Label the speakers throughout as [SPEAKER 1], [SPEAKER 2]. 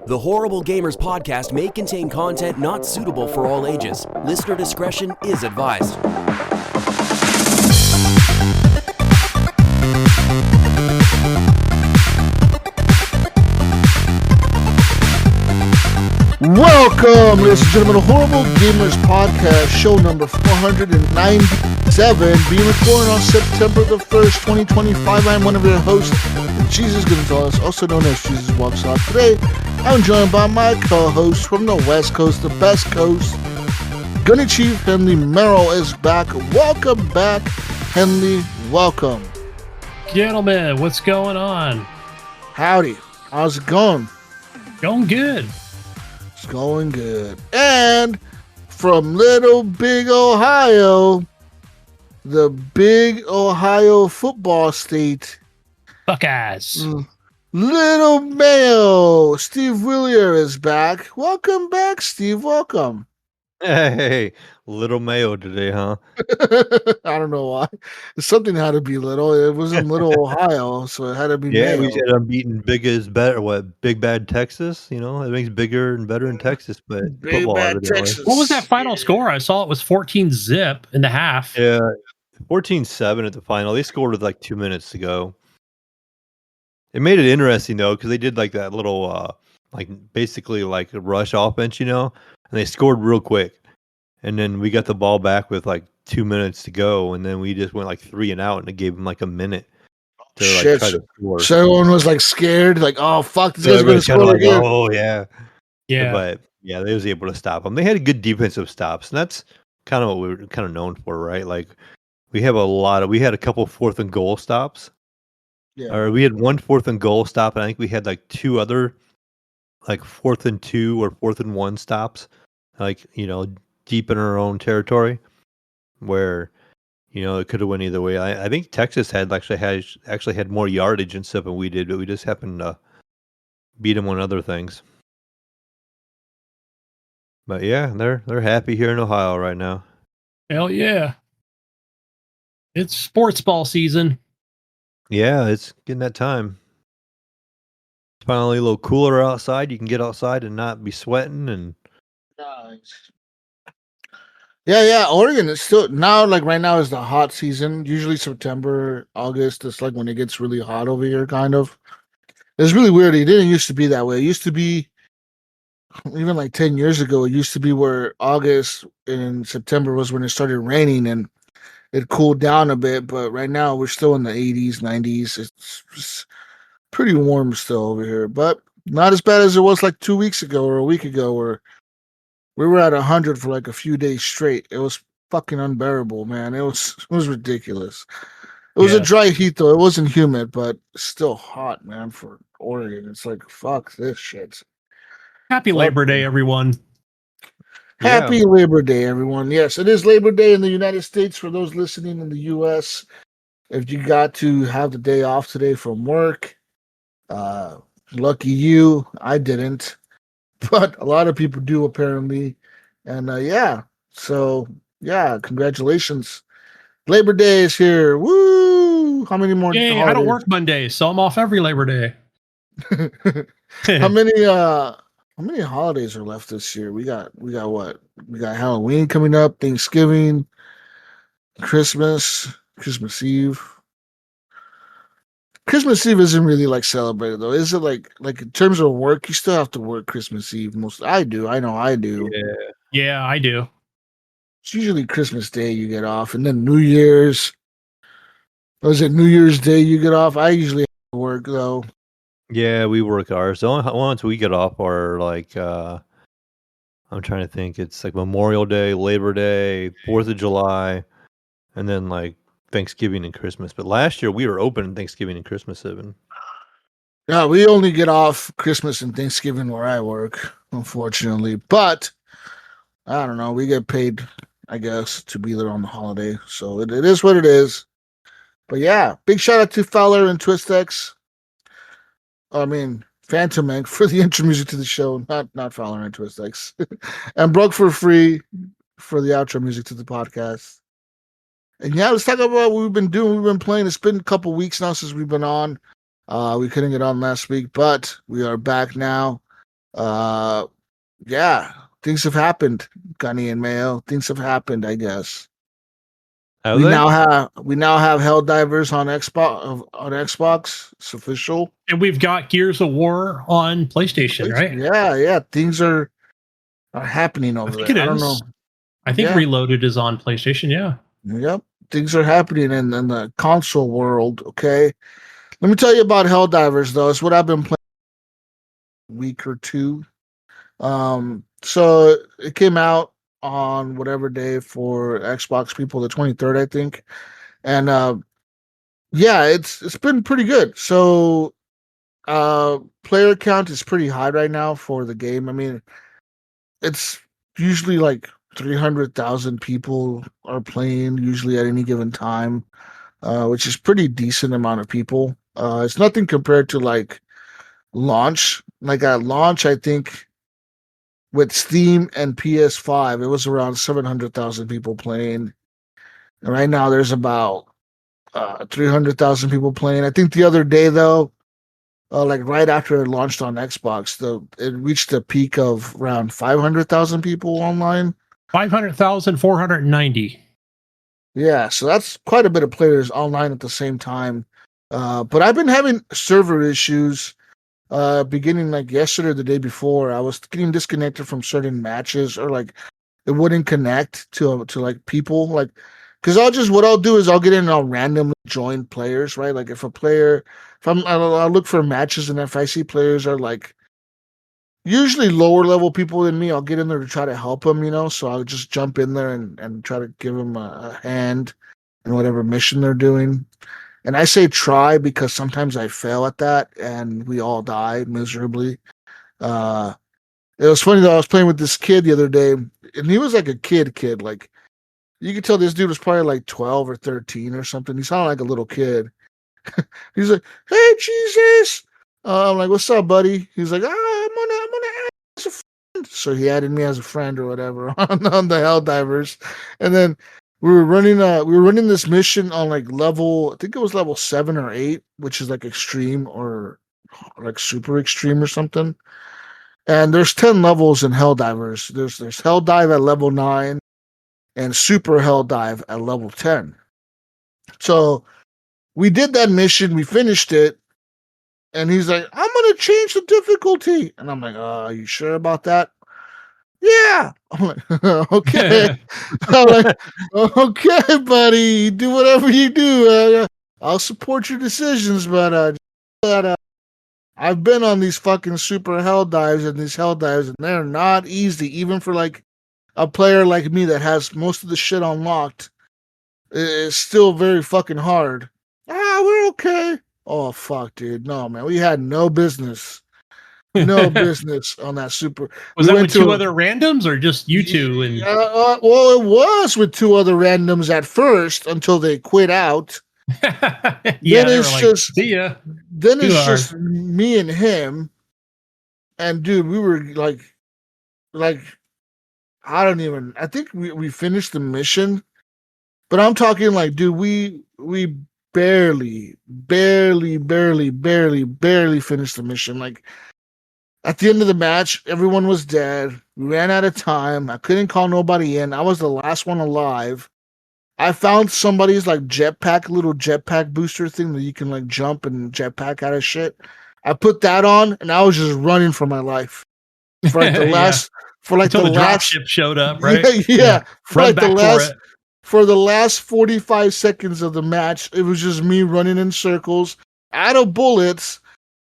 [SPEAKER 1] The Horrible Gamers podcast may contain content not suitable for all ages. Listener discretion is advised.
[SPEAKER 2] Welcome, ladies and gentlemen, to Horrible Gamers Podcast, show number 497, being recorded on September the 1st, 2025. I'm one of your hosts, Jesus Gonzalez, also known as Jesus Walks Off. Today, I'm joined by my co-host from the West Coast, the best coast, Gunny Chief Henley Merrill is back. Welcome back, Henley. Welcome.
[SPEAKER 3] Gentlemen, what's going on?
[SPEAKER 2] Howdy. How's it going?
[SPEAKER 3] Going good.
[SPEAKER 2] It's going good. And from Little Big Ohio, the big Ohio football state,
[SPEAKER 3] Buckeyes.
[SPEAKER 2] Little Mayo, Steve Willier is back. Welcome back, Steve. Welcome.
[SPEAKER 4] Hey, little Mayo today, huh?
[SPEAKER 2] I don't know why. Something had to be little. It wasn't Little Ohio, so it had to be
[SPEAKER 4] Yeah,
[SPEAKER 2] Mayo.
[SPEAKER 4] we said unbeaten big is better. What, big bad Texas? You know, it makes bigger and better in Texas, but
[SPEAKER 2] Big
[SPEAKER 4] football
[SPEAKER 2] bad
[SPEAKER 4] evidently.
[SPEAKER 2] Texas.
[SPEAKER 3] What was that final score? I saw it was 14-zip in the half.
[SPEAKER 4] Yeah, 14-7 at the final. They scored with like 2 minutes to go. It made it interesting though, because they did like that little, like basically like a rush offense, you know, and they scored real quick. And then we got the ball back with like 2 minutes to go, and then we just went like 3 and out, and it gave them like a minute to like
[SPEAKER 2] Shit.
[SPEAKER 4] try to score.
[SPEAKER 2] So everyone was like scared, like, oh fuck, this
[SPEAKER 4] So
[SPEAKER 2] guy's gonna
[SPEAKER 4] everybody's kinda
[SPEAKER 2] score
[SPEAKER 4] like,
[SPEAKER 2] again.
[SPEAKER 4] oh yeah.
[SPEAKER 3] Yeah.
[SPEAKER 4] But yeah, they was able to stop them. They had good defensive stops, and that's kind of what we were kind of known for, right? Like we had a couple 4th and goal stops.
[SPEAKER 2] Yeah.
[SPEAKER 4] Or we had one 4th and goal stop, and I think we had like 2 other like 4th and 2 or 4th and 1 stops, like, you know, deep in our own territory where, you know, it could have went either way. I think Texas actually had more yardage and stuff than we did, but we just happened to beat them on other things. But yeah, they're happy here in Ohio right now.
[SPEAKER 3] Hell yeah. It's sports ball season.
[SPEAKER 4] Yeah, it's getting that time. It's finally a little cooler outside. You can get outside and not be sweating. And
[SPEAKER 2] Nice. Yeah. Oregon is still now, like right now is the hot season. Usually September, August, it's like when it gets really hot over here, kind of. It's really weird. It didn't used to be that way. It used to be even like 10 years ago, it used to be where August and September was when it started raining and it cooled down a bit, but right now we're still in the 80s, 90s. It's pretty warm still over here, but not as bad as it was like 2 weeks ago or a week ago where we were at 100 for like a few days straight. It was fucking unbearable, man. It was ridiculous. It was a dry heat though. It wasn't humid, but still hot, man, for Oregon. It's like, fuck this shit.
[SPEAKER 3] Happy Labor Day, everyone.
[SPEAKER 2] Happy Labor Day, everyone. Yes, it is Labor Day in the United States. For those listening in the U.S., if you got to have the day off today from work, lucky you. I didn't, but a lot of people do apparently. And congratulations. Labor Day is here. Woo! How many more?
[SPEAKER 3] Yay, I don't work Monday, so I'm off every Labor Day.
[SPEAKER 2] How many holidays are left this year? We got what? We got Halloween coming up, Thanksgiving, Christmas Eve. Christmas Eve isn't really like celebrated though. Is it like in terms of work, you still have to work Christmas Eve most. I do. I know I do.
[SPEAKER 3] Yeah, I do.
[SPEAKER 2] It's usually Christmas Day you get off, and then New Year's. Was it New Year's Day you get off? I usually have to work though.
[SPEAKER 4] yeah, we work ours. The only ones we get off are like I'm trying to think. It's like Memorial Day, Labor Day, 4th of July, and then like Thanksgiving and Christmas. But last year we were open Thanksgiving and Christmas even.
[SPEAKER 2] Yeah, we only get off Christmas and Thanksgiving where I work, unfortunately. But I don't know. We get paid, I guess, to be there on the holiday. So it is what it is. But yeah, big shout out to Fowler and TwistX. I mean, Phantom Inc. for the intro music to the show, not Fowler and TwistX. And Broke for Free for the outro music to the podcast. And yeah, let's talk about what we've been doing. We've been playing. It's been a couple weeks now since we've been on. We couldn't get on last week, but we are back now. Yeah, things have happened, Gunny and Mayo. Things have happened, I guess.
[SPEAKER 4] Have
[SPEAKER 2] We
[SPEAKER 4] they?
[SPEAKER 2] now have Helldivers on Xbox. It's official.
[SPEAKER 3] And we've got Gears of War on PlayStation, right?
[SPEAKER 2] Yeah. Things are happening
[SPEAKER 3] I
[SPEAKER 2] over
[SPEAKER 3] think
[SPEAKER 2] there.
[SPEAKER 3] it
[SPEAKER 2] I don't
[SPEAKER 3] is.
[SPEAKER 2] know.
[SPEAKER 3] I think
[SPEAKER 2] Yeah.
[SPEAKER 3] Reloaded is on PlayStation. Yeah.
[SPEAKER 2] Yep. Things are happening in the console world. Okay. Let me tell you about Helldivers, though. It's what I've been playing a week or two. So it came out on whatever day for Xbox people, the 23rd, I think. And yeah, it's been pretty good. So player count is pretty high right now for the game. I mean, it's usually like 300,000 people are playing usually at any given time, which is pretty decent amount of people. It's nothing compared to like launch. Like at launch, I think with Steam and PS5, it was around 700,000 people playing. And right now, there's about 300,000 people playing. I think the other day, though, like right after it launched on Xbox, it reached a peak of around 500,000 people online.
[SPEAKER 3] 500,490.
[SPEAKER 2] Yeah, so that's quite a bit of players online at the same time. But I've been having server issues beginning like yesterday or the day before. I was getting disconnected from certain matches, or like it wouldn't connect to like people, like because what I'll do is I'll get in and I'll randomly join players, right? Like if a player, I'll look for matches, and if I see players are like usually lower level people than me, I'll get in there to try to help them, so I'll just jump in there and try to give them a hand in whatever mission they're doing. And I say try because sometimes I fail at that and we all die miserably. uh it was funny though. I was playing with this kid the other day, and he was like a kid. Like you could tell this dude was probably like 12 or 13 or something. He sounded like a little kid. He's like, "Hey, Jesus." I'm like, "What's up, buddy?" He's like, I'm gonna add you as a friend." So he added me as a friend or whatever on the Helldivers. And then we were running this mission on like level, I think it was level 7 or 8, which is like extreme or like super extreme or something. And there's 10 levels in Helldivers. There's Helldive at level 9 and Super Helldive at level 10. So we did that mission, we finished it, and he's like, "I'm gonna change the difficulty." And I'm like, "Are you sure about that?" "Yeah." I'm like, "Okay." I'm like, "Okay, buddy, do whatever you do. I'll support your decisions, but I've been on these fucking super hell dives and these hell dives, and they're not easy, even for like a player like me that has most of the shit unlocked. It's still very fucking hard." We're okay." Oh fuck, dude. No, man. We had no business. No business on that super.
[SPEAKER 3] Was
[SPEAKER 2] We
[SPEAKER 3] that
[SPEAKER 2] went
[SPEAKER 3] with two
[SPEAKER 2] to
[SPEAKER 3] other randoms or just you two? And
[SPEAKER 2] well, it was with two other randoms at first until they quit out.
[SPEAKER 3] yeah,
[SPEAKER 2] Then
[SPEAKER 3] they were
[SPEAKER 2] it's
[SPEAKER 3] like,
[SPEAKER 2] just
[SPEAKER 3] "See ya."
[SPEAKER 2] then
[SPEAKER 3] Too
[SPEAKER 2] it's
[SPEAKER 3] hard.
[SPEAKER 2] just me and him. And dude, we were like I don't even. I think we finished the mission, but I'm talking like, dude, we barely finished the mission. Like at the end of the match, everyone was dead. We ran out of time. I couldn't call nobody in. I was the last one alive. I found somebody's like little jetpack booster thing that you can like jump and jetpack out of shit. I put that on, and I was just running for my life for like the
[SPEAKER 3] Yeah,
[SPEAKER 2] last for like
[SPEAKER 3] until
[SPEAKER 2] the
[SPEAKER 3] the drop
[SPEAKER 2] last
[SPEAKER 3] ship showed up, right?
[SPEAKER 2] yeah, for
[SPEAKER 3] Run
[SPEAKER 2] like
[SPEAKER 3] back for it.
[SPEAKER 2] for the last 45 seconds of the match. It was just me running in circles out of bullets,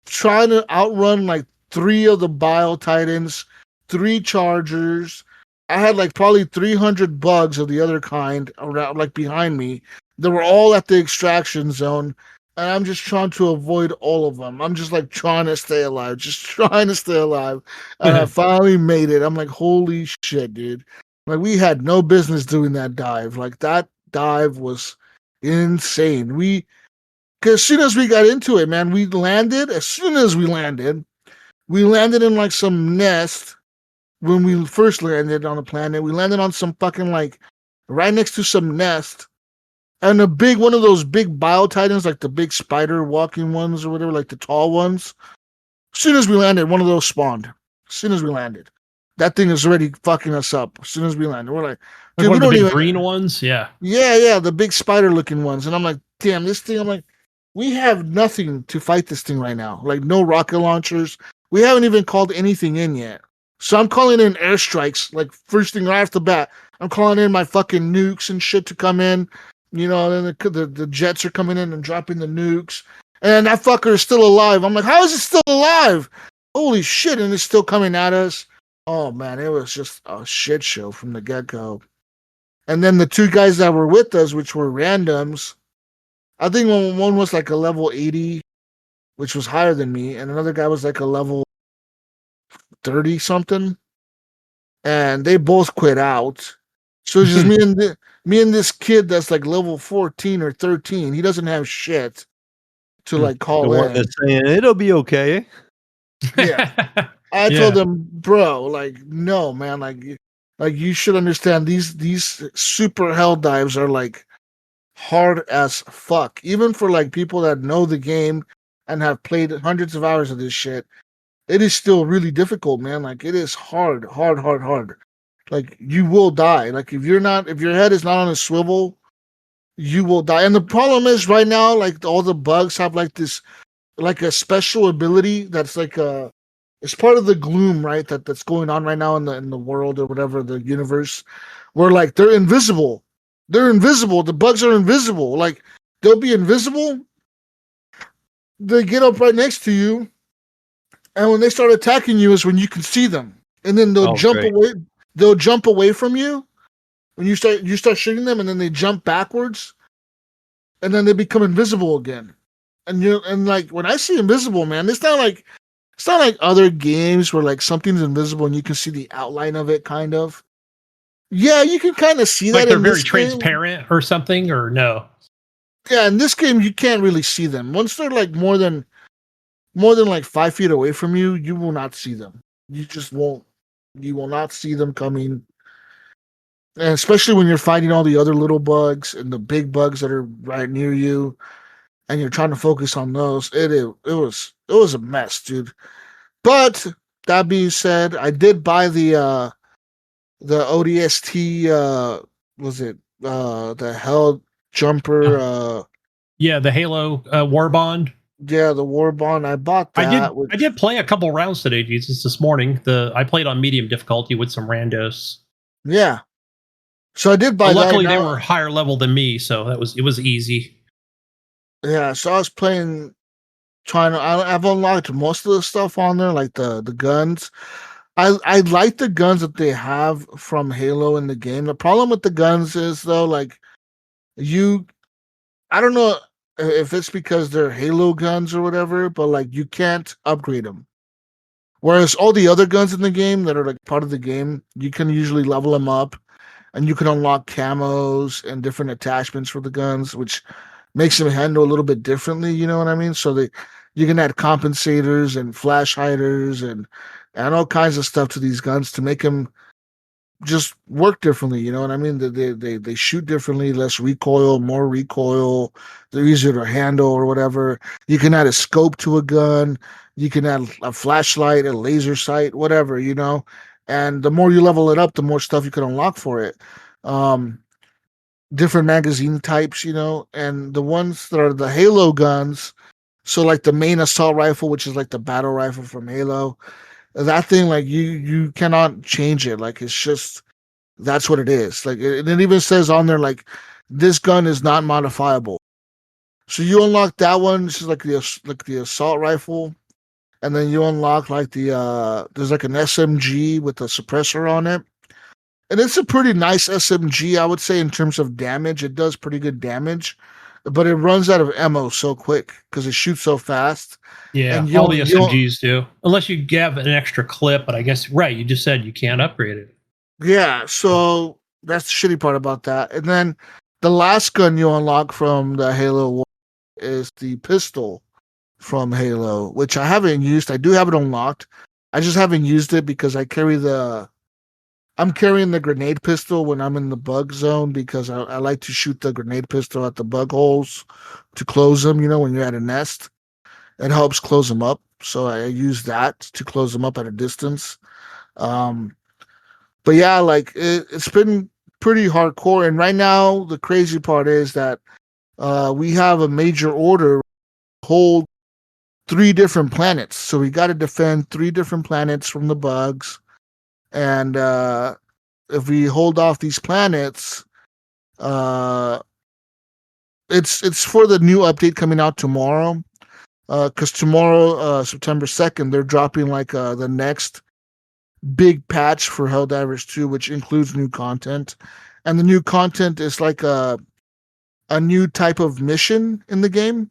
[SPEAKER 2] trying to outrun like 3 of the Bile Titans, 3 Chargers. I had like probably 300 bugs of the other kind around, like behind me. They were all at the extraction zone, and I'm just trying to avoid all of them. I'm just like trying to stay alive, just trying to stay alive. And I finally made it. I'm like, holy shit, dude. Like, we had no business doing that dive. Like, that dive was insane. Because as soon as we got into it, man, as soon as we landed in like some nest. When we first landed on the planet, we landed on some fucking like right next to some nest. And one of those big Bile Titans, like the big spider walking ones or whatever, like the tall ones. As soon as we landed, one of those spawned. As soon as we landed. That thing is already fucking us up. As soon as we landed. We're like,
[SPEAKER 3] Like
[SPEAKER 2] dude,
[SPEAKER 3] one
[SPEAKER 2] we
[SPEAKER 3] of the
[SPEAKER 2] don't
[SPEAKER 3] big
[SPEAKER 2] even
[SPEAKER 3] green ones. Yeah.
[SPEAKER 2] Yeah, the big spider looking ones. And I'm like, damn, this thing, I'm like, we have nothing to fight this thing right now. Like no rocket launchers. We haven't even called anything in yet. So I'm calling in airstrikes, like first thing right off the bat. I'm calling in my fucking nukes and shit to come in. You know, then the jets are coming in and dropping the nukes. And that fucker is still alive. I'm like, how is it still alive? Holy shit, and it's still coming at us. Oh man, it was just a shit show from the get-go. And then the two guys that were with us, which were randoms, I think one was like a level 80, which was higher than me, and another guy was like a level 30 something. And they both quit out. So it's just me and this kid that's like level 14 or 13. He doesn't have shit to like
[SPEAKER 4] The
[SPEAKER 2] call
[SPEAKER 4] one
[SPEAKER 2] in.
[SPEAKER 4] that's saying it'll be okay.
[SPEAKER 2] Yeah. I told them, bro, like, no, man, like you should understand these super hell dives are like hard as fuck. Even for like people that know the game and have played hundreds of hours of this shit, it is still really difficult, man. Like it is hard. Like you will die. Like if your head is not on a swivel, you will die. And the problem is right now, like all the bugs have like this, like a special ability that's like it's part of the gloom, right? That's going on right now in the world or whatever, the universe, where like they're invisible. They're invisible. The bugs are invisible. Like they'll be invisible. They get up right next to you, and when they start attacking you is when you can see them. And then they'll jump
[SPEAKER 4] great.
[SPEAKER 2] away. They'll jump away from you when you start shooting them, and then they jump backwards, and then they become invisible again. And like when I see invisible, man, it's not like other games where like something's invisible and you can see the outline of it, kind of. Yeah, you can kind of see
[SPEAKER 3] Like
[SPEAKER 2] that
[SPEAKER 3] they're
[SPEAKER 2] in
[SPEAKER 3] very
[SPEAKER 2] this game.
[SPEAKER 3] transparent or something, or no?
[SPEAKER 2] Yeah, in this game you can't really see them. Once they're like more than like 5 feet away from you, you will not see them. You just won't. You will not see them coming. And especially when you're fighting all the other little bugs and the big bugs that are right near you, and you're trying to focus on those. It was a mess, dude. But that being said, I did buy the ODST was it the Hell Jumper
[SPEAKER 3] Yeah, the Halo War Bond.
[SPEAKER 2] yeah, the War Bond. I bought that.
[SPEAKER 3] I did play a couple rounds today, Jesus, this morning. I played on medium difficulty with some randos.
[SPEAKER 2] Yeah. So I did buy that.
[SPEAKER 3] Luckily they were higher level than me, so it was easy.
[SPEAKER 2] Yeah, so I was playing I've unlocked most of the stuff on there, like the guns. I like the guns that they have from Halo in the game. The problem with the guns is though, like I don't know if it's because they're Halo guns or whatever, but like you can't upgrade them. Whereas all the other guns in the game that are like part of the game, you can usually level them up and you can unlock camos and different attachments for the guns, which makes them handle a little bit differently, you know what I mean? So you can add compensators and flash hiders and all kinds of stuff to these guns to make them just work differently, you know what I mean? They shoot differently, less recoil, more recoil. They're easier to handle or whatever. You can add a scope to a gun. You can add a flashlight, a laser sight, whatever, you know. And the more you level it up, the more stuff you can unlock for it. Different magazine types, you know, and the ones that are the Halo guns. So like the main assault rifle, which is like the battle rifle from Halo, that thing, like you cannot change it. Like it's just that's what it is. Like it even says on there like this gun is not modifiable. So you unlock that one, which is like the assault rifle, and then you unlock like there's like an SMG with a suppressor on it. And it's a pretty nice SMG, I would say, in terms of damage. It does pretty good damage, but it runs out of ammo so quick because it shoots so fast.
[SPEAKER 3] Yeah,
[SPEAKER 2] And
[SPEAKER 3] all the SMGs do. Unless you have an extra clip, but I guess, right, you just said you can't upgrade it.
[SPEAKER 2] Yeah, so that's the shitty part about that. And then the last gun you unlock from the Halo War is the pistol from Halo, which I haven't used. I do have it unlocked. I just haven't used it because I'm carrying the grenade pistol when I'm in the bug zone because I like to shoot the grenade pistol at the bug holes to close them, you know, when you're at a nest. it helps close them up. So I use that to close them up at a distance. But yeah, like it's been pretty hardcore. And right now, the crazy part is that we have a major order to hold 3 different planets. So we got to defend 3 different planets from the bugs. And if we hold off these planets, it's for the new update coming out tomorrow. Because tomorrow, September 2nd, they're dropping like the next big patch for Helldivers 2, which includes new content. And the new content is like a new type of mission in the game.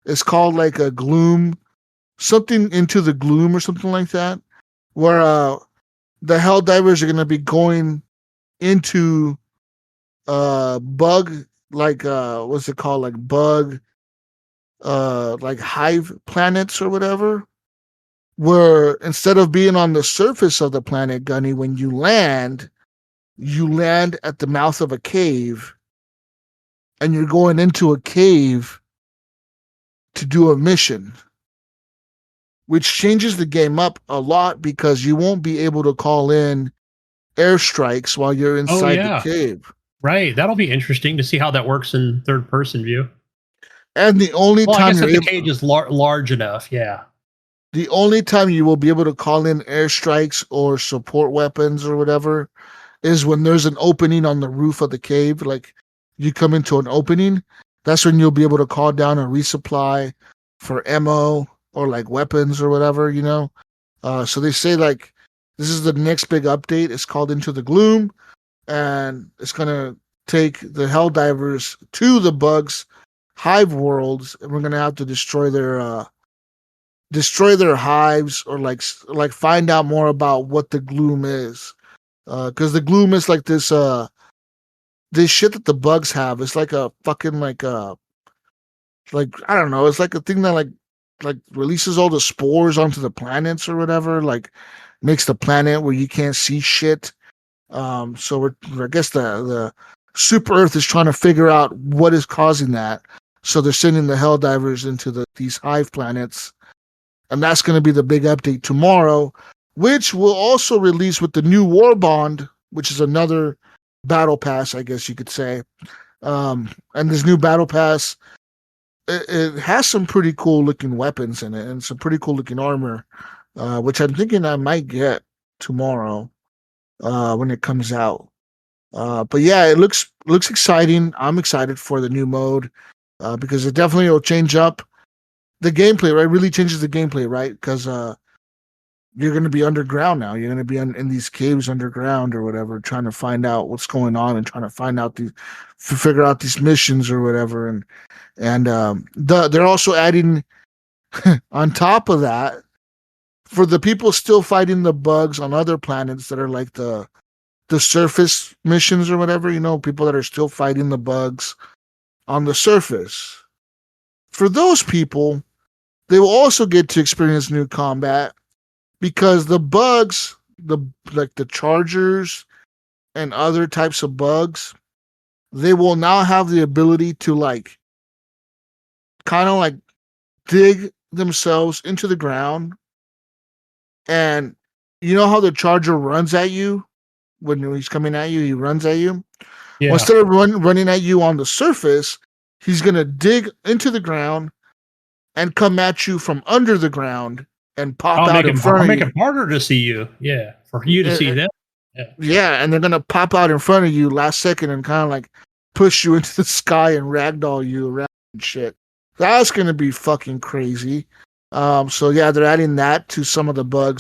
[SPEAKER 2] It's called like a gloom, something into the gloom or something like that, where the Helldivers are going to be going into bug, like what's it called, like bug, like hive planets or whatever, where instead of being on the surface of the planet, Gunny, when you land at the mouth of a cave, and you're going into a cave to do a mission, which changes the game up a lot because you won't be able to call in airstrikes while you're inside the cave.
[SPEAKER 3] Right. That'll be interesting to see how that works in third person view.
[SPEAKER 2] And the only
[SPEAKER 3] Well, I
[SPEAKER 2] time
[SPEAKER 3] guess if
[SPEAKER 2] you're
[SPEAKER 3] the cage is large enough, yeah.
[SPEAKER 2] the only time you will be able to call in airstrikes or support weapons or whatever is when there's an opening on the roof of the cave. Like you come into an opening, that's when you'll be able to call down a resupply for ammo or like weapons or whatever, you know. So they say like this is the next big update. It's called Into the Gloom, and it's gonna take the Helldivers to the bugs hive worlds, and we're gonna have to destroy their hives, or like find out more about what the gloom is, because the gloom is like this shit that the bugs have. It's like a fucking like I don't know, it's like a thing that like releases all the spores onto the planets or whatever, like makes the planet where you can't see shit. So I guess the Super Earth is trying to figure out what is causing that. So they're sending the Helldivers into these hive planets, and that's going to be the big update tomorrow, which will also release with the new War Bond, which is another battle pass, I guess you could say. And this new battle pass, it has some pretty cool looking weapons in it and some pretty cool looking armor, which I'm thinking I might get tomorrow when it comes out. But yeah, it looks exciting. I'm excited for the new mode because it definitely will change up the gameplay, right? It really changes the gameplay, right? Because you're going to be underground now. You're going to be in these caves underground or whatever, trying to find out what's going on and trying to find out figure out these missions or whatever. And they're also adding on top of that, for the people still fighting the bugs on other planets that are like the surface missions or whatever, you know, people that are still fighting the bugs on the surface. For those people, they will also get to experience new combat, because the bugs, like the chargers and other types of bugs, they will now have the ability to like kind of like dig themselves into the ground. And you know how the charger runs at you when he's coming at you, he runs at you.
[SPEAKER 3] Yeah.
[SPEAKER 2] Well, instead of running at you on the surface, he's gonna dig into the ground and come at you from under the ground and pop out in front of you.
[SPEAKER 3] Make it harder to see you. Yeah, for you to see them.
[SPEAKER 2] Yeah, and they're gonna pop out in front of you last second and kind of like push you into the sky and ragdoll you around and shit. That's gonna be fucking crazy. So yeah, they're adding that to some of the bugs.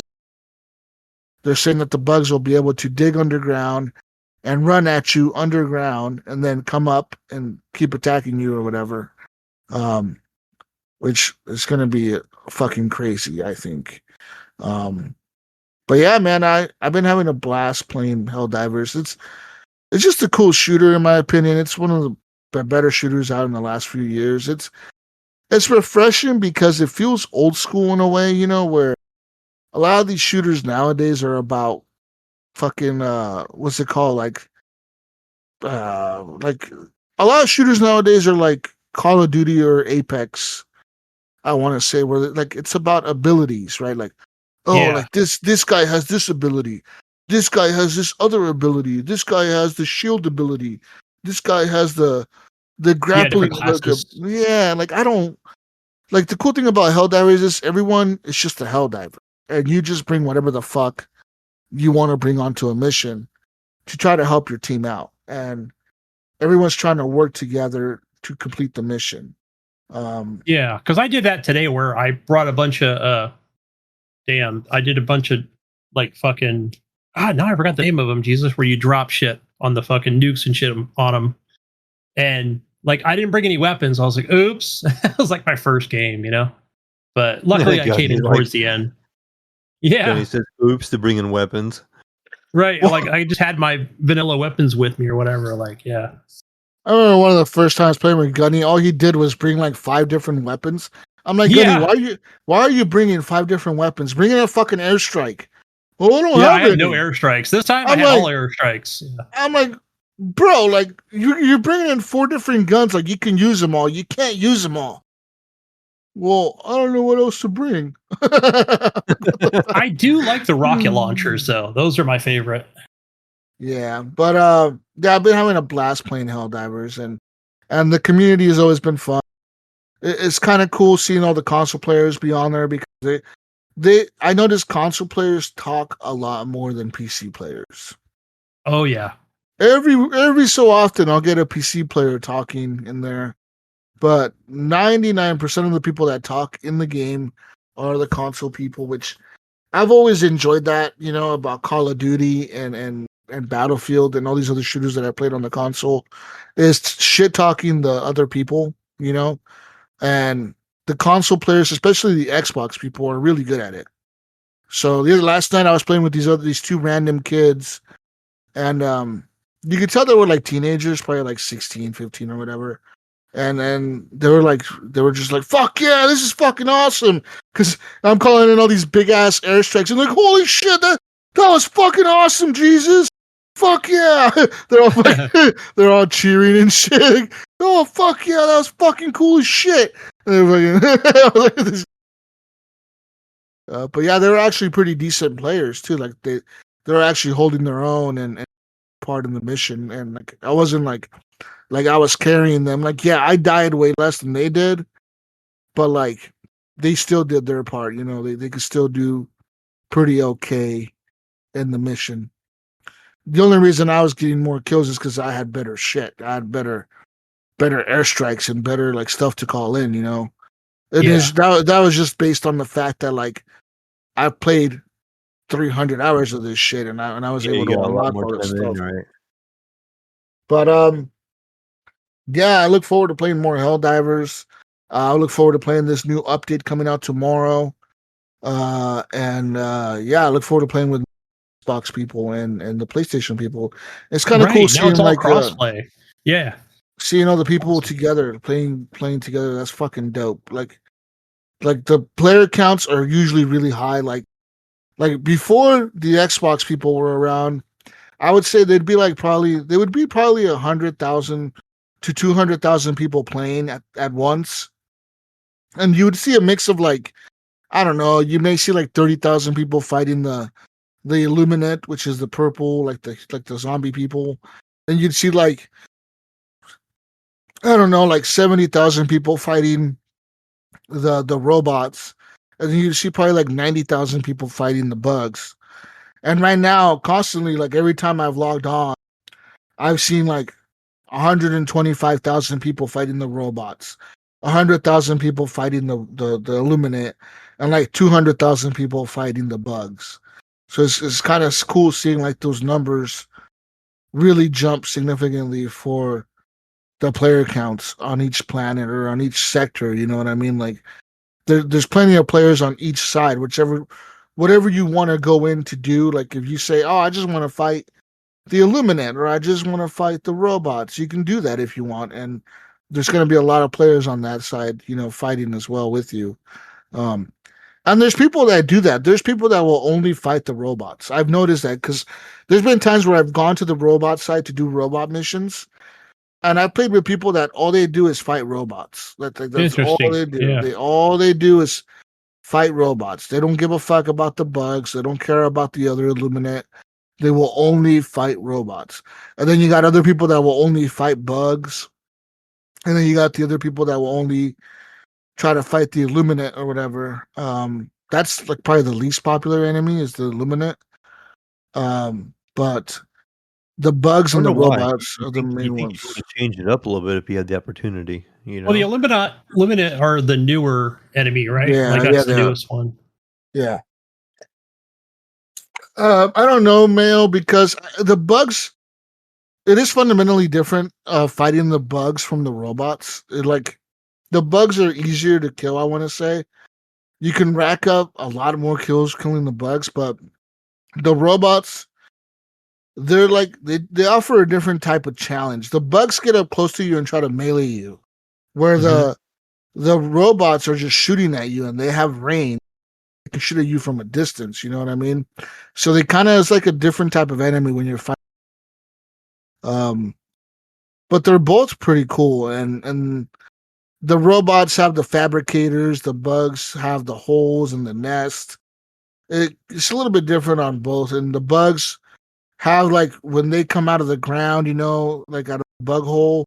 [SPEAKER 2] They're saying that the bugs will be able to dig underground and run at you underground and then come up and keep attacking you or whatever. Which is going to be fucking crazy, I think. But yeah, man, I've been having a blast playing Helldivers. It's just a cool shooter, in my opinion. It's one of the better shooters out in the last few years. It's refreshing because it feels old school in a way, you know, where a lot of these shooters nowadays are about fucking what's it called, like a lot of shooters nowadays are like Call of Duty or Apex, I want to say, where like it's about abilities, right? Like, oh,
[SPEAKER 3] Yeah.
[SPEAKER 2] like this guy has this ability, this guy has this other ability, this guy has the shield ability, this guy has the grappling
[SPEAKER 3] different
[SPEAKER 2] hook.
[SPEAKER 3] classes.
[SPEAKER 2] Yeah, like I don't like the cool thing about Helldivers is everyone is just a Helldiver, and you just bring whatever the fuck you want to bring onto a mission to try to help your team out, and everyone's trying to work together to complete the mission.
[SPEAKER 3] Yeah, because I did that today where I brought a bunch of I did a bunch of like fucking now I forgot the name of them, Jesus, where you drop shit on the fucking nukes and shit on them. And like I didn't bring any weapons. I was like, oops. It was like my first game, you know. But luckily I came in towards the end. Yeah.
[SPEAKER 4] Gunny says oops to bring in weapons.
[SPEAKER 3] Right. Like I just had my vanilla weapons with me or whatever. Like, yeah.
[SPEAKER 2] I remember one of the first times playing with Gunny, all he did was bring like 5 different weapons. I'm like, Gunny, why are you bringing 5 different weapons? Bring in a fucking airstrike. Well, I don't have
[SPEAKER 3] I had
[SPEAKER 2] any.
[SPEAKER 3] no airstrikes. This time I had all airstrikes. Yeah.
[SPEAKER 2] I'm like, bro, like you're bringing in 4 different guns. Like you can use them all. You can't use them all. Well, I don't know what else to bring.
[SPEAKER 3] I do like the rocket launchers though. Those are my favorite.
[SPEAKER 2] Yeah, but yeah, I've been having a blast playing Helldivers, and the community has always been fun. It's kind of cool seeing all the console players be on there because I notice console players talk a lot more than PC players.
[SPEAKER 3] Oh yeah.
[SPEAKER 2] Every so often I'll get a PC player talking in there, but 99% of the people that talk in the game are the console people, which I've always enjoyed that, you know, about Call of Duty and Battlefield and all these other shooters that I played on the console, is shit talking the other people, you know, and the console players, especially the Xbox people, are really good at it. So last night I was playing with these 2 random kids, and you could tell they were like teenagers, probably like 16, 15 or whatever. And then they were just like, fuck yeah, this is fucking awesome. Because I'm calling in all these big ass airstrikes and like, holy shit, that was fucking awesome, Jesus. Fuck yeah. They're all cheering and shit. Oh fuck yeah, that was fucking cool as shit. And but yeah, they were actually pretty decent players too. Like they're actually holding their own and part in the mission. And like I wasn't like I was carrying them. Like, yeah, I died way less than they did, but like they still did their part. You know, they could still do pretty okay in the mission. The only reason I was getting more kills is because I had better shit. I had better airstrikes and better like stuff to call in. You know, that was just based on the fact that like I played 300 hours of this shit and I was able to unlock all this stuff.
[SPEAKER 4] Right?
[SPEAKER 2] But yeah, I look forward to playing more Helldivers. I look forward to playing this new update coming out tomorrow. And I look forward to playing with Xbox people and the PlayStation people. It's kind of cool seeing
[SPEAKER 3] it's all
[SPEAKER 2] like
[SPEAKER 3] crossplay. Yeah.
[SPEAKER 2] Seeing all the people together playing together. That's fucking dope. Like the player counts are usually really high. Like before the Xbox people were around, I would say there would be probably 100,000 to 200,000 people playing at once. And you would see a mix of like, I don't know, you may see like 30,000 people fighting the Illuminate, which is the purple, like the zombie people. Then you'd see like, I don't know, like 70,000 people fighting the robots. And then you'd see probably like 90,000 people fighting the bugs. And right now, constantly, like every time I've logged on, I've seen like 125,000 people fighting the robots, 100,000 people fighting the Illuminate, and like 200,000 people fighting the bugs. So it's kind of cool seeing like those numbers really jump significantly for the player counts on each planet or on each sector. You know what I mean? Like there's plenty of players on each side, whatever you want to go in to do. Like if you say, oh, I just want to fight the Illuminate or I just want to fight the robots, you can do that if you want. And there's going to be a lot of players on that side, you know, fighting as well with you. And there's people that do that. There's people that will only fight the robots. I've noticed that because there's been times where I've gone to the robot side to do robot missions. And I played with people that all they do is fight robots. That's all
[SPEAKER 3] Interesting.
[SPEAKER 2] they do.
[SPEAKER 3] Yeah.
[SPEAKER 2] All they do is fight robots. They don't give a fuck about the bugs. They don't care about the other Illuminate. They will only fight robots. And then you got other people that will only fight bugs. And then you got the other people that will only try to fight the Illuminate or whatever. That's like probably the least popular enemy is the Illuminate. But the bugs
[SPEAKER 4] I don't
[SPEAKER 2] and
[SPEAKER 4] know
[SPEAKER 2] the
[SPEAKER 4] why.
[SPEAKER 2] robots are the
[SPEAKER 4] You
[SPEAKER 2] main
[SPEAKER 4] think
[SPEAKER 2] ones.
[SPEAKER 4] you would have changed it up a little bit if you had the opportunity, you know?
[SPEAKER 3] Well, the Illuminate are the newer enemy, right?
[SPEAKER 2] Yeah,
[SPEAKER 3] Like
[SPEAKER 2] yeah,
[SPEAKER 3] that's the
[SPEAKER 2] they are.
[SPEAKER 3] newest one.
[SPEAKER 2] Yeah. I don't know, Mayo, because the bugs, it is fundamentally different fighting the bugs from the robots. The bugs are easier to kill, I want to say. You can rack up a lot more kills killing the bugs, but the robots, they're like they offer a different type of challenge. The bugs get up close to you and try to melee you, where the robots are just shooting at you and they have range. They can shoot at you from a distance, you know what I mean? So they kind of it's like a different type of enemy when you're fighting. But they're both pretty cool, and the robots have the fabricators, the bugs have the holes in the nest. It's a little bit different on both, and the bugs have like when they come out of the ground, like out of the bug hole,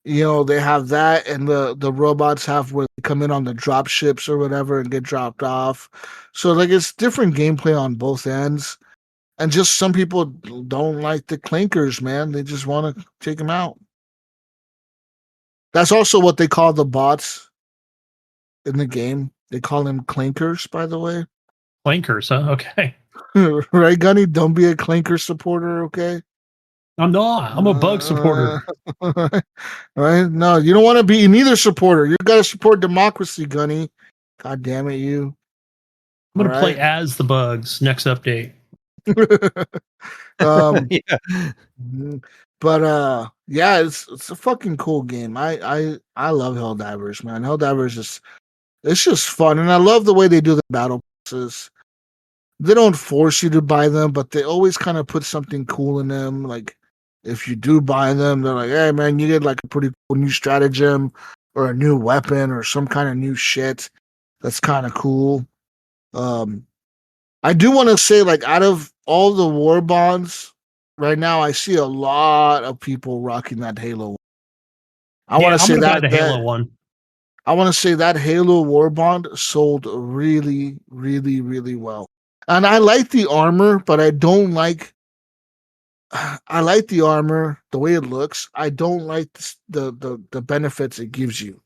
[SPEAKER 2] they have that, and the robots have where they come in on the drop ships or whatever and get dropped off. So like it's different gameplay on both ends, and just some people don't like the clankers, man. They just want to take them out. That's also what they call the bots in the game. They call them clankers, by the way.
[SPEAKER 3] Clankers, huh? Okay.
[SPEAKER 2] Right, Gunny? Don't be a clanker supporter, okay?
[SPEAKER 3] I'm not. I'm a bug supporter.
[SPEAKER 2] Right? No, you don't want to be neither supporter. You got to support democracy, Gunny. God damn it, you.
[SPEAKER 3] I'm gonna
[SPEAKER 2] All
[SPEAKER 3] play
[SPEAKER 2] right.
[SPEAKER 3] as the bugs next update.
[SPEAKER 4] Yeah.
[SPEAKER 2] But yeah, it's a fucking cool game. I love Helldivers, man. Helldivers it's just fun, and I love the way they do the battle passes. They don't force you to buy them, but they always kind of put something cool in them. Like if you do buy them, they're like, "Hey, man, you get like a pretty cool new stratagem or a new weapon or some kind of new shit." That's kind of cool. Um, I do want to say, like, out of all the war bonds right now, I see a lot of people rocking that Halo. I want
[SPEAKER 3] Yeah,
[SPEAKER 2] to
[SPEAKER 3] I'm
[SPEAKER 2] say
[SPEAKER 3] gonna buy the
[SPEAKER 2] that
[SPEAKER 3] Halo one.
[SPEAKER 2] I want to say that Halo War Bond sold really, really, really well. And I like the armor, but I don't like. I like the armor, the way it looks. I don't like the benefits it gives you.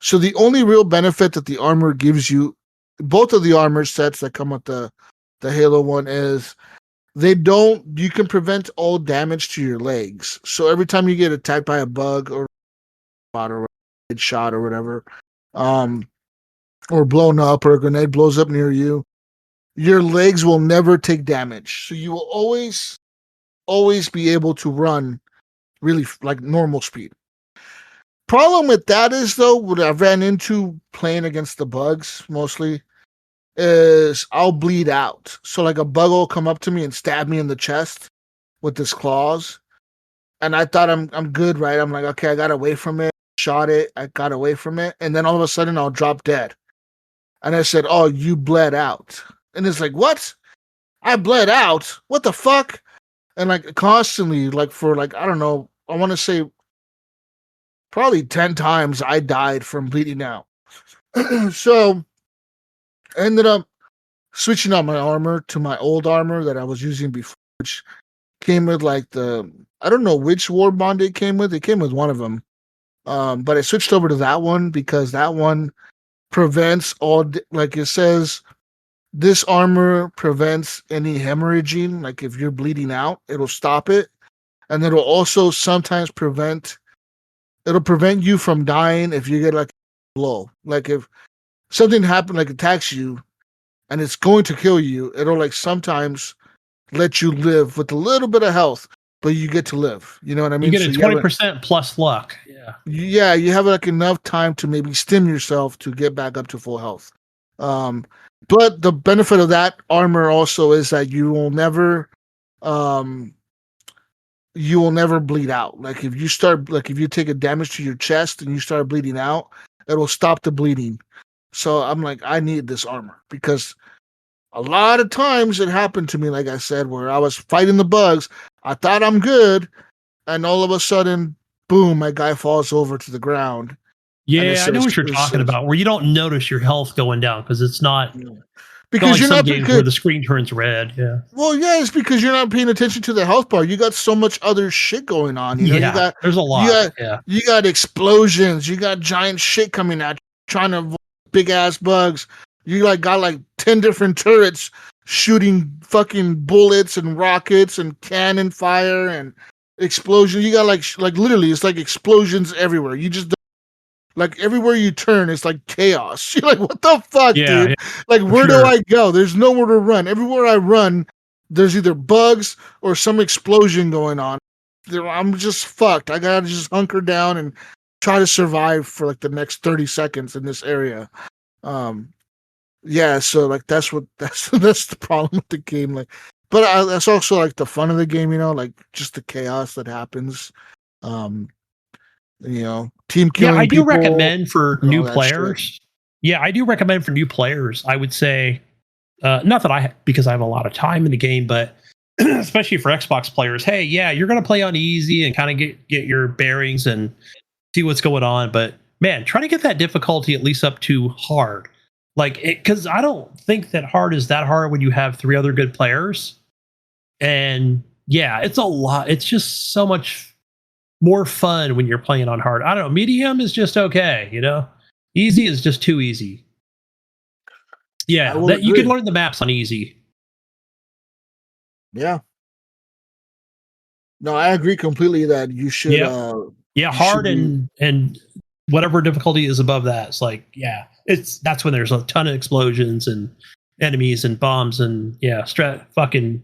[SPEAKER 2] So the only real benefit that the armor gives you, both of the armor sets that come with the Halo one is you can prevent all damage to your legs. So every time you get attacked by a bug or shot or whatever, um, or blown up or a grenade blows up near you, your legs will never take damage. So you will always be able to run really like normal speed. Problem with that is though, what I ran into playing against the bugs mostly is I'll bleed out. So like a bug will come up to me and stab me in the chest with his claws. And I thought I'm good, right? I'm like, okay, I got away from it, shot it, I got away from it, and then all of a sudden I'll drop dead. And I said, "Oh, you bled out." And it's like, "What? I bled out? What the fuck?" And like constantly, like for like, I don't know, I want to say probably 10 times I died from bleeding out. So I ended up switching out my armor to my old armor that I was using before, which came with like I don't know which war bond it came with. It came with one of them. But I switched over to that one because that one prevents like it says, this armor prevents any hemorrhaging. Like if you're bleeding out, it'll stop it. And it'll also sometimes it'll prevent you from dying if you get like a blow. Like if something happened, like attacks you and it's going to kill you, it'll like sometimes let you live with a little bit of health, but you get to live. You know what I
[SPEAKER 3] You
[SPEAKER 2] mean?
[SPEAKER 3] get
[SPEAKER 2] So
[SPEAKER 3] a 20% plus luck. Yeah.
[SPEAKER 2] you have like enough time to maybe stim yourself to get back up to full health. But the benefit of that armor also is that you will never you will never bleed out. Like if you take a damage to your chest and you start bleeding out, it'll stop the bleeding. So I'm like, I need this armor because a lot of times it happened to me, like I said, where I was fighting the bugs. I thought I'm good, and all of a sudden, boom, my guy falls over to the ground.
[SPEAKER 3] Yeah, I know what you're talking about, where you don't notice your health going down because it's not
[SPEAKER 2] because
[SPEAKER 3] like
[SPEAKER 2] you're
[SPEAKER 3] some
[SPEAKER 2] not
[SPEAKER 3] games where the screen turns red. Yeah.
[SPEAKER 2] Well, yeah, it's because you're not paying attention to the health bar. You got so much other shit going on. You know,
[SPEAKER 3] there's a lot.
[SPEAKER 2] You got explosions. You got giant shit coming at you, trying to avoid big ass bugs. You got 10 different turrets shooting fucking bullets and rockets and cannon fire and explosions. You got like literally, it's like explosions everywhere. You just everywhere you turn, it's like chaos. You're like, what the fuck, dude? Like, where do I go? There's nowhere to run. Everywhere I run, there's either bugs or some explosion going on. I'm just fucked. I gotta just hunker down and try to survive for like the next 30 seconds in this area. Yeah, so like that's the problem with the game. Like, but that's also like the fun of the game, you know, like just the chaos that happens. You know, team killing.
[SPEAKER 3] Yeah, I do
[SPEAKER 2] people,
[SPEAKER 3] recommend for new players.
[SPEAKER 2] Shit.
[SPEAKER 3] Yeah, I do recommend for new players. I would say, not that because I have a lot of time in the game, but especially for Xbox players, hey, yeah, you're going to play on easy and kind of get your bearings and see what's going on. But man, try to get that difficulty at least up to hard. Like, because I don't think that hard is that hard when you have 3 other good players. And yeah, it's a lot. It's just so much more fun when you're playing on hard. I don't know. Medium is just okay, you know? Easy is just too easy. Yeah, you can learn the maps on easy.
[SPEAKER 2] Yeah. No, I agree completely that you should.
[SPEAKER 3] Hard and whatever difficulty is above that. It's like, that's when there's a ton of explosions and enemies and bombs and fucking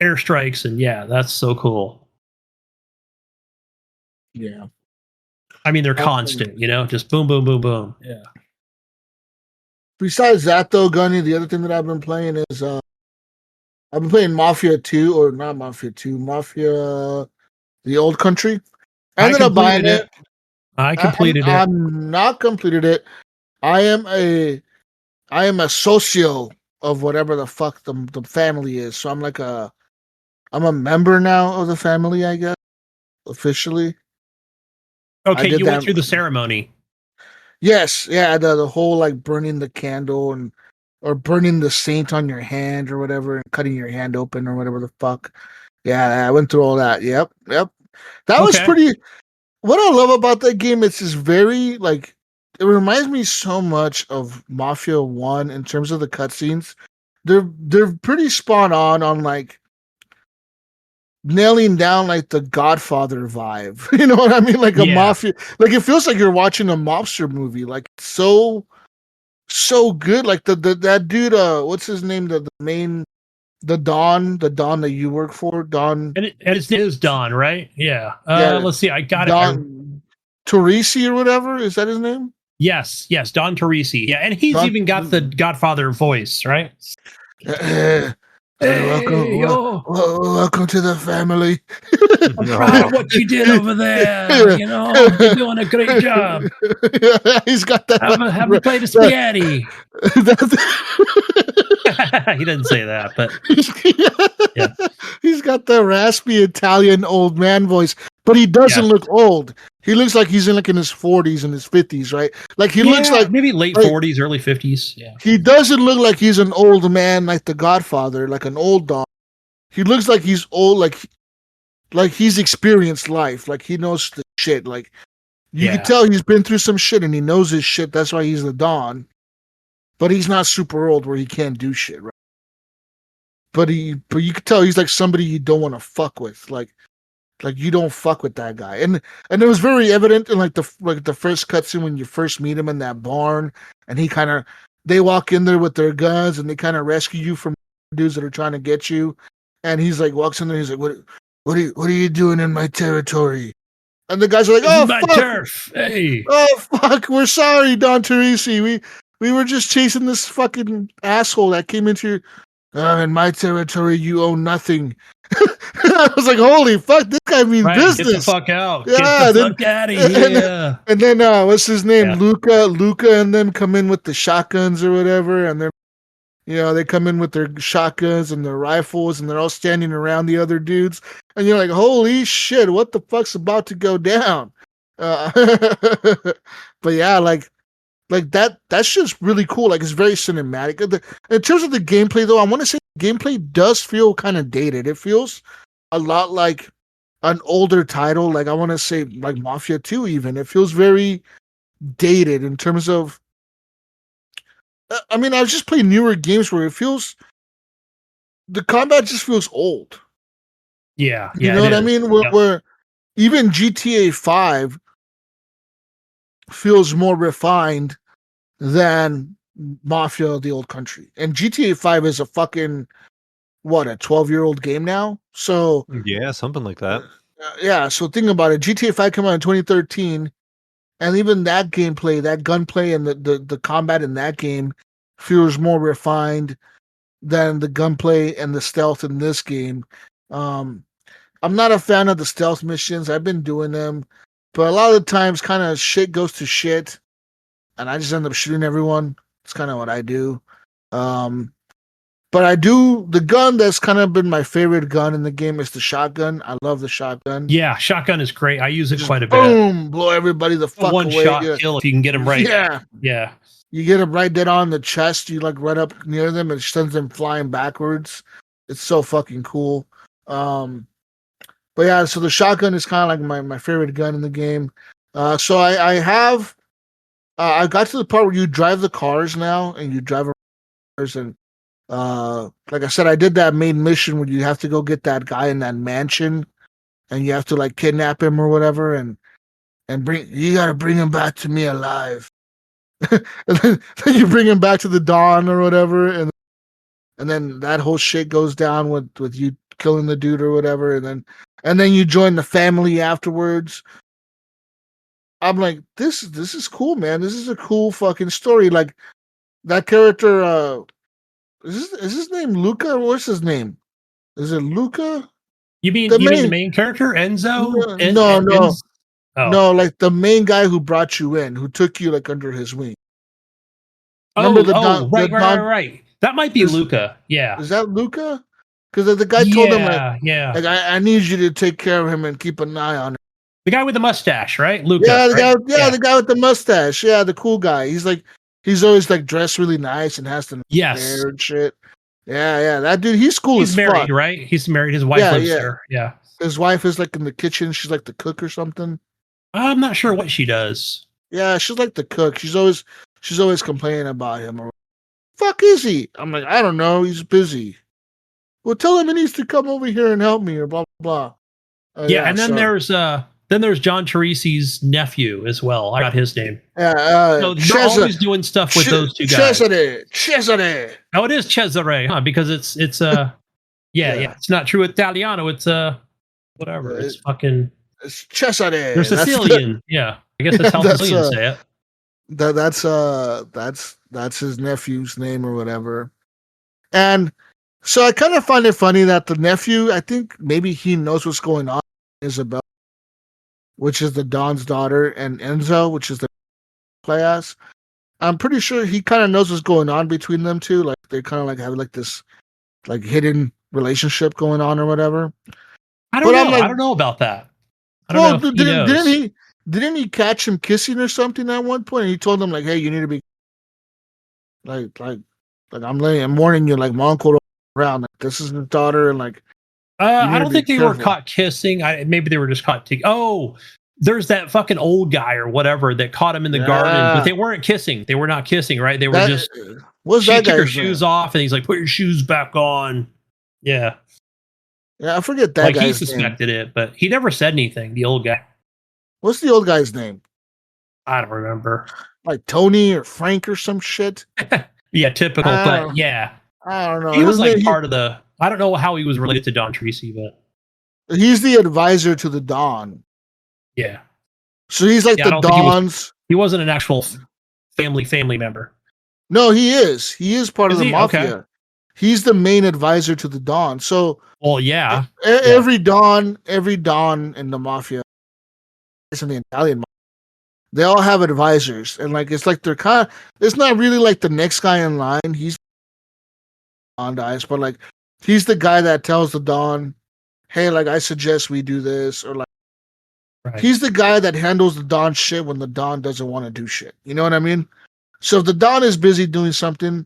[SPEAKER 3] airstrikes and that's so cool.
[SPEAKER 2] Yeah.
[SPEAKER 3] I mean, they're constant, you know, just boom, boom, boom, boom. Yeah.
[SPEAKER 2] Besides that, though, Gunny, the other thing that I've been playing is I've been playing Mafia 2, or not Mafia 2, Mafia The Old Country. I ended up buying it.
[SPEAKER 3] I completed it.
[SPEAKER 2] I'm not completed it. I am a socio of whatever the fuck the family is. So I'm a member now of the family, I guess, officially.
[SPEAKER 3] Okay, you went through the ceremony.
[SPEAKER 2] Yes, yeah, the whole like burning the candle or burning the saint on your hand or whatever, and cutting your hand open or whatever the fuck. Yeah, I went through all that. Yep. That was pretty. What I love about that game, it's just very like, it reminds me so much of Mafia 1 in terms of the cutscenes. They're pretty spot on like nailing down like the Godfather vibe. You know what I mean? Like a mafia, like it feels like you're watching a mobster movie. Like so good. Like that dude, what's his name? The Don that you work for, Don.
[SPEAKER 3] And his name is Don, right? Yeah. Let's see. I got
[SPEAKER 2] Don Teresi or whatever. Is that his name?
[SPEAKER 3] Yes, Don Teresi. Yeah, and he's even got the Godfather voice, right?
[SPEAKER 2] Welcome to the family.
[SPEAKER 3] I'm proud of what you did over there. You know, you're doing a great job.
[SPEAKER 2] He's got that.
[SPEAKER 3] Have you played a spaghetti? He didn't say that, but
[SPEAKER 2] he's got the raspy Italian old man voice, but he doesn't look old. He looks like he's in his 40s and his 50s, right? Like he looks like
[SPEAKER 3] maybe late 40s, early 50s. Yeah,
[SPEAKER 2] he doesn't look like he's an old man like the Godfather, like an old dog. He looks like he's old, like he's experienced life, like he knows the shit. Like you can tell he's been through some shit and he knows his shit. That's why he's the Don. But he's not super old where he can't do shit, right? But you can tell he's like somebody you don't want to fuck with, like you don't fuck with that guy. And it was very evident in the first cutscene when you first meet him in that barn, and they walk in there with their guns and they kind of rescue you from dudes that are trying to get you. And he's like walks in there, he's like, what are you doing in my territory? And the guys are like, oh fuck,
[SPEAKER 3] turf. Hey.
[SPEAKER 2] Oh fuck, we're sorry, Don Teresi. We were just chasing this fucking asshole that came into in my territory. You own nothing. I was like, holy fuck, this guy means
[SPEAKER 3] Right,
[SPEAKER 2] business.
[SPEAKER 3] get the fuck out.
[SPEAKER 2] Yeah,
[SPEAKER 3] Get the fuck out of here.
[SPEAKER 2] And then what's his name?
[SPEAKER 3] Yeah.
[SPEAKER 2] Luca and them come in with the shotguns or whatever, and they're they come in with their shotguns and their rifles, and they're all standing around the other dudes, and you're like, holy shit, what the fuck's about to go down? But yeah, like that's just really cool. Like, it's very cinematic. In terms of the gameplay, though, I want to say gameplay does feel kind of dated. It feels a lot like an older title. Like, I want to say like Mafia 2 even. It feels very dated in terms of I mean, I was just playing newer games where the combat just feels old.
[SPEAKER 3] Yeah.
[SPEAKER 2] You know what I mean? Where even GTA 5 feels more refined than Mafia The Old Country. And GTA 5 is a fucking, a 12-year-old game now? So
[SPEAKER 4] Yeah, something like that.
[SPEAKER 2] Yeah, so think about it. GTA 5 came out in 2013, and even that gameplay, that gunplay and the combat in that game feels more refined than the gunplay and the stealth in this game. I'm not a fan of the stealth missions. I've been doing them, but a lot of the times kind of shit goes to shit, and I just end up shooting everyone. It's kind of what I do. But the gun that's kind of been my favorite gun in the game is the shotgun. I love the shotgun.
[SPEAKER 3] Yeah, shotgun is great. I use it quite a bit.
[SPEAKER 2] Boom, blow everybody the fuck
[SPEAKER 3] One
[SPEAKER 2] away.
[SPEAKER 3] shot kill if you can get them right.
[SPEAKER 2] Yeah. You get them right dead on the chest. You like run up near them and sends them flying backwards. It's so fucking cool. But yeah, so the shotgun is kind of like my favorite gun in the game. So I have I got to the part where you drive the cars now, and you drive cars, and like I said, I did that main mission where you have to go get that guy in that mansion, and you have to like kidnap him or whatever, and you gotta bring him back to me alive. And then you bring him back to the dawn or whatever, and then that whole shit goes down with you killing the dude or whatever, and then you join the family afterwards. I'm like, this is cool, man. This is a cool fucking story. Like, that character, is his name Luca? What's his name? Is it Luca?
[SPEAKER 3] You mean the main character, Enzo?
[SPEAKER 2] No.
[SPEAKER 3] Oh.
[SPEAKER 2] No, like the main guy who brought you in, who took you like under his wing.
[SPEAKER 3] Right. That might be Luca. Yeah.
[SPEAKER 2] Is that Luca? Because the guy told him, like,
[SPEAKER 3] yeah.
[SPEAKER 2] I need you to take care of him and keep an eye on him.
[SPEAKER 3] The guy with the mustache, right? Luca.
[SPEAKER 2] Yeah, the guy with the mustache. Yeah, the cool guy. He's always like dressed really nice and has the hair and shit. Yeah. That dude, he's cool as fuck.
[SPEAKER 3] He's married, right? He's married. His wife lives there. Yeah.
[SPEAKER 2] His wife is like in the kitchen. She's like the cook or something.
[SPEAKER 3] I'm not sure what she does.
[SPEAKER 2] Yeah, she's like the cook. She's always complaining about him. Or fuck is he? I'm like, I don't know. He's busy. Well, tell him he needs to come over here and help me, or blah blah blah.
[SPEAKER 3] And then there's John Teresi's nephew as well. I got his name.
[SPEAKER 2] So
[SPEAKER 3] they're always doing stuff with those two guys.
[SPEAKER 2] Cesare.
[SPEAKER 3] Oh, it is Cesare, huh? Because it's It's not true Italiano. It's whatever. It's fucking.
[SPEAKER 2] It's Cesare.
[SPEAKER 3] They're Sicilian. I guess that's how Sicilians say it.
[SPEAKER 2] That's his nephew's name or whatever. And so I kind of find it funny that the nephew, I think maybe he knows what's going on. Isabel, which is the Don's daughter, and Enzo, which is the play ass. I'm pretty sure he kind of knows what's going on between them two. Like, they kind of like have like this like hidden relationship going on or whatever.
[SPEAKER 3] I don't know. I don't know about that.
[SPEAKER 2] Didn't he catch him kissing or something at one point? And he told him like, "Hey, you need to be like I'm warning you, like my uncle around. Like, this is his daughter, and like."
[SPEAKER 3] I don't think they were caught kissing. Maybe they were just caught. There's that fucking old guy or whatever that caught him in the garden, but they weren't kissing. They were not kissing, right? They were just. She took her shoes off, and he's like, "Put your shoes back on." Yeah.
[SPEAKER 2] Yeah, I forget that guy's name.
[SPEAKER 3] He suspected it, but he never said anything. The old guy.
[SPEAKER 2] What's the old guy's name?
[SPEAKER 3] I don't remember.
[SPEAKER 2] Like Tony or Frank or some shit.
[SPEAKER 3] Yeah, typical. But yeah,
[SPEAKER 2] I don't know.
[SPEAKER 3] He was like part of the. I don't know how he was related to Don Treacy, but
[SPEAKER 2] he's the advisor to the Don.
[SPEAKER 3] Yeah.
[SPEAKER 2] So he's like the Don's.
[SPEAKER 3] He wasn't an actual family member.
[SPEAKER 2] No, he is. He is part of the Mafia.
[SPEAKER 3] Okay.
[SPEAKER 2] he's the main advisor to the Don. So
[SPEAKER 3] Well, yeah.
[SPEAKER 2] every Don in the Mafia, it's in the Italian, they all have advisors, and like it's like they're kind of. It's not really like the next guy in line. He's on dice, but like he's the guy that tells the Don, "Hey, like I suggest we do this," or like he's the guy that handles the Don shit when the Don doesn't want to do shit. You know what I mean? So if the Don is busy doing something,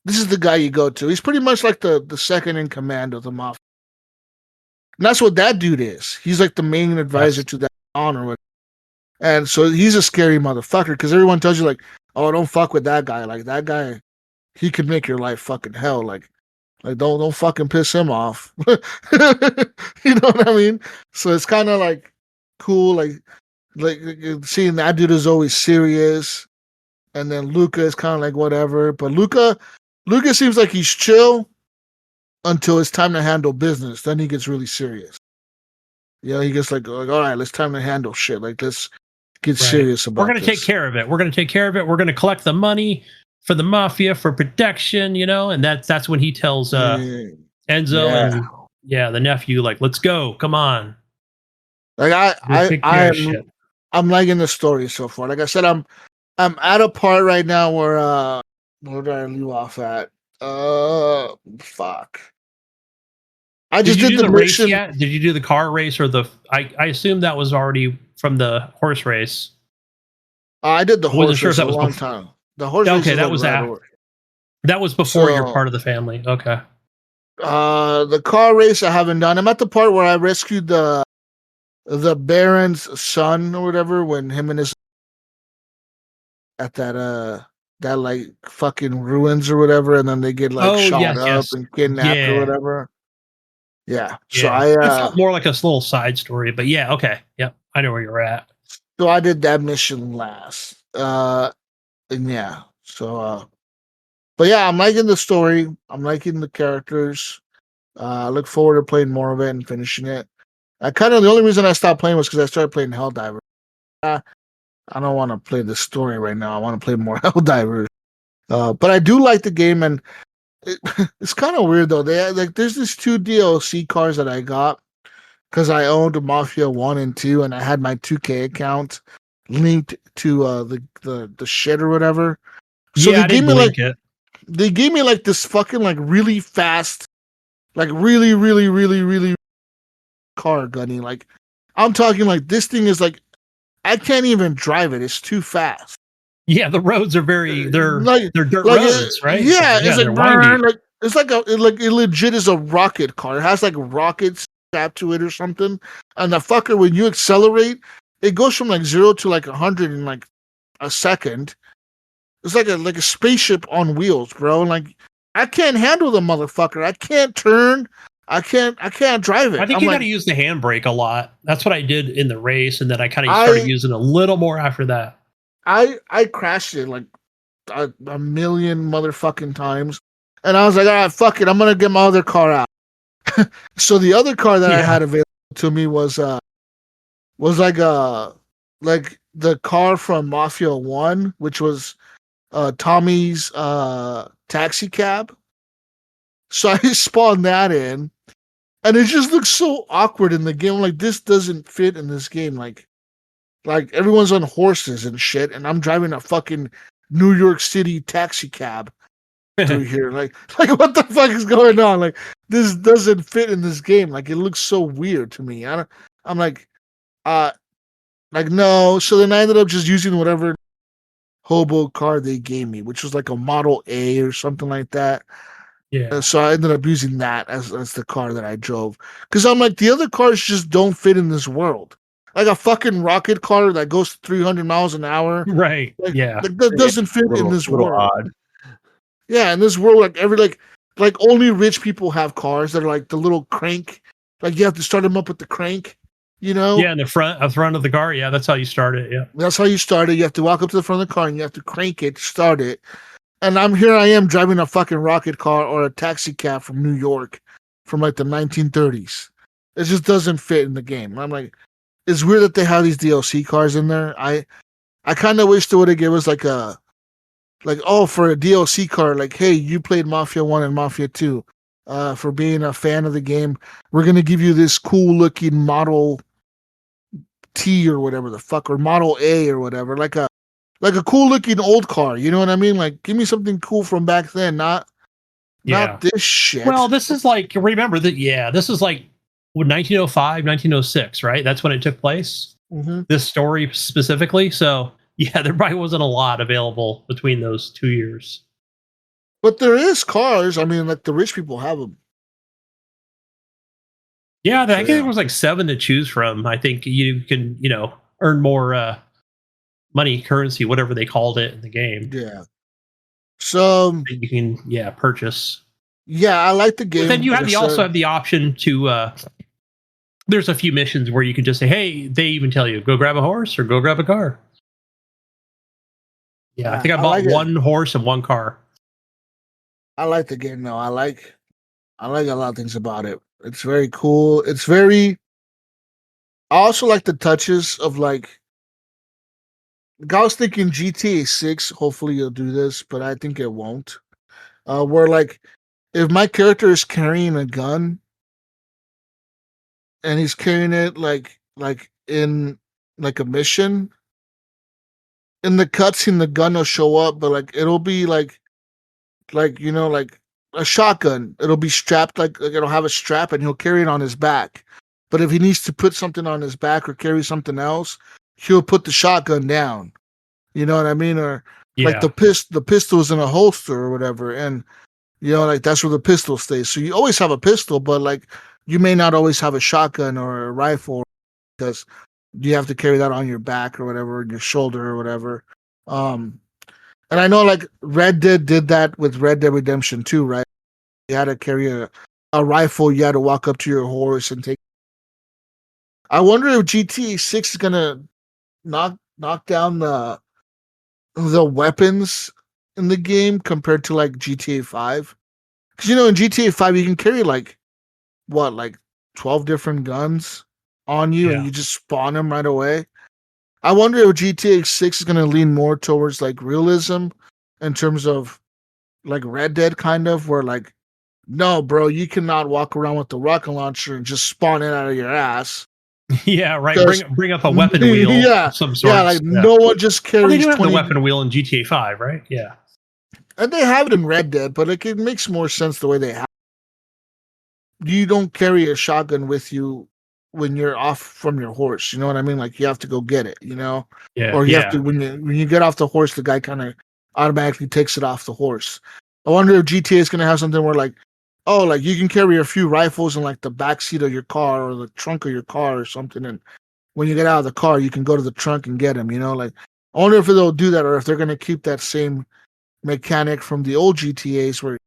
[SPEAKER 2] this is the guy you go to. He's pretty much like the second in command of the Mafia. And that's what that dude is. He's like the main advisor to that Don or whatever. And so he's a scary motherfucker because everyone tells you like, oh, don't fuck with that guy. Like that guy, he could make your life fucking hell. Like don't fucking piss him off. You know what I mean? So it's kind of like cool, like seeing that dude is always serious, and then Luca is kind of like whatever. But Luca seems like he's chill until it's time to handle business. Then he gets really serious. You know, he gets like all right, it's time to handle shit. Like let's get serious about.
[SPEAKER 3] We're gonna take care of it. We're gonna collect the money for the Mafia for protection. You know, and that's when he tells Enzo and the nephew, like, let's go, come on.
[SPEAKER 2] Like I'm liking the story so far. Like I said, I'm at a part right now where where did I leave off at? Fuck. I just did the
[SPEAKER 3] race yet? Did you do the car race or the? I assume that was already from the horse race.
[SPEAKER 2] I did the horse race a long time. The horse race.
[SPEAKER 3] Okay, that was after. That was before you're part of the family. Okay.
[SPEAKER 2] The car race I haven't done. I'm at the part where I rescued the Baron's son or whatever when him and his at that like fucking ruins or whatever, and then they get like shot up and kidnapped or whatever. Yeah. So I
[SPEAKER 3] felt more like a little side story, but yeah, okay. Yep. I know where you're at.
[SPEAKER 2] So I did that mission last. And yeah. So but yeah, I'm liking the story. I'm liking the characters. I look forward to playing more of it and finishing it. The only reason I stopped playing was because I started playing Helldivers. I don't want to play the story right now. I want to play more Helldivers. But I do like the game, and it's kind of weird though. There's these 2 DLC cars that I got because I owned Mafia 1 and 2, and I had my 2K account linked to the shit or whatever. So they gave me they gave me like this fucking like really fast, like really, really, really, really car, Gunny. Like I'm talking like this thing is like I can't even drive it. It's too fast.
[SPEAKER 3] Yeah, the roads are they're dirt roads, right?
[SPEAKER 2] Yeah, it's like windy. Like it's like it legit is a rocket car. It has like rockets strapped to it or something. And the fucker, when you accelerate, it goes from like 0 to like 100 in like a second. It's like a spaceship on wheels, bro. Like I can't handle the motherfucker. I can't turn. I can't drive it.
[SPEAKER 3] I think you got to use the handbrake a lot. That's what I did in the race, and then I kind of started using a little more after that.
[SPEAKER 2] I crashed it like a million motherfucking times, and I was like, all right, fuck it, I'm gonna get my other car out. So the other car that I had available to me was like the car from Mafia 1, which was Tommy's taxi cab. So I spawned that in, and it just looks so awkward in the game. Like this doesn't fit in this game. Like everyone's on horses and shit, and I'm driving a fucking New York City taxi cab through here. Like what the fuck is going on? Like this doesn't fit in this game. Like it looks so weird to me. I'm like no. So then I ended up just using whatever hobo car they gave me, which was like a Model A or something like that.
[SPEAKER 3] Yeah.
[SPEAKER 2] So I ended up using that as the car that I drove. Because I'm like, the other cars just don't fit in this world. Like a fucking rocket car that goes 300 miles an hour.
[SPEAKER 3] Right.
[SPEAKER 2] Like, that doesn't fit in this world.
[SPEAKER 4] Odd.
[SPEAKER 2] Yeah, in this world, like only rich people have cars that are like the little crank. Like you have to start them up with the crank, you know?
[SPEAKER 3] Yeah, in the front of the car. Yeah, that's how you start it. Yeah.
[SPEAKER 2] That's how you start it. You have to walk up to the front of the car and you have to crank it, start it. And I am driving a fucking rocket car or a taxi cab from New York from like the 1930s. It just doesn't fit in the game. I'm like, it's weird that they have these DLC cars in there. I kind of wish they would have given us like a for a DLC card, like, hey, you played Mafia 1 and Mafia 2. For being a fan of the game, we're gonna give you this cool looking Model T or whatever the fuck, or Model A or whatever, like a cool looking old car. You know what I mean? Like, give me something cool from back then, not this shit.
[SPEAKER 3] Well, this is like, remember that, this is like 1905, 1906, right? That's when it took place.
[SPEAKER 2] Mm-hmm.
[SPEAKER 3] This story specifically. So, yeah, there probably wasn't a lot available between those 2 years.
[SPEAKER 2] But there is cars. I mean, like, the rich people have them.
[SPEAKER 3] Yeah, I think there was like 7 to choose from. I think you can, earn more money, currency, whatever they called it in the game.
[SPEAKER 2] Yeah. So
[SPEAKER 3] you can, purchase.
[SPEAKER 2] Yeah, I like the game.
[SPEAKER 3] But then you also have the option to. There's a few missions where you can just say, "Hey," they even tell you, "Go grab a horse or go grab a car." Yeah, I think I bought one horse and one car.
[SPEAKER 2] I like the game though. I like a lot of things about it. It's very cool. It's very. I also like the touches of like. I was thinking GTA 6. Hopefully, you'll do this, but I think it won't. Where like, if my character is carrying a gun, and he's carrying it like in like a mission, in the cutscene, the gun will show up, but like it'll be like like a shotgun. It'll be strapped like it'll have a strap, and he'll carry it on his back. But if he needs to put something on his back or carry something else, he'll put the shotgun down. You know what I mean? Or like the pistol's in a holster or whatever, and like that's where the pistol stays. So you always have a pistol, but like you may not always have a shotgun or a rifle because you have to carry that on your back or whatever, your shoulder or whatever. And I know like Red Dead did that with Red Dead Redemption 2, right? You had to carry a rifle, you had to walk up to your horse and take. I wonder if GTA 6 is gonna knock down the weapons in the game compared to like GTA 5. Because in GTA 5 you can carry like 12 different guns on you, and you just spawn them right away. I wonder if GTA 6 is going to lean more towards like realism in terms of like Red Dead, kind of, where like, no, bro, you cannot walk around with the rocket launcher and just spawn it out of your ass.
[SPEAKER 3] Yeah, right. Bring up a weapon wheel of some sort.
[SPEAKER 2] Yeah, like no one just carries.
[SPEAKER 3] They do have the weapon wheel in GTA 5, right? Yeah.
[SPEAKER 2] And they have it in Red Dead, but it makes more sense the way they have it. You don't carry a shotgun with you when you're off from your horse. You know what I mean? Like you have to go get it, Yeah. Or you have to when you get off the horse, the guy kind of automatically takes it off the horse. I wonder if GTA is gonna have something where like, oh, like you can carry a few rifles in like the back seat of your car or the trunk of your car or something, and when you get out of the car, you can go to the trunk and get them. Like I wonder if they'll do that or if they're gonna keep that same mechanic from the old GTAs where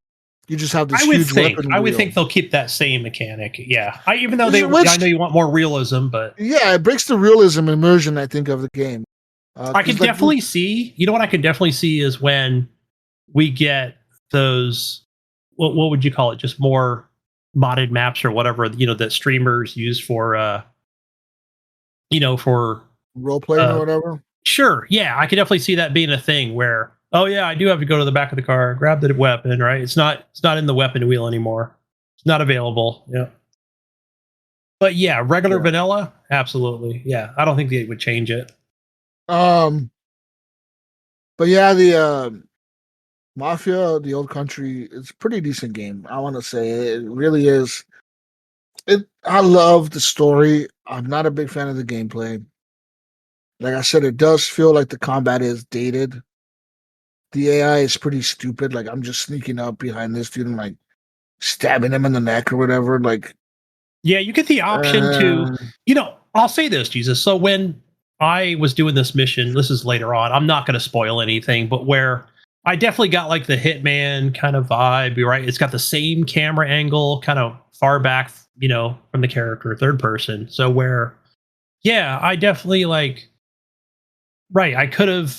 [SPEAKER 2] you just have this huge weapon wheel.
[SPEAKER 3] I would think they'll keep that same mechanic. Yeah. Even though I know you want more realism, but
[SPEAKER 2] yeah, it breaks the realism immersion, I think, of the game.
[SPEAKER 3] I can definitely see. You know what I can definitely see is when we get those. What would you call it? Just more modded maps or whatever. That streamers use for. For
[SPEAKER 2] role playing or whatever.
[SPEAKER 3] Sure. Yeah, I can definitely see that being a thing where. Oh yeah, I do have to go to the back of the car, grab the weapon. Right? It's not in the weapon wheel anymore. It's not available. Yeah. But yeah, regular vanilla, absolutely. Yeah, I don't think they would change it.
[SPEAKER 2] But yeah, the Mafia, the Old Country, it's a pretty decent game. I want to say it really is. I love the story. I'm not a big fan of the gameplay. Like I said, it does feel like the combat is dated. The AI is pretty stupid. Like I'm just sneaking up behind this dude and like stabbing him in the neck or whatever. Like,
[SPEAKER 3] yeah, you get the option to, I'll say this, Jesus. So when I was doing this mission, this is later on, I'm not going to spoil anything, but where I definitely got like the Hitman kind of vibe, right? It's got the same camera angle, kind of far back, from the character, third person. So where, yeah, I definitely like, right, I could have,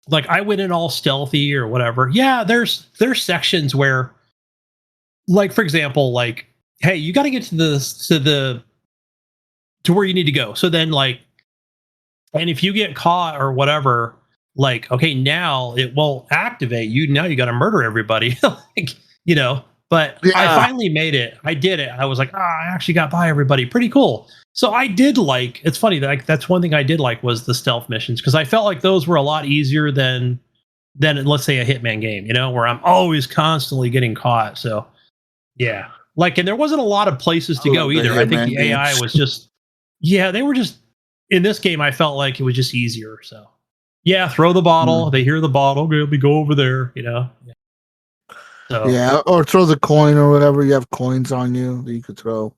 [SPEAKER 3] like I went in all stealthy or whatever. Yeah, there's sections where, like for example, like, hey, you got to get to where you need to go. So then like, and if you get caught or whatever, like, okay, now it won't activate you. Now you got to murder everybody. Like, you know, but I
[SPEAKER 2] Yeah.
[SPEAKER 3] finally made it. I did it. I was like, I actually got by everybody. Pretty cool. So I did like, it's funny, like that's one thing I did like was the stealth missions, because I felt like those were a lot easier than let's say a Hitman game, you know, where I'm always constantly getting caught. So yeah. Like, and there wasn't a lot of places to
[SPEAKER 2] I
[SPEAKER 3] go
[SPEAKER 2] love the
[SPEAKER 3] either. I think
[SPEAKER 2] Hitman
[SPEAKER 3] the AI
[SPEAKER 2] games.
[SPEAKER 3] was just, yeah, they were just, in this game, I felt like it was just easier. So yeah, throw the bottle. They hear the bottle. Okay, let me go over there, you know? Yeah. So
[SPEAKER 2] Yeah, or throw the coin or whatever. You have coins on you that you could throw.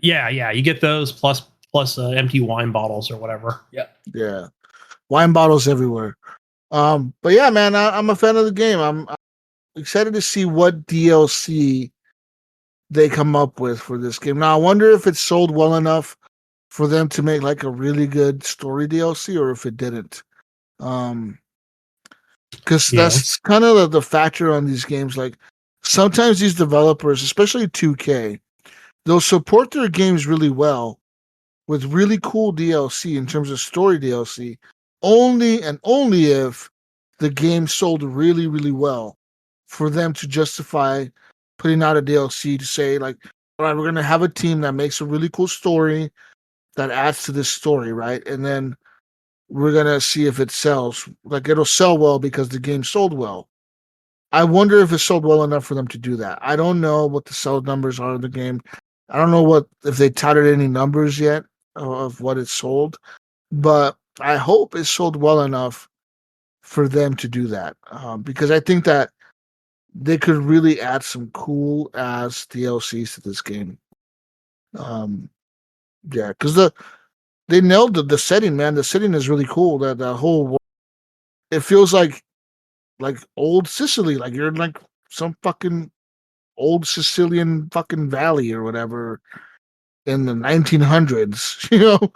[SPEAKER 3] yeah, you get those plus empty wine bottles or whatever. Yeah.
[SPEAKER 2] Yeah, wine bottles everywhere. But yeah, man, I'm a fan of the game. I'm excited to see what DLC they come up with for this game. Now, I wonder if it sold well enough for them to make like a really good story DLC, or if it didn't. Because
[SPEAKER 3] Yeah.
[SPEAKER 2] that's kind of the factor on these games. Like sometimes these developers, especially 2K, they'll support their games really well with really cool DLC in terms of story DLC, only and only if the game sold really, really well for them to justify putting out a DLC to say, like, all right, we're gonna have a team that makes a really cool story that adds to this story, right? And then we're gonna see if it sells. Like it'll sell well because the game sold well. I wonder if it sold well enough for them to do that. I don't know what the sell numbers are of the game. I don't know what if they touted any numbers yet of what it sold, but I hope it sold well enough for them to do that, because I think that they could really add some cool ass DLCs to this game. Yeah, because they nailed the setting, man. The setting is really cool. That the whole it feels like old Sicily, like you're in like some fucking old Sicilian fucking valley or whatever in the 1900s, you know,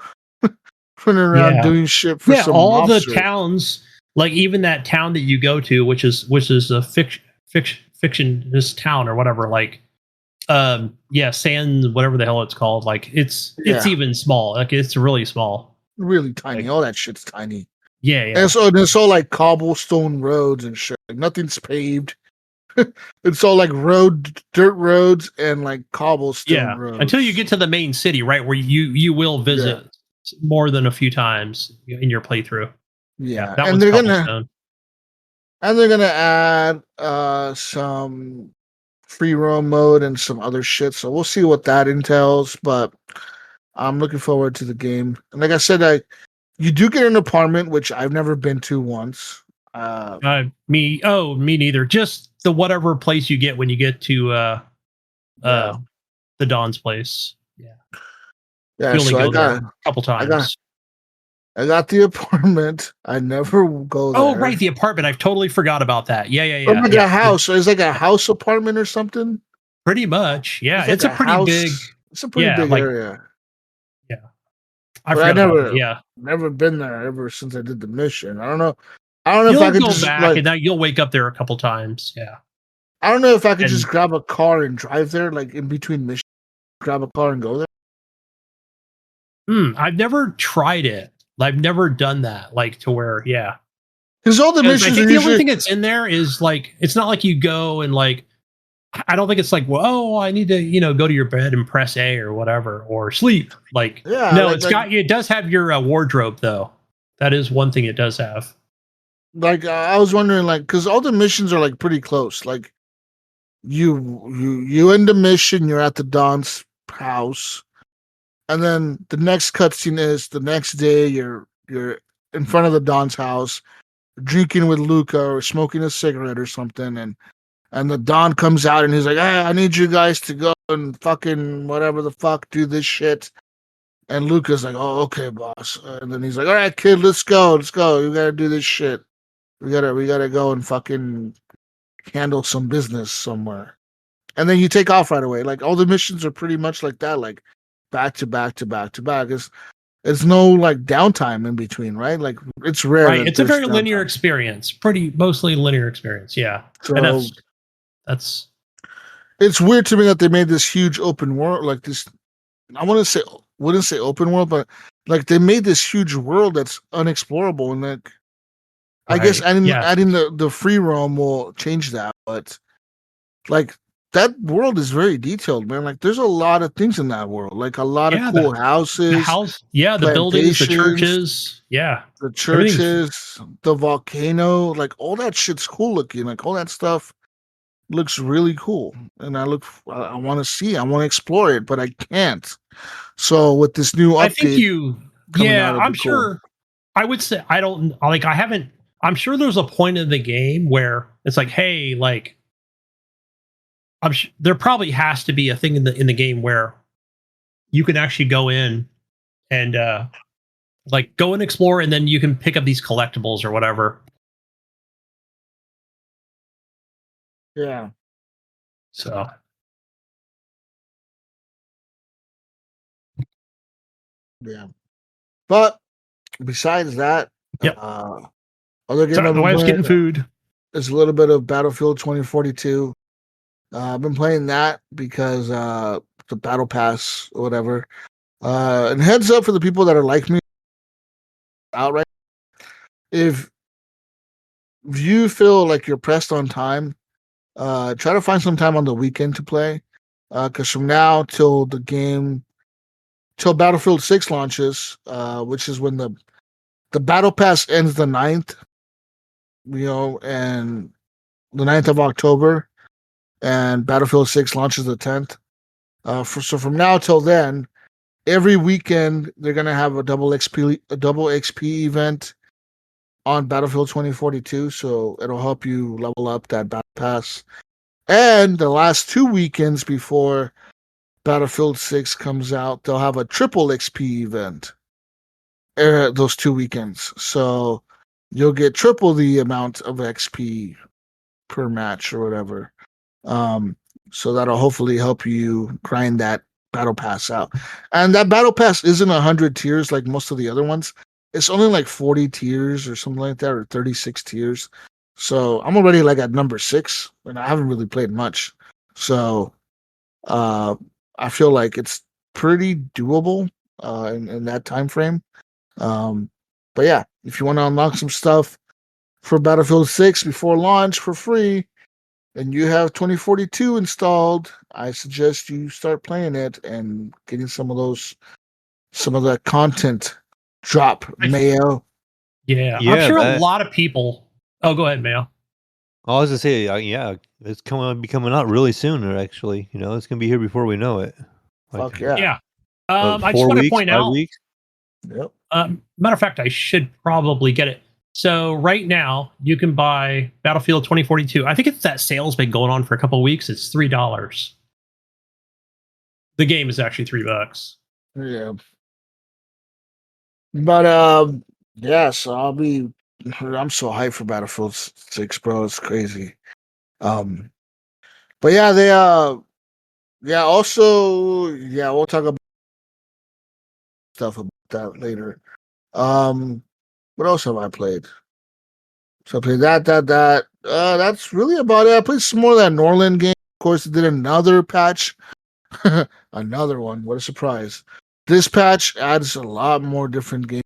[SPEAKER 2] running around
[SPEAKER 3] Yeah.
[SPEAKER 2] doing shit for
[SPEAKER 3] Yeah.
[SPEAKER 2] some
[SPEAKER 3] All the
[SPEAKER 2] officer.
[SPEAKER 3] towns, like even that town that you go to, which is a fiction, this town or whatever, like yeah, San, whatever the hell it's called, like it's
[SPEAKER 2] Yeah,
[SPEAKER 3] even small, like it's really small,
[SPEAKER 2] really tiny.
[SPEAKER 3] like
[SPEAKER 2] All that shit's tiny.
[SPEAKER 3] yeah.
[SPEAKER 2] And it's all like cobblestone roads and shit. Like nothing's paved. It's all like dirt roads and like cobblestone
[SPEAKER 3] Yeah, until you
[SPEAKER 2] roads.
[SPEAKER 3] get to the main city, right, where you will
[SPEAKER 2] Yeah,
[SPEAKER 3] visit more than a few times in your playthrough. Yeah,
[SPEAKER 2] yeah,
[SPEAKER 3] that one's cobblestone.
[SPEAKER 2] and they're gonna add some free roam mode and some other shit. So we'll see what that entails. But I'm looking forward to the game. And like I said, you do get an apartment, which I've never been to once.
[SPEAKER 3] Me neither. Just the whatever place you get when you get to
[SPEAKER 2] Yeah,
[SPEAKER 3] the Don's place. Yeah,
[SPEAKER 2] yeah.
[SPEAKER 3] you only
[SPEAKER 2] So
[SPEAKER 3] go there a couple
[SPEAKER 2] I got,
[SPEAKER 3] times.
[SPEAKER 2] I got the apartment. I never go
[SPEAKER 3] Oh,
[SPEAKER 2] there.
[SPEAKER 3] right, the apartment. I've totally forgot about that. Yeah,
[SPEAKER 2] Or like
[SPEAKER 3] yeah.
[SPEAKER 2] a house. It's like a house apartment or something.
[SPEAKER 3] Pretty much. Yeah,
[SPEAKER 2] It's like
[SPEAKER 3] it's a
[SPEAKER 2] a
[SPEAKER 3] pretty
[SPEAKER 2] house.
[SPEAKER 3] big.
[SPEAKER 2] It's a pretty
[SPEAKER 3] Yeah,
[SPEAKER 2] big
[SPEAKER 3] like
[SPEAKER 2] area.
[SPEAKER 3] yeah. I
[SPEAKER 2] But I
[SPEAKER 3] forgot about that. Yeah,
[SPEAKER 2] never been there ever since I did the mission. I don't know. I don't know if I
[SPEAKER 3] you'll
[SPEAKER 2] could
[SPEAKER 3] go
[SPEAKER 2] just
[SPEAKER 3] back
[SPEAKER 2] like.
[SPEAKER 3] and now you'll wake up there a couple times. Yeah.
[SPEAKER 2] I don't know if I could just
[SPEAKER 3] And
[SPEAKER 2] grab a car and drive there, like in between missions. Grab a car and go there.
[SPEAKER 3] I've never tried it. I've never done that. Like to where, yeah.
[SPEAKER 2] Because all the
[SPEAKER 3] Because I
[SPEAKER 2] missions are
[SPEAKER 3] think the only
[SPEAKER 2] usually
[SPEAKER 3] thing that's in there is like it's not like you go and like I don't think it's like, well, oh, I need to, go to your bed and press A or whatever or sleep. Like,
[SPEAKER 2] yeah,
[SPEAKER 3] no, it does have your wardrobe though. That is one thing it does have.
[SPEAKER 2] I was wondering because all the missions are like pretty close. Like you end the mission, you're at the Don's house, and then the next cutscene is the next day you're in front of the Don's house, drinking with Luca or smoking a cigarette or something, and the Don comes out and he's like, "Hey, I need you guys to go and fucking whatever the fuck do this shit." And Luca's like, "Oh, okay, boss." And then he's like, "All right, kid, let's go. You gotta do this shit. We gotta go and fucking handle some business somewhere." And then you take off right away. Like all the missions are pretty much like that, like back to back to back to back. It's no like downtime in between, right? Like it's rare
[SPEAKER 3] Right.
[SPEAKER 2] that
[SPEAKER 3] It's a
[SPEAKER 2] there's
[SPEAKER 3] very linear
[SPEAKER 2] downtime.
[SPEAKER 3] experience. Mostly linear experience. Yeah. And
[SPEAKER 2] So
[SPEAKER 3] that's
[SPEAKER 2] it's weird to me that they made this huge open world, like this. I wouldn't say open world, but like they made this huge world that's unexplorable, and like I guess
[SPEAKER 3] Right.
[SPEAKER 2] adding the free roam will change that, but like that world is very detailed, man. Like there's a lot of things in that world, like a lot of
[SPEAKER 3] Yeah,
[SPEAKER 2] cool
[SPEAKER 3] the
[SPEAKER 2] houses,
[SPEAKER 3] house, yeah, the buildings, the
[SPEAKER 2] plantations,
[SPEAKER 3] churches, yeah,
[SPEAKER 2] the
[SPEAKER 3] everything's
[SPEAKER 2] churches, the volcano, like all that shit's cool looking. Like all that stuff looks really cool, and I want to see, I want to explore it, but I can't. So with this new
[SPEAKER 3] I think
[SPEAKER 2] update coming out,
[SPEAKER 3] yeah,
[SPEAKER 2] it'll
[SPEAKER 3] I'm
[SPEAKER 2] be cool.
[SPEAKER 3] sure. I would say I don't like. I haven't. I'm sure there's a point in the game where it's like, hey, like, there probably has to be a thing in the game where you can actually go in and like go and explore, and then you can pick up these collectibles or whatever.
[SPEAKER 2] Yeah,
[SPEAKER 3] So
[SPEAKER 2] yeah. But besides that,
[SPEAKER 3] yep.
[SPEAKER 2] other game
[SPEAKER 3] Sorry,
[SPEAKER 2] I've
[SPEAKER 3] the
[SPEAKER 2] been
[SPEAKER 3] wife's
[SPEAKER 2] playing
[SPEAKER 3] getting food.
[SPEAKER 2] is a little bit of Battlefield 2042. I've been playing that because the battle pass or whatever. And heads up for the people that are like me outright. If you feel like you're pressed on time, try to find some time on the weekend to play. Because from now till till Battlefield 6 launches, which is when the battle pass ends the 9th, and the 9th of October, and Battlefield 6 launches the 10th. So from now till then, every weekend they're gonna have a double XP event on Battlefield 2042. So it'll help you level up that battle pass. And the last 2 weekends before Battlefield 6 comes out, they'll have a triple XP event. Those 2 weekends, so you'll get triple the amount of XP per match or whatever. So that'll hopefully help you grind that battle pass out. And that battle pass isn't 100 tiers like most of the other ones. It's only like 40 tiers or something like that, or 36 tiers. So I'm already like at number 6, and I haven't really played much. So uh, I feel like it's pretty doable in that time frame. But yeah, if you want to unlock some stuff for Battlefield 6 before launch for free, and you have 2042 installed, I suggest you start playing it and getting some of that content drop, Mayo.
[SPEAKER 3] Yeah, I'm
[SPEAKER 4] Yeah,
[SPEAKER 3] sure a
[SPEAKER 4] that.
[SPEAKER 3] lot of people. Oh, go ahead, Mayo.
[SPEAKER 4] I was gonna say, yeah, it's be coming out really soon. Or actually, it's gonna be here before we know it. Like,
[SPEAKER 2] Fuck yeah.
[SPEAKER 3] Yeah. I just
[SPEAKER 4] 4
[SPEAKER 3] want to
[SPEAKER 4] weeks,
[SPEAKER 3] point
[SPEAKER 4] 5
[SPEAKER 3] out.
[SPEAKER 4] weeks.
[SPEAKER 2] Yep.
[SPEAKER 3] Matter of fact, I should probably get it. So right now, you can buy Battlefield 2042. I think it's that sale's been going on for a couple of weeks. It's $3. The game is actually $3.
[SPEAKER 2] Yeah. But yeah, so I'm so hyped for Battlefield 6, bro. It's crazy. But yeah, yeah, also, yeah, we'll talk about stuff about that later. What else have I played? So I played that. That's really about it. I played some more of that Norland game. Of course, they did another patch. Another one. What a surprise. This patch adds a lot more different game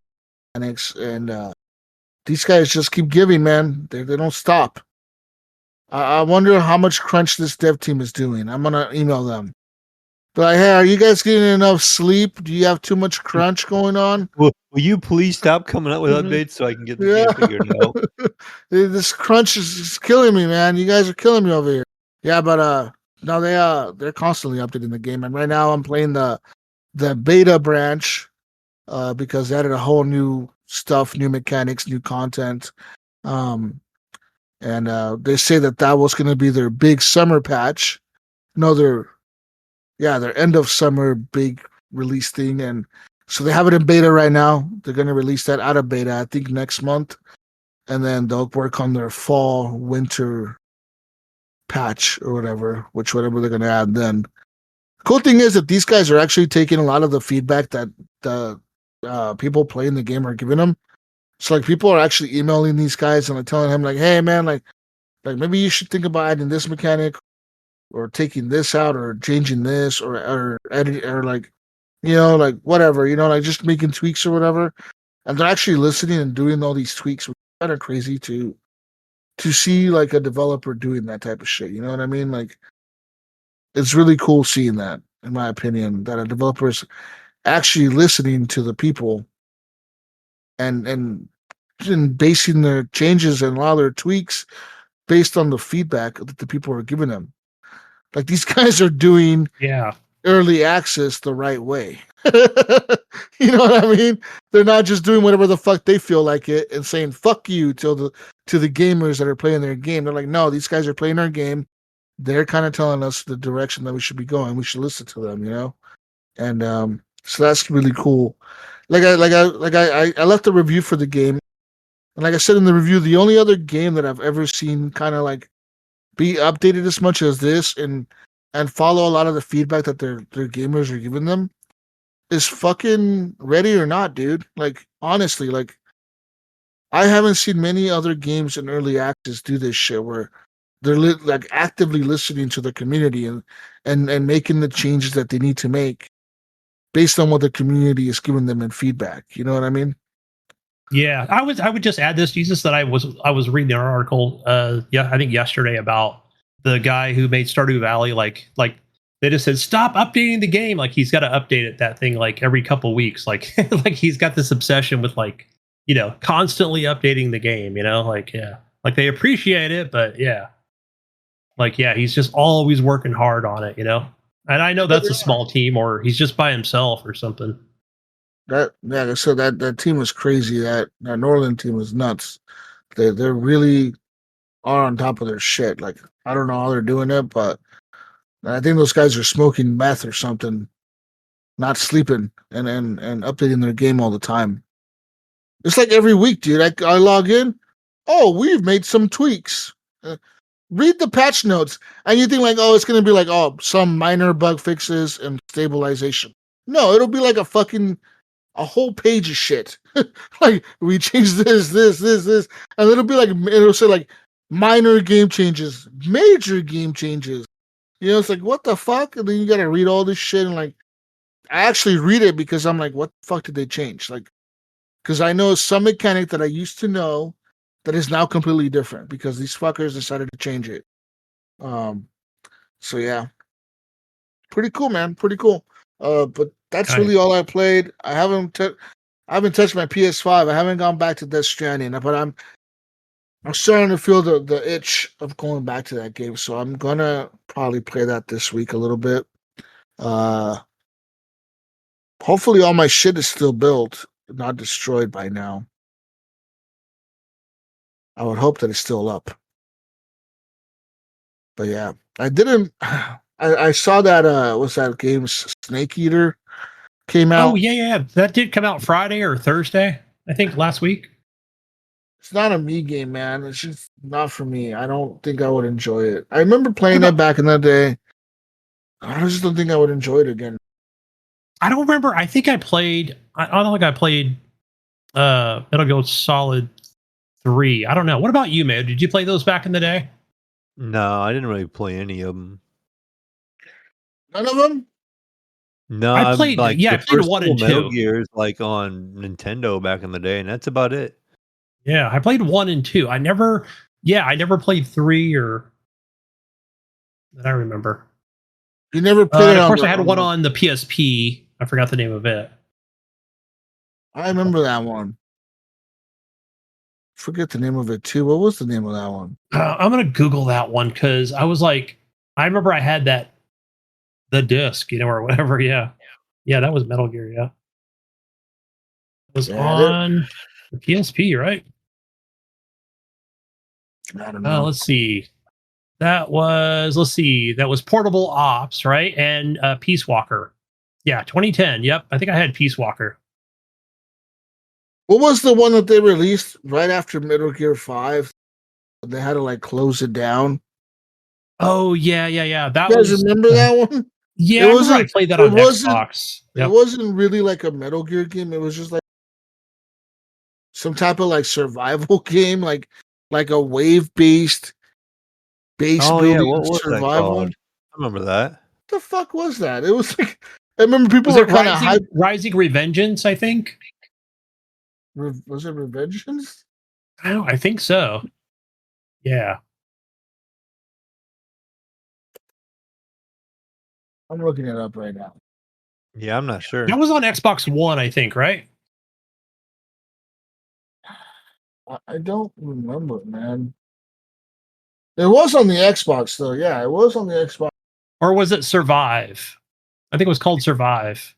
[SPEAKER 2] mechanics, and these guys just keep giving, man. They don't stop. I wonder how much crunch this dev team is doing. I'm going to email them. But hey, are you guys getting enough sleep? Do you have too much crunch going on?
[SPEAKER 4] Will you please stop coming out with updates so I can get the game figured out?
[SPEAKER 2] This crunch is killing me, man. You guys are killing me over here. Yeah, but no, they're constantly updating the game, and right now I'm playing the beta branch because they added a whole new stuff, new mechanics, new content. And they say that was going to be their big summer patch. No, their end of summer big release thing, and so they have it in beta right now. They're going to release that out of beta, I think, next month, and then they'll work on their fall winter patch or whatever they're going to add then. Cool thing is that these guys are actually taking a lot of the feedback that the people playing the game are giving them. So like people are actually emailing these guys and like telling him like, hey man, like maybe you should think about adding this mechanic or taking this out or changing this or edit or like, like whatever, like just making tweaks or whatever. And they're actually listening and doing all these tweaks, kind of crazy to see like a developer doing that type of shit. You know what I mean? Like, it's really cool seeing that, in my opinion, that a developer is actually listening to the people and basing their changes and a lot of their tweaks based on the feedback that the people are giving them. Like, these guys are doing early access the right way. You know what I mean? They're not just doing whatever the fuck they feel like it and saying fuck you to the gamers that are playing their game. They're like, no, these guys are playing our game. They're kind of telling us the direction that we should be going. We should listen to them, you know? And so that's really cool. I left a review for the game. And like I said in the review, the only other game that I've ever seen kind of like be updated as much as this and follow a lot of the feedback that their gamers are giving them is fucking Ready or Not, dude. Like, honestly, like, I haven't seen many other games in early access do this shit where they're like actively listening to the community and making the changes that they need to make based on what the community is giving them in feedback. You know what I mean?
[SPEAKER 3] Yeah, I would just add this, Jesus, that I was reading an article, I think yesterday, about the guy who made Stardew Valley. Like they just said stop updating the game. Like, he's got to update it, that thing, like every couple weeks. Like like he's got this obsession with, like, you know, constantly updating the game. You know, like, yeah, like they appreciate it, but yeah, like, yeah, he's just always working hard on it. You know, and I know that's a small team, or he's just by himself or something.
[SPEAKER 2] So that team was crazy. That Northern team was nuts. They're really are on top of their shit. Like, I don't know how they're doing it, but I think those guys are smoking meth or something, not sleeping, and updating their game all the time. It's like every week, dude. I log in. Oh, we've made some tweaks. Read the patch notes, and you think like, oh, it's gonna be like, oh, some minor bug fixes and stabilization. No, it'll be like a whole page of shit. Like, we changed this, and it'll be like, it'll say like minor game changes, major game changes. You know, it's like, what the fuck? And then you gotta read all this shit, and like, I actually read it because I'm like, what the fuck did they change? Like, because I know some mechanic that I used to know that is now completely different because these fuckers decided to change it. So yeah, pretty cool, man. Pretty cool. But that's really all I played. I haven't touched my PS5. I haven't gone back to Death Stranding, but I'm starting to feel the itch of going back to that game. So I'm gonna probably play that this week a little bit. Hopefully all my shit is still built, not destroyed by now. I would hope that it's still up. But yeah, I didn't. I saw that. What's that game? Snake Eater came out.
[SPEAKER 3] Oh yeah. That did come out Friday or Thursday, I think, last week.
[SPEAKER 2] It's not a me game, man. It's just not for me. I don't think I would enjoy it. I remember playing it back in the day. I just don't think I would enjoy it again.
[SPEAKER 3] I don't remember. I think I played. I don't think I played. Metal Gear Solid 3. I don't know. What about you, Mayo? Did you play those back in the day?
[SPEAKER 4] No, I didn't really play any of them.
[SPEAKER 2] None of them?
[SPEAKER 4] No,
[SPEAKER 3] I played.
[SPEAKER 4] like,
[SPEAKER 3] I
[SPEAKER 4] the
[SPEAKER 3] played
[SPEAKER 4] first
[SPEAKER 3] 1
[SPEAKER 4] couple
[SPEAKER 3] and 2.
[SPEAKER 4] Metal Gears, like, on Nintendo back in the day, and that's about it.
[SPEAKER 3] Yeah, I played 1 and 2. I never played 3 or that I remember.
[SPEAKER 2] You never played it.
[SPEAKER 3] Of course, I had one on the PSP. I forgot the name of it.
[SPEAKER 2] I remember that one. Forget the name of it too. What was the name of that one?
[SPEAKER 3] I'm gonna Google that one because I was like, I remember I had the disc, you know, or whatever. Yeah, that was Metal Gear. Yeah, it was on the PSP, right?
[SPEAKER 2] I don't know.
[SPEAKER 3] Let's see. That was Portable Ops, right? And Peace Walker. Yeah, 2010. Yep, I think I had Peace Walker.
[SPEAKER 2] What was the one that they released right after Metal Gear 5? They had to like close it down.
[SPEAKER 3] Oh yeah. That
[SPEAKER 2] you guys remember that one?
[SPEAKER 3] Yeah, I remember I played that on Xbox.
[SPEAKER 2] Yep. It wasn't really like a Metal Gear game. It was just like some type of like survival game, like a wave-based base building survival.
[SPEAKER 4] I remember that.
[SPEAKER 2] What the fuck was that? It was like, I remember people were kind of hyped.
[SPEAKER 3] Rising Revengeance, I think.
[SPEAKER 2] Was it Revengeance?
[SPEAKER 3] I think so. Yeah.
[SPEAKER 2] I'm looking it up right now.
[SPEAKER 4] Yeah, I'm not sure.
[SPEAKER 3] That was on Xbox One, I think, right?
[SPEAKER 2] I don't remember, man. It was on the Xbox, though. Yeah, it was on the Xbox.
[SPEAKER 3] Or was it Survive? I think it was called Survive.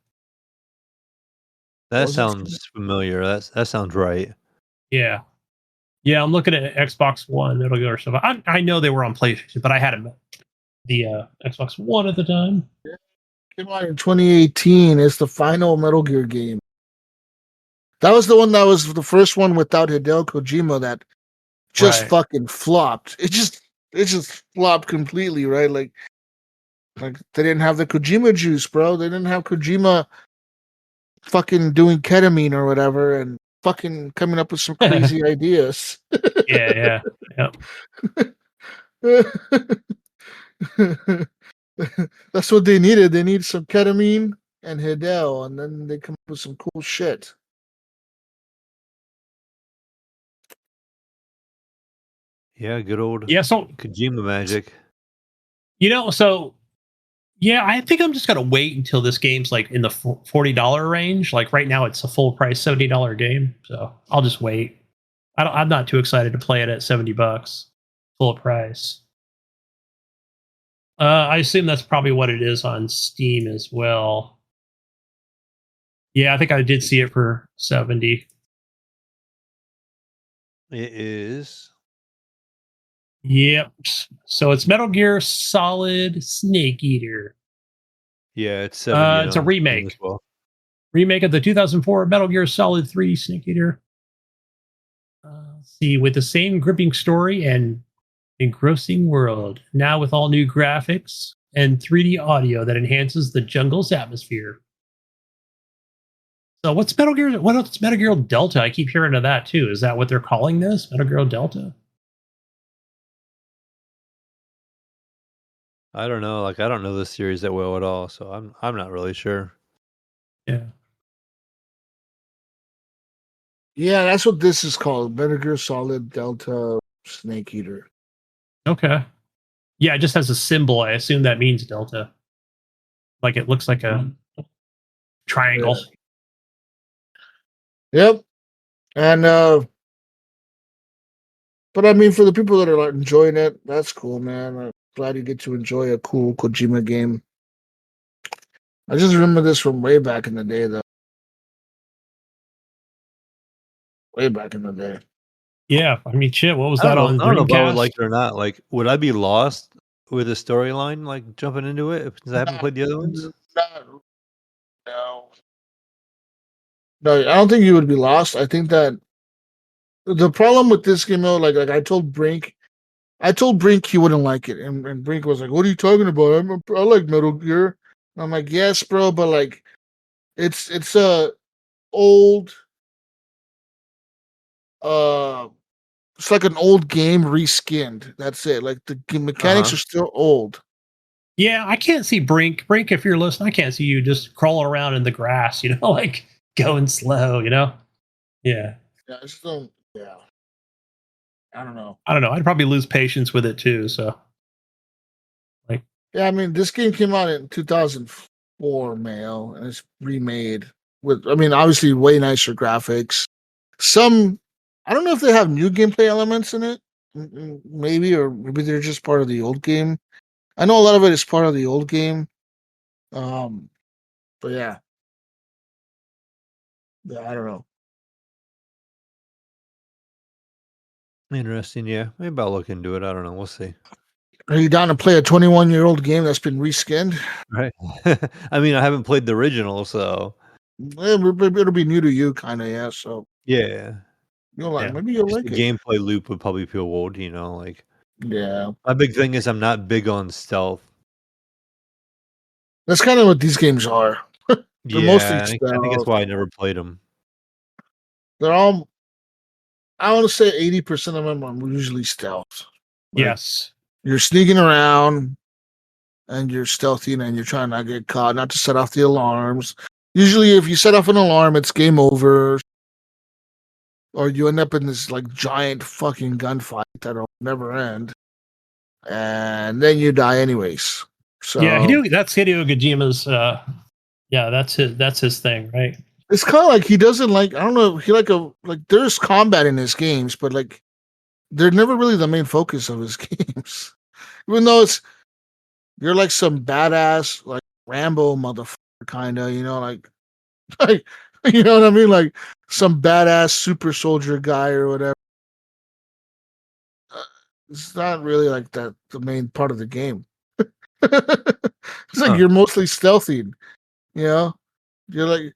[SPEAKER 4] That
[SPEAKER 2] Was it?
[SPEAKER 4] sounds familiar. That sounds right.
[SPEAKER 3] Yeah. Yeah, I'm looking at Xbox One. It'll go or Survive. I know they were on PlayStation, but I had the Xbox One at the time.
[SPEAKER 2] Came out in 2018. It's the final Metal Gear game. That was the one that was the first one without Hideo Kojima that just
[SPEAKER 3] Right.
[SPEAKER 2] fucking flopped. It just flopped completely, right? Like they didn't have the Kojima juice, bro. They didn't have Kojima fucking doing ketamine or whatever and fucking coming up with some crazy ideas.
[SPEAKER 3] Yeah.
[SPEAKER 2] That's what they needed. They need some ketamine and Hideo, and then they come up with some cool shit.
[SPEAKER 4] Yeah, good old
[SPEAKER 3] Yeah, so
[SPEAKER 4] Kojima magic.
[SPEAKER 3] so yeah, I think I'm just gonna wait until this game's like in the $40 range. Like right now, it's a full price $70 game, so I'll just wait. I'm not too excited to play it at $70 full price. I assume that's probably what it is on Steam as well. Yeah, I think I did see it for 70.
[SPEAKER 4] It is.
[SPEAKER 3] Yep. So it's Metal Gear Solid Snake Eater.
[SPEAKER 4] Yeah, it's 70.
[SPEAKER 3] It's a
[SPEAKER 4] on Steam
[SPEAKER 3] remake.
[SPEAKER 4] as well.
[SPEAKER 3] Remake of the 2004 Metal Gear Solid 3 Snake Eater. Let's see, with the same gripping story and engrossing world, now with all new graphics and 3D audio that enhances the jungle's atmosphere. So what's Metal Gear? What else? Metal Gear Delta? I keep hearing of that too. Is that what they're calling this? Metal Gear Delta?
[SPEAKER 4] I don't know. Like I don't know this series that well at all, so I'm not really sure.
[SPEAKER 3] Yeah.
[SPEAKER 2] Yeah, that's what this is called. Metal Gear Solid Delta Snake Eater.
[SPEAKER 3] Okay. Yeah, it just has a symbol. I assume that means Delta. Like it looks like a triangle.
[SPEAKER 2] Yep. And but I mean for the people that are like enjoying it, that's cool, man. I'm glad you get to enjoy a cool Kojima game. I just remember this from way back in the day though. Way back in the day.
[SPEAKER 3] Yeah, I mean, shit. What was
[SPEAKER 4] I
[SPEAKER 3] that
[SPEAKER 4] don't
[SPEAKER 3] on
[SPEAKER 4] know. I don't know if I would
[SPEAKER 3] Dreamcast?
[SPEAKER 4] like it or not. Like, would I be lost with the storyline? Like jumping into it since I haven't played the other ones.
[SPEAKER 2] No. No, I don't think you would be lost. I think that the problem with this game though, like I told Brink he wouldn't like it, and Brink was like, "What are you talking about? I like Metal Gear." And I'm like, "Yes, bro, but like, it's a old, uh, it's like an old game reskinned. That's it. Like the mechanics are still old."
[SPEAKER 3] Yeah, I can't see Brink. Brink, if you're listening, I can't see you just crawling around in the grass, like going slow, Yeah.
[SPEAKER 2] Yeah, I just don't. Yeah, I don't know.
[SPEAKER 3] I don't know. I'd probably lose patience with it too. So, like,
[SPEAKER 2] Yeah, I mean, this game came out in 2004, Mayo, and it's remade with, I mean, obviously way nicer graphics. Some, I don't know if they have new gameplay elements in it, maybe, or maybe they're just part of the old game. I know a lot of it is part of the old game. Um, but yeah, I don't know.
[SPEAKER 4] Interesting. Yeah, maybe I'll look into it. I don't know. We'll see.
[SPEAKER 2] Are you down to play a 21-year-old game that's been reskinned?
[SPEAKER 4] Right. I mean, I haven't played the original, so
[SPEAKER 2] It'll be new to you, kind of, yeah. So
[SPEAKER 4] yeah.
[SPEAKER 2] you'll like,
[SPEAKER 3] yeah.
[SPEAKER 2] maybe you'll
[SPEAKER 4] Just
[SPEAKER 2] like
[SPEAKER 4] the
[SPEAKER 2] it.
[SPEAKER 4] gameplay loop would probably feel old. Like
[SPEAKER 2] Yeah,
[SPEAKER 4] my big thing is I'm not big on stealth.
[SPEAKER 2] that's kind of what these games are. They're mostly
[SPEAKER 4] Yeah, I think that's
[SPEAKER 2] stealth.
[SPEAKER 4] why I never played them.
[SPEAKER 2] They're all, I want to say 80% of them are usually stealth. Like,
[SPEAKER 3] Yes.
[SPEAKER 2] you're sneaking around and you're stealthy and you're trying not to get caught, not to set off the alarms. Usually, if you set off an alarm, it's game over. or you end up in this like giant fucking gunfight that'll never end, and then you die anyways. So
[SPEAKER 3] that's Hideo Kojima's. That's his thing, right?
[SPEAKER 2] it's kind of like he doesn't like. I don't know. He like there's combat in his games, but like they're never really the main focus of his games. Even though you're like some badass like Rambo motherfucker kind of, like you know what I mean, like some badass super soldier guy or whatever. It's not really like that the main part of the game. It's like you're mostly stealthy, You're like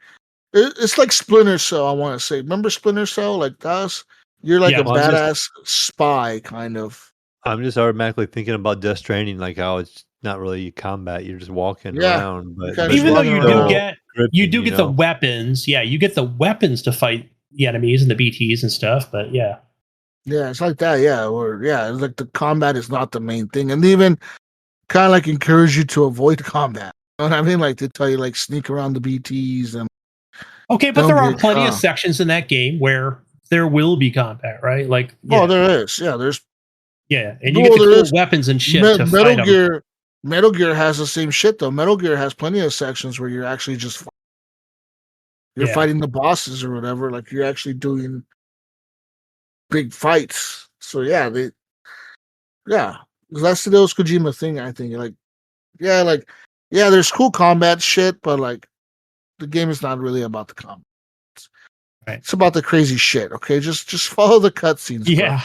[SPEAKER 2] it's like Splinter Cell. I want to say, remember Splinter Cell? Like you're like a badass spy kind of.
[SPEAKER 4] I'm just automatically thinking about Death Stranding, like how it's not really combat; you're just walking around. But
[SPEAKER 3] even though you do get the weapons, you get the weapons to fight the enemies and the BTs and stuff. But yeah,
[SPEAKER 2] it's like that. It's like the combat is not the main thing, and they even kind of like encourage you to avoid combat. You know what I mean? Like they tell you like sneak around the BTs and.
[SPEAKER 3] Okay, but there are plenty of sections in that game where there will be combat, right? Like,
[SPEAKER 2] there is. Yeah, there's.
[SPEAKER 3] Yeah, and you get the cool weapons and shit to fight them.
[SPEAKER 2] Metal Gear has the same shit though. Metal Gear has plenty of sections where you're actually just fighting the bosses or whatever. Like you're actually doing big fights. So that's the Hideo Kojima thing. I think there's cool combat shit, but like the game is not really about the combat.
[SPEAKER 3] Right.
[SPEAKER 2] It's about the crazy shit. Okay, just follow the cutscenes.
[SPEAKER 3] Yeah.
[SPEAKER 2] Bro.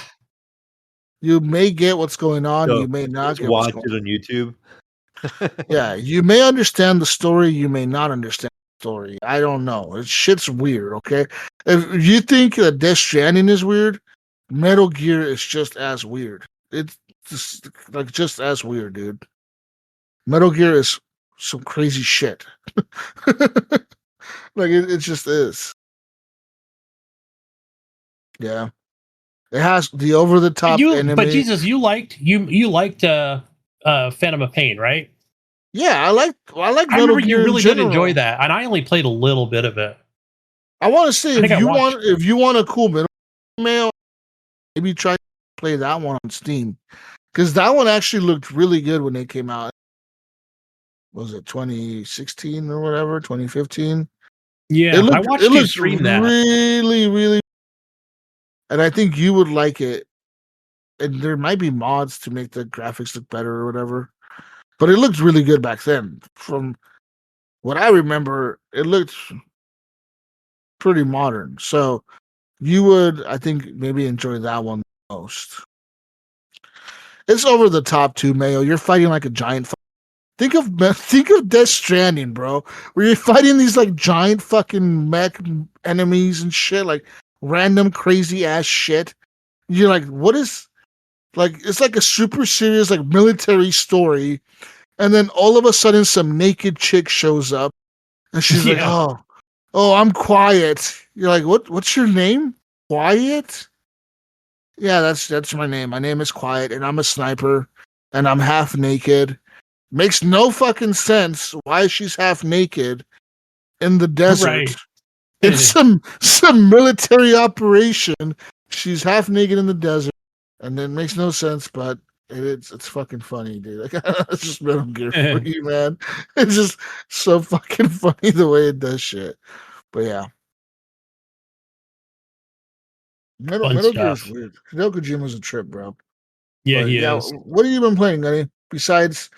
[SPEAKER 2] You may get what's going on. You may not get
[SPEAKER 4] watch it on YouTube.
[SPEAKER 2] You may understand the story. You may not understand the story. I don't know. Shit's weird. Okay, if you think that Death Stranding is weird, Metal Gear is just as weird. It's just as weird, dude. Metal Gear is some crazy shit. Like it just is. Yeah. It has the over the top enemy.
[SPEAKER 3] But Jesus, you liked Phantom of Pain, right?
[SPEAKER 2] Yeah, I like
[SPEAKER 3] I remember you really did enjoy that, and I only played a little bit of it.
[SPEAKER 2] I want to say if you want a cool middle mail, maybe try to play that one on Steam, because that one actually looked really good when it came out. Was it 2016 or whatever, 2015?
[SPEAKER 3] Yeah, I watched you stream that.
[SPEAKER 2] Really, really. And I think you would like it. And there might be mods to make the graphics look better or whatever. But it looked really good back then. From what I remember, it looked pretty modern. So you would, I think, maybe enjoy that one the most. It's over the top too, Mayo. You're fighting like a giant. Think of Death Stranding, bro. Where you're fighting these like giant fucking mech enemies and shit, like random crazy ass shit. You're like, what is like? It's like a super serious like military story, and then all of a sudden some naked chick shows up, and she's like, "Oh, I'm Quiet." You're like, "What? What's your name? Quiet?" Yeah, that's my name. My name is Quiet, and I'm a sniper, and I'm half naked. Makes no fucking sense why she's half naked in the desert.
[SPEAKER 3] Right.
[SPEAKER 2] It's some military operation. She's half naked in the desert, and it makes no sense, but it's fucking funny, dude. Like, it's just Metal Gear for you, man. It's just so fucking funny the way it does shit. But yeah. Metal Gear is weird. Hideo Kojima's a trip, bro.
[SPEAKER 3] Yeah, he is.
[SPEAKER 2] What have you been playing, Gunny? Besides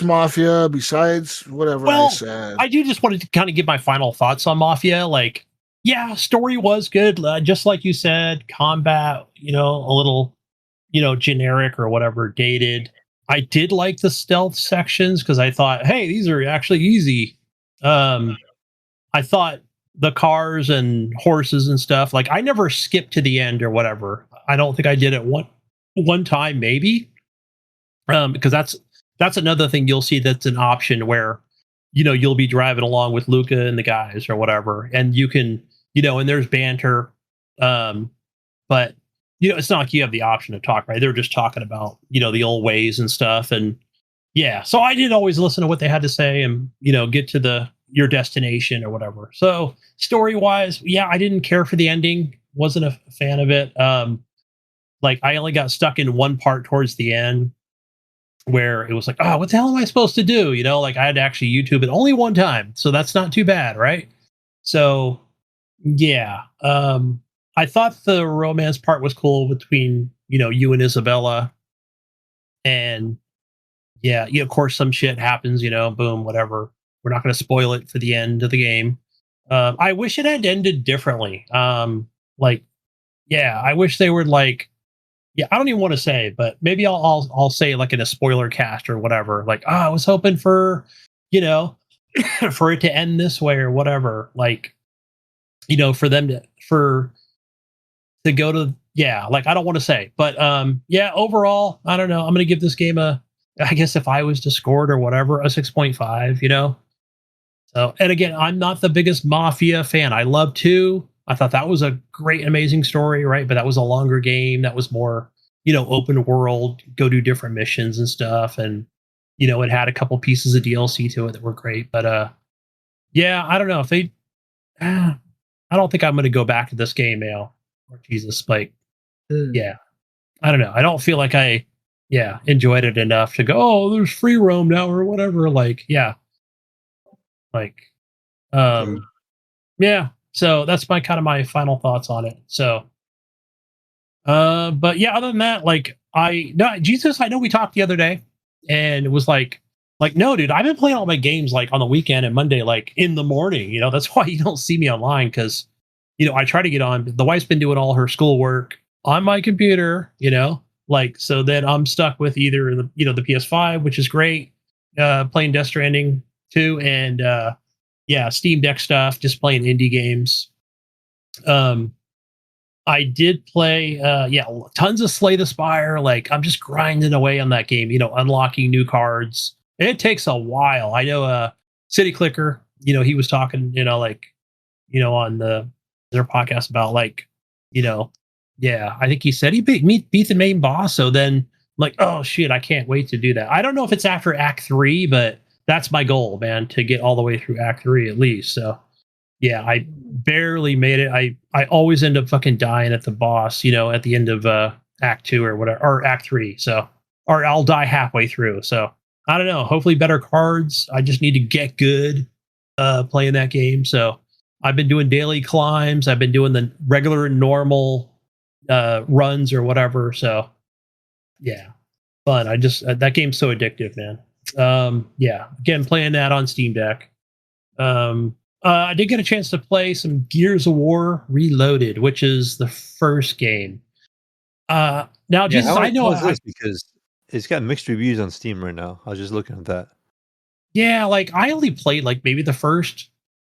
[SPEAKER 2] Mafia, besides whatever I said.
[SPEAKER 3] I do just wanted to kind of give my final thoughts on Mafia. Like, yeah, story was good. Just like you said, combat, a little, generic or whatever, dated. I did like the stealth sections because I thought, hey, these are actually easy. I thought the cars and horses and stuff, like I never skipped to the end or whatever. I don't think I did it one time, maybe. Because that's another thing you'll see that's an option where, you'll be driving along with Luca and the guys or whatever, and you can, and there's banter. But, it's not like you have the option to talk, right? They're just talking about, the old ways and stuff. And yeah, so I did always listen to what they had to say and, get to the your destination or whatever. So story wise, yeah, I didn't care for the ending. Wasn't a fan of it. Like I only got stuck in one part towards the end where it was like, oh, what the hell am I supposed to do? You know, like I had to actually YouTube it only one time. So that's not too bad, right? So yeah. I thought the romance part was cool between, you and Isabella. And yeah, of course some shit happens, boom, whatever. We're not gonna spoil it for the end of the game. I wish it had ended differently. Like, yeah, I wish they were like, yeah, I don't even want to say, but maybe I'll say like in a spoiler cast or whatever. Like, oh, I was hoping for, you know, for it to end this way or whatever. Like, for them to go to, yeah, like I don't want to say, but yeah, overall, I don't know. I'm gonna give this game I guess if I was to score it or whatever, a 6.5. So, and again, I'm not the biggest Mafia fan. I love 2. I thought that was a great, amazing story, right? But that was a longer game. That was more, open world, go do different missions and stuff. And, it had a couple pieces of DLC to it that were great. But yeah, I don't know if they, I don't think I'm going to go back to this game, Mayo. Or Jesus, like, yeah, I don't know. I don't feel like I, enjoyed it enough to go, oh, there's free roam now or whatever. Like, yeah, like, yeah. So that's my kind of my final thoughts on it. So, but yeah, other than that, like, Jesus, I know we talked the other day, and it was like, no, dude, I've been playing all my games like on the weekend and Monday, like in the morning. That's why you don't see me online because, I try to get on. The wife's been doing all her schoolwork on my computer, like, so then I'm stuck with either the, the PS5, which is great, playing Death Stranding 2, and yeah, Steam Deck stuff, just playing indie games. I did play, tons of Slay the Spire. Like, I'm just grinding away on that game, unlocking new cards. And it takes a while. I know City Clicker, he was talking, like, on their podcast about like, yeah, I think he said he beat the main boss. So then, like, oh shit, I can't wait to do that. I don't know if it's after Act 3, but that's my goal, man, to get all the way through Act 3 at least. So yeah, I barely made it. I always end up fucking dying at the boss, at the end of Act 2 or whatever, or Act 3. So, or I'll die halfway through. So I don't know. Hopefully better cards. I just need to get good playing that game. So I've been doing daily climbs. I've been doing the regular and normal runs or whatever. So yeah, fun. I just that game's so addictive, man. Yeah, again, playing that on Steam Deck. I did get a chance to play some Gears of War Reloaded, which is the first game. Now, Jesus, I know
[SPEAKER 4] this because it's got mixed reviews on Steam right now. I was just looking at that.
[SPEAKER 3] Yeah, like I only played like maybe the first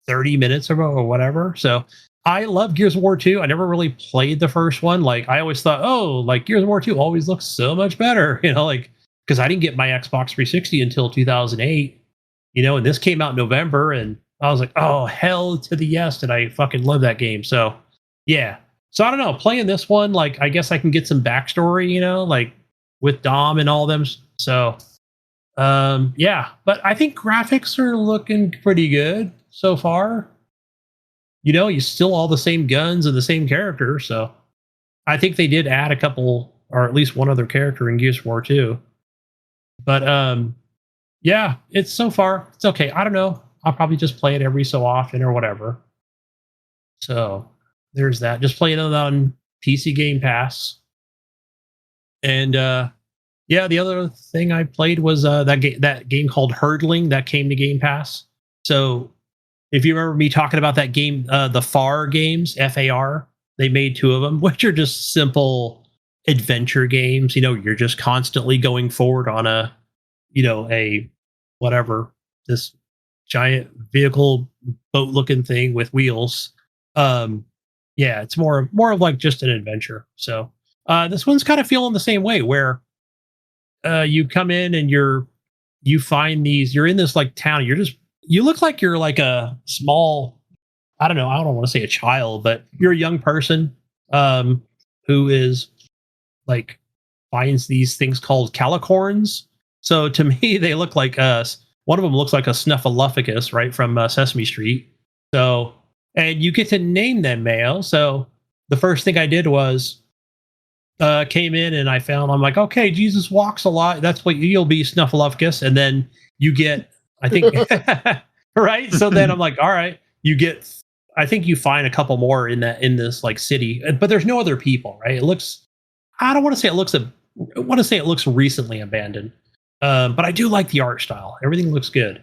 [SPEAKER 3] 30 minutes or whatever. So I love Gears of War 2. I never really played the first one. Like I always thought, oh, like Gears of War 2 always looks so much better, like because I didn't get my Xbox 360 until 2008, and this came out in November, and I was like, oh, hell to the yes, and I fucking love that game. So yeah. So I don't know, playing this one, like I guess I can get some backstory, like with Dom and all them. So yeah, but I think graphics are looking pretty good so far. You still all the same guns and the same characters, so I think they did add a couple or at least one other character in Gears of War 2. But yeah, it's so far it's okay. I don't know. I'll probably just play it every so often or whatever. So there's that. Just playing it on PC Game Pass. And yeah, the other thing I played was that game called Hurdling that came to Game Pass. So if you remember me talking about that game, the FAR games, FAR, they made 2 of them, which are just simple adventure games. You're just constantly going forward on a whatever, this giant vehicle boat looking thing with wheels. Yeah, it's more of like just an adventure. So this one's kind of feeling the same way where you come in and you find you're in this like town. You look like you're like a small, I don't want to say a child, but you're a young person who is like finds these things called calicorns. So to me, they look like one of them looks like a Snuffleupagus, right, from Sesame Street. So, and you get to name them, Mayo. So the first thing I did was came in and I'm like, okay, Jesus walks a lot. That's what you'll be, Snuffleupagus. And then you get, I think, right. So then I'm like, all right, you get, I think you find a couple more in this like city, but there's no other people, right? It looks, I don't want to say it looks, I want to say it looks recently abandoned. But I do like the art style. Everything looks good.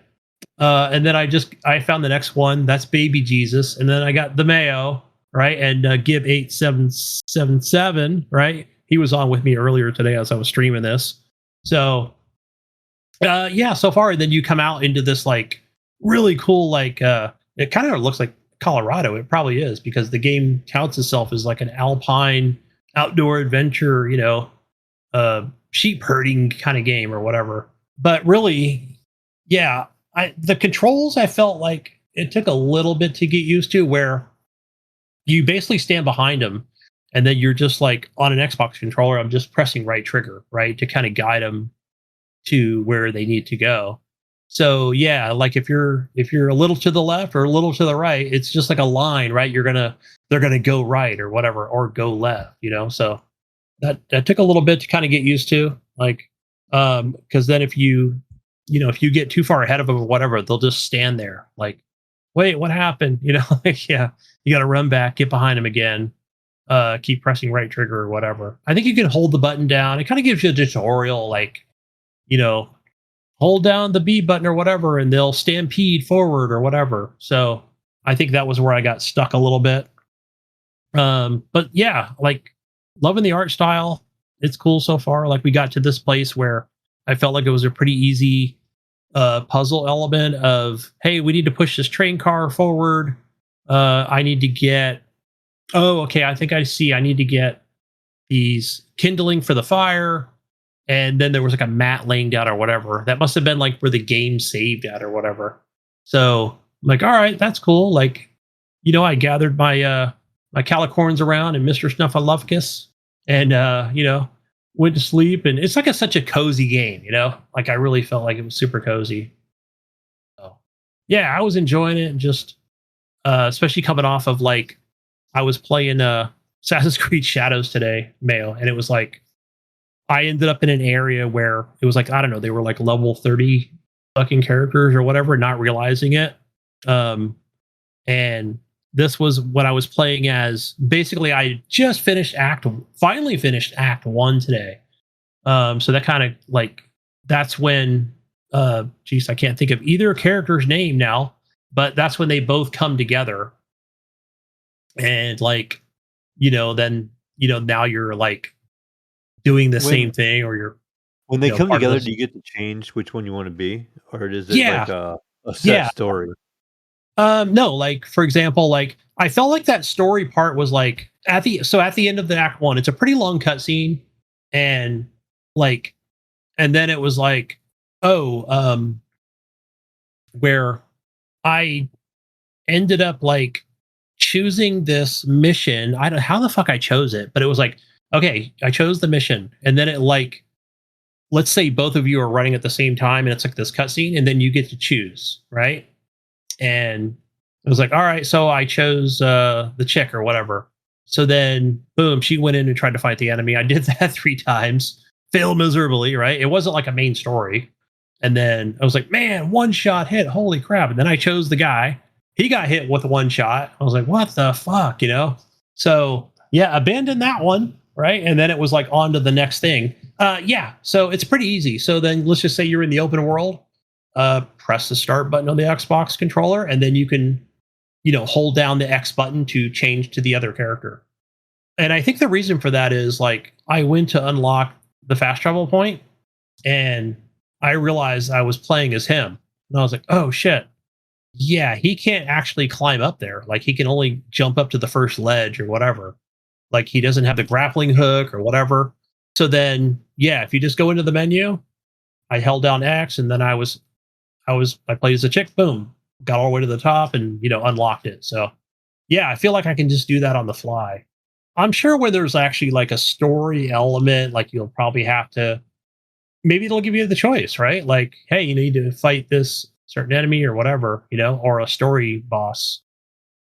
[SPEAKER 3] And then I found the next one. That's Baby Jesus. And then I got the Mayo, right? And Gib8777, right? He was on with me earlier today as I was streaming this. So, yeah, so far. And then you come out into this like really cool, like, it kind of looks like Colorado. It probably is because the game counts itself as like an alpine outdoor adventure, sheep herding kind of game or whatever. But really, yeah, the controls, I felt like it took a little bit to get used to, where you basically stand behind them and then you're just like on an Xbox controller, I'm just pressing right trigger, right, to kind of guide them to where they need to go. So yeah, like if you're a little to the left or a little to the right, it's just like a line, right? They're gonna go right or whatever, or go left, So that took a little bit to kind of get used to, like, because then if you get too far ahead of them or whatever, they'll just stand there like, wait, what happened? Like, yeah, you got to run back, get behind them again, keep pressing right trigger or whatever. I think you can hold the button down. It kind of gives you a tutorial, like, hold down the B button or whatever, and they'll stampede forward or whatever. So I think that was where I got stuck a little bit. But yeah, like, loving the art style. It's cool so far. Like, we got to this place where I felt like it was a pretty easy puzzle element of, hey, we need to push this train car forward. I need to get, I think I see, I need to get these kindling for the fire. And then there was like a mat laying down or whatever. That must have been like where the game saved at or whatever. So I'm like, all right, that's cool. Like, I gathered my my calicorns around and Mr. Snuffleupagus and went to sleep. And it's like such a cozy game, like I really felt like it was super cozy. So yeah, I was enjoying it, and just especially coming off of, like, I was playing Assassin's Creed Shadows today, Mayo, and it was like I ended up in an area where it was like, I don't know, they were like level 30 fucking characters or whatever, not realizing it. And this was what I was playing as. Basically, I just finally finished Act 1 today. So that kind of like, that's when, I can't think of either character's name now, but that's when they both come together. And like, then, now you're like doing the same thing, or you're,
[SPEAKER 4] when they come together, do you get to change which one you want to be? Or is it like a set story?
[SPEAKER 3] No, like, for example, like, I felt like that story part was like at the end of the Act 1, it's a pretty long cutscene, and like, and then it was like, where I ended up like choosing this mission. I don't know how the fuck I chose it, but it was like, okay, I chose the mission, and then it, like, let's say both of you are running at the same time, and it's like this cutscene, and then you get to choose, right? And it was like, all right, so I chose the chick or whatever. So then, boom, she went in and tried to fight the enemy. I did that 3 times, failed miserably, right? It wasn't like a main story. And then I was like, man, 1-shot hit, holy crap. And then I chose the guy. He got hit with 1 shot. I was like, what the fuck, So yeah, abandoned that one, right? And then it was like on to the next thing. Yeah, so it's pretty easy. So then let's just say you're in the open world. Press the start button on the Xbox controller, and then you can, hold down the X button to change to the other character. And I think the reason for that is, like, I went to unlock the fast travel point, and I realized I was playing as him. And I was like, oh shit. Yeah, he can't actually climb up there. Like, he can only jump up to the first ledge or whatever. Like, he doesn't have the grappling hook or whatever. So then, yeah, if you just go into the menu, I held down X, and then I played as a chick, boom, got all the way to the top, and unlocked it. So yeah, I feel like I can just do that on the fly. I'm sure where there's actually like a story element, like, you'll probably have to maybe it'll give you the choice, right? Like, hey, you need to fight this certain enemy or whatever, or a story boss.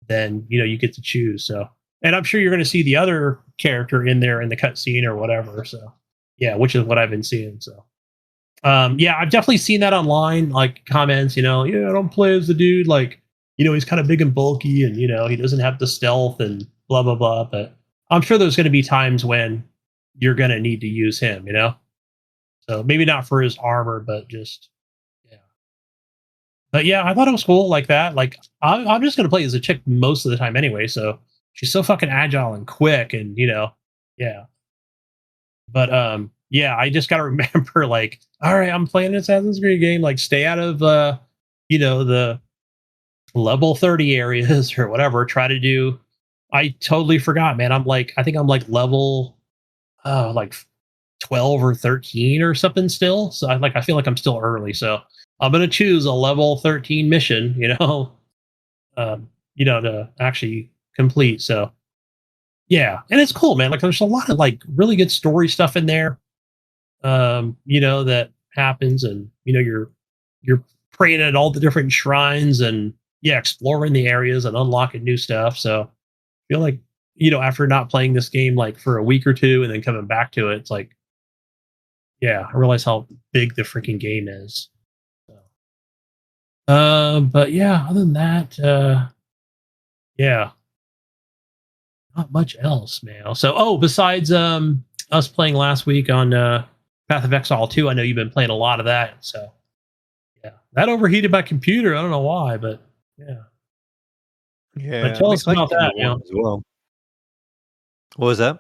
[SPEAKER 3] Then you get to choose. So, and I'm sure you're going to see the other character in there in the cutscene or whatever. So, yeah, which is what I've been seeing. So, yeah, I've definitely seen that online, like comments. Yeah, don't play as the dude. Like, he's kind of big and bulky, and he doesn't have the stealth and blah blah blah. But I'm sure there's going to be times when you're going to need to use him. So maybe not for his armor, but just yeah. But yeah, I thought it was cool like that. Like I'm just gonna play as a chick most of the time anyway. So she's so fucking agile and quick, and yeah. But yeah, I just gotta remember, like, all right, I'm playing an Assassin's Creed game. Like, stay out of the level 30 areas or whatever. Try to do. I totally forgot, man. I think I'm like level, like 12 or 13 or something still. So I feel like I'm still early. So I'm gonna choose a level 13 mission, to actually complete. So yeah, and it's cool, man. Like there's a lot of like really good story stuff in there. That happens, and you're praying at all the different shrines, and yeah, exploring the areas and unlocking new stuff. So I feel like, after not playing this game like for a week or two and then coming back to it, it's like, yeah, I realize how big the freaking game is. So, but yeah, other than that, yeah, not much else, man. So, besides us playing last week on Path of Exile 2, I know you've been playing a lot of that. So, yeah, that overheated my computer. I don't know why, but yeah.
[SPEAKER 4] Yeah,
[SPEAKER 3] But tell us about
[SPEAKER 4] the
[SPEAKER 3] that,
[SPEAKER 4] one as well. What was that?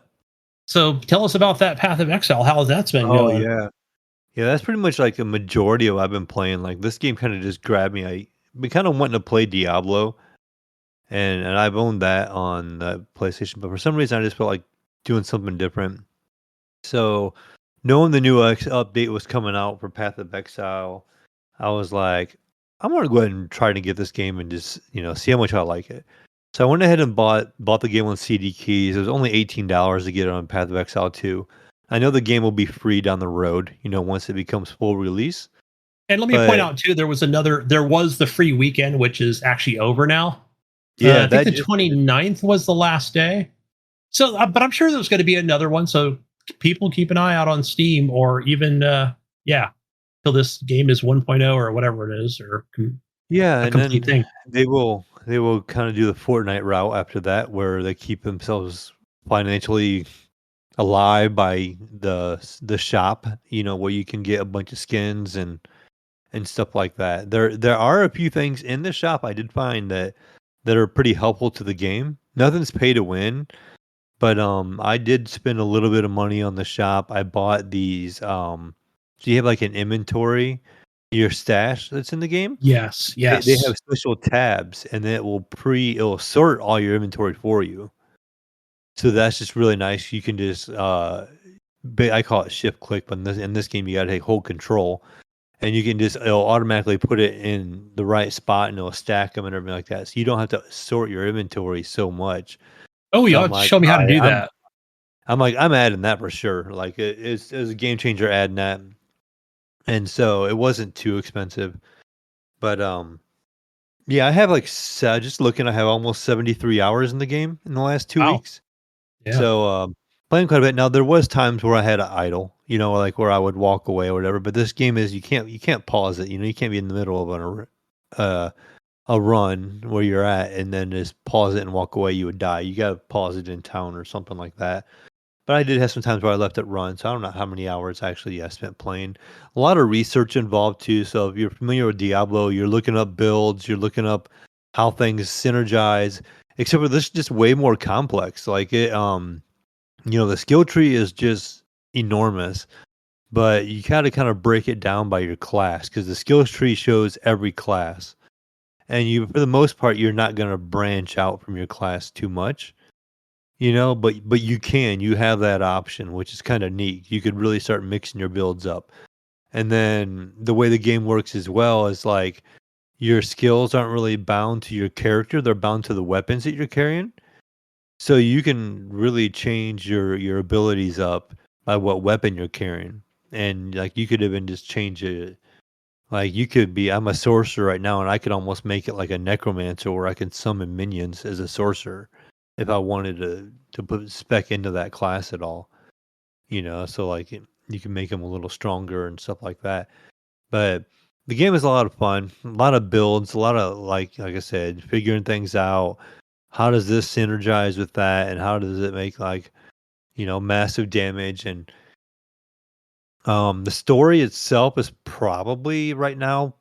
[SPEAKER 3] So, tell us about that Path of Exile. How that's been
[SPEAKER 4] Oh
[SPEAKER 3] going?
[SPEAKER 4] yeah, yeah. That's pretty much like a majority of what I've been playing. Like this game kind of just grabbed me. I've been kind of wanting to play Diablo, and I've owned that on the PlayStation, but for some reason I just felt like doing something different. So, knowing the new update was coming out for Path of Exile, I was like, I'm gonna go ahead and try to get this game and just see how much I like it. So I went ahead and bought the game on CD keys. It was only $18 to get it on Path of Exile 2. I know the game will be free down the road, once it becomes full release.
[SPEAKER 3] And let me point
[SPEAKER 4] But
[SPEAKER 3] out too, there was the free weekend, which is actually over now.
[SPEAKER 4] yeah,
[SPEAKER 3] I think
[SPEAKER 4] that
[SPEAKER 3] the
[SPEAKER 4] just
[SPEAKER 3] 29th was the last day. So, but I'm sure there's going to be another one. So people keep an eye out on Steam, or even, yeah, till this game is 1.0 or whatever it is, or
[SPEAKER 4] yeah,
[SPEAKER 3] a
[SPEAKER 4] and
[SPEAKER 3] complete
[SPEAKER 4] then
[SPEAKER 3] thing.
[SPEAKER 4] they will kind of do the Fortnite route after that, where they keep themselves financially alive by the shop, where you can get a bunch of skins and stuff like that. There are a few things in the shop I did find that are pretty helpful to the game. Nothing's pay to win, but I did spend a little bit of money on the shop. I bought these so you have like an inventory, your stash that's in the game.
[SPEAKER 3] Yes,
[SPEAKER 4] They
[SPEAKER 3] yes.
[SPEAKER 4] have special tabs, and then it'll sort all your inventory for you. So that's just really nice. You can just I call it shift click, but in this game you got to take hold control, and you can it'll automatically put it in the right spot, and it'll stack them and everything like that. So you don't have to sort your inventory so much.
[SPEAKER 3] Oh,
[SPEAKER 4] So
[SPEAKER 3] you
[SPEAKER 4] I'm
[SPEAKER 3] ought to
[SPEAKER 4] like,
[SPEAKER 3] show me how
[SPEAKER 4] all
[SPEAKER 3] to
[SPEAKER 4] right,
[SPEAKER 3] do that.
[SPEAKER 4] I'm adding that for sure. Like it's a game changer adding that, and so it wasn't too expensive. But yeah, I have like just looking, I have almost 73 hours in the game in the last 2
[SPEAKER 3] Wow.
[SPEAKER 4] weeks.
[SPEAKER 3] Yeah.
[SPEAKER 4] So, playing quite a bit. Now there was times where I had to idle, like where I would walk away or whatever. But this game is you can't pause it. You can't be in the middle of a run where you're at and then just pause it and walk away. You would die. You got to pause it in town or something like that. But I did have some times where I left it run, so I don't know how many hours actually I spent playing. A lot of research involved too. So if you're familiar with Diablo, you're looking up builds, you're looking up how things synergize. Except for this is just way more complex. Like the skill tree is just enormous, but you gotta kind of break it down by your class because the skills tree shows every class. And for the most part, you're not gonna branch out from your class too much. But you have that option, which is kind of neat. You could really start mixing your builds up. And then the way the game works as well is like your skills aren't really bound to your character, they're bound to the weapons that you're carrying. So you can really change your abilities up by what weapon you're carrying. and like you could even just change it. Like you could be, I'm a sorcerer right now, and I could almost make it like a necromancer, where I can summon minions as a sorcerer if I wanted to put spec into that class at all. So like you can make them a little stronger and stuff like that. But the game is a lot of fun, a lot of builds, a lot of like I said, figuring things out. How does this synergize with that, and how does it make like massive damage? And the story itself is probably right now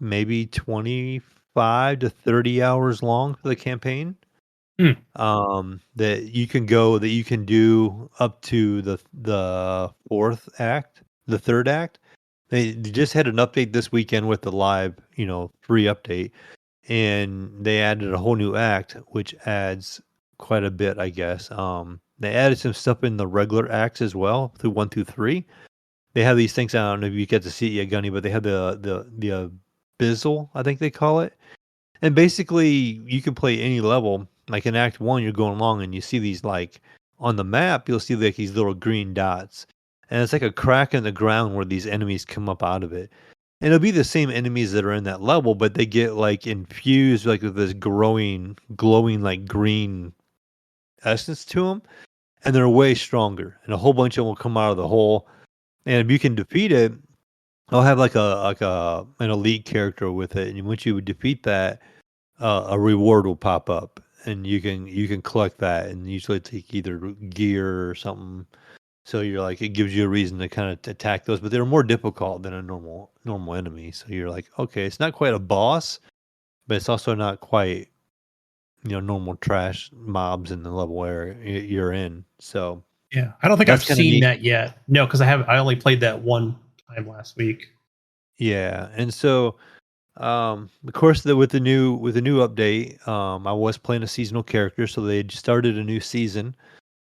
[SPEAKER 4] maybe 25 to 30 hours long for the campaign.
[SPEAKER 3] Hmm.
[SPEAKER 4] That you can do up to the fourth act, the third act. They just had an update this weekend with the live, free update, and they added a whole new act, which adds quite a bit, I guess. They added some stuff in the regular acts as well, through 1 through 3. They have these things. I don't know if you get to see it yet, Gunny, but they have the Bizzle, I think they call it. And basically, you can play any level. Like in Act 1, you're going along and you see these, like, on the map, you'll see like these little green dots. And it's like a crack in the ground where these enemies come up out of it. And it'll be the same enemies that are in that level, but they get like infused like with this glowing like green essence to them. And they're way stronger. And a whole bunch of them will come out of the hole. And if you can defeat it, I'll have like an elite character with it. And once you defeat that, a reward will pop up, and you can collect that, and usually take either gear or something. So you're like, it gives you a reason to kind of attack those, but they're more difficult than a normal enemy. So you're like, okay, it's not quite a boss, but it's also not quite normal trash mobs in the level where you're in. So
[SPEAKER 3] Yeah, I don't think I've
[SPEAKER 4] that's kind of
[SPEAKER 3] seen
[SPEAKER 4] neat.
[SPEAKER 3] that yet. No, because I only played that one time last week.
[SPEAKER 4] Yeah, and so of course, with the new update, I was playing a seasonal character, so they had started a new season.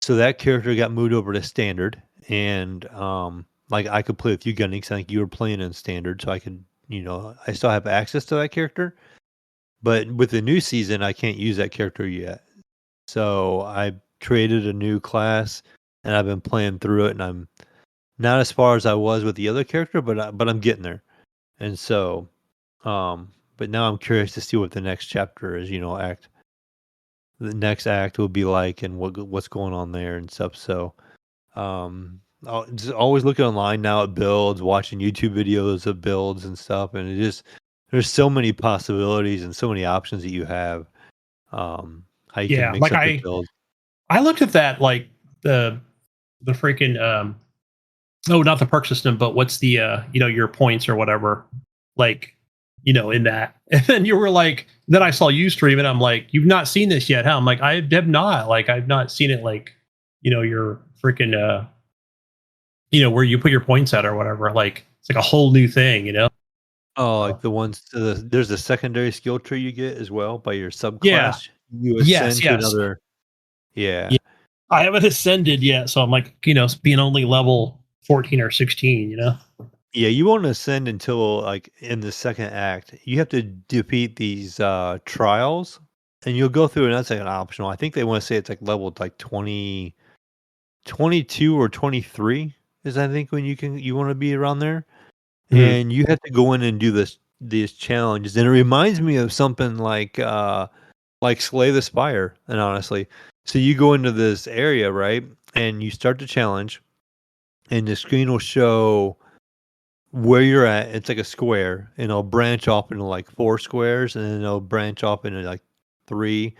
[SPEAKER 4] So that character got moved over to standard, and like I could play with you, Gunny, 'cause I think you were playing in standard, so I could, I still have access to that character. But with the new season, I can't use that character yet. So I created a new class, and I've been playing through it, and I'm not as far as I was with the other character, but I'm getting there. And so but now I'm curious to see what the next chapter is, the next act will be like, and what's going on there and stuff. So, I'll just always looking online now at builds, watching YouTube videos of builds and stuff, and there's so many possibilities and so many options that you have. How you can
[SPEAKER 3] Yeah,
[SPEAKER 4] mix
[SPEAKER 3] like
[SPEAKER 4] up the build.
[SPEAKER 3] I looked at that like the freaking oh, not the perk system, but what's the your points or whatever, like in that. And then you were like, then I saw you stream it. I'm like, you've not seen this yet, huh? I'm like, I have not. Like, I've not seen it. Like, your freaking where you put your points at or whatever. Like, it's like a whole new thing.
[SPEAKER 4] Oh, like the ones there's a secondary skill tree you get as well by your
[SPEAKER 3] Yeah.
[SPEAKER 4] subclass. You
[SPEAKER 3] Yes.
[SPEAKER 4] ascend to
[SPEAKER 3] Yes.
[SPEAKER 4] another. Yeah.
[SPEAKER 3] Yeah. I haven't ascended yet, so I'm like, being only level 14 or 16.
[SPEAKER 4] Yeah, you won't ascend until like in the second act. You have to defeat these trials, and you'll go through, and that's like an optional. I think they want to say it's like level like 20, 22 or 23 is I think when you want to be around there.
[SPEAKER 3] Mhm.
[SPEAKER 4] And you have to go in and do these challenges. And it reminds me of something like Slay the Spire, and honestly. So you go into this area, right? And you start the challenge, and the screen will show where you're at. It's like a square, and it'll branch off into like 4 squares, and then it'll branch off into like 3,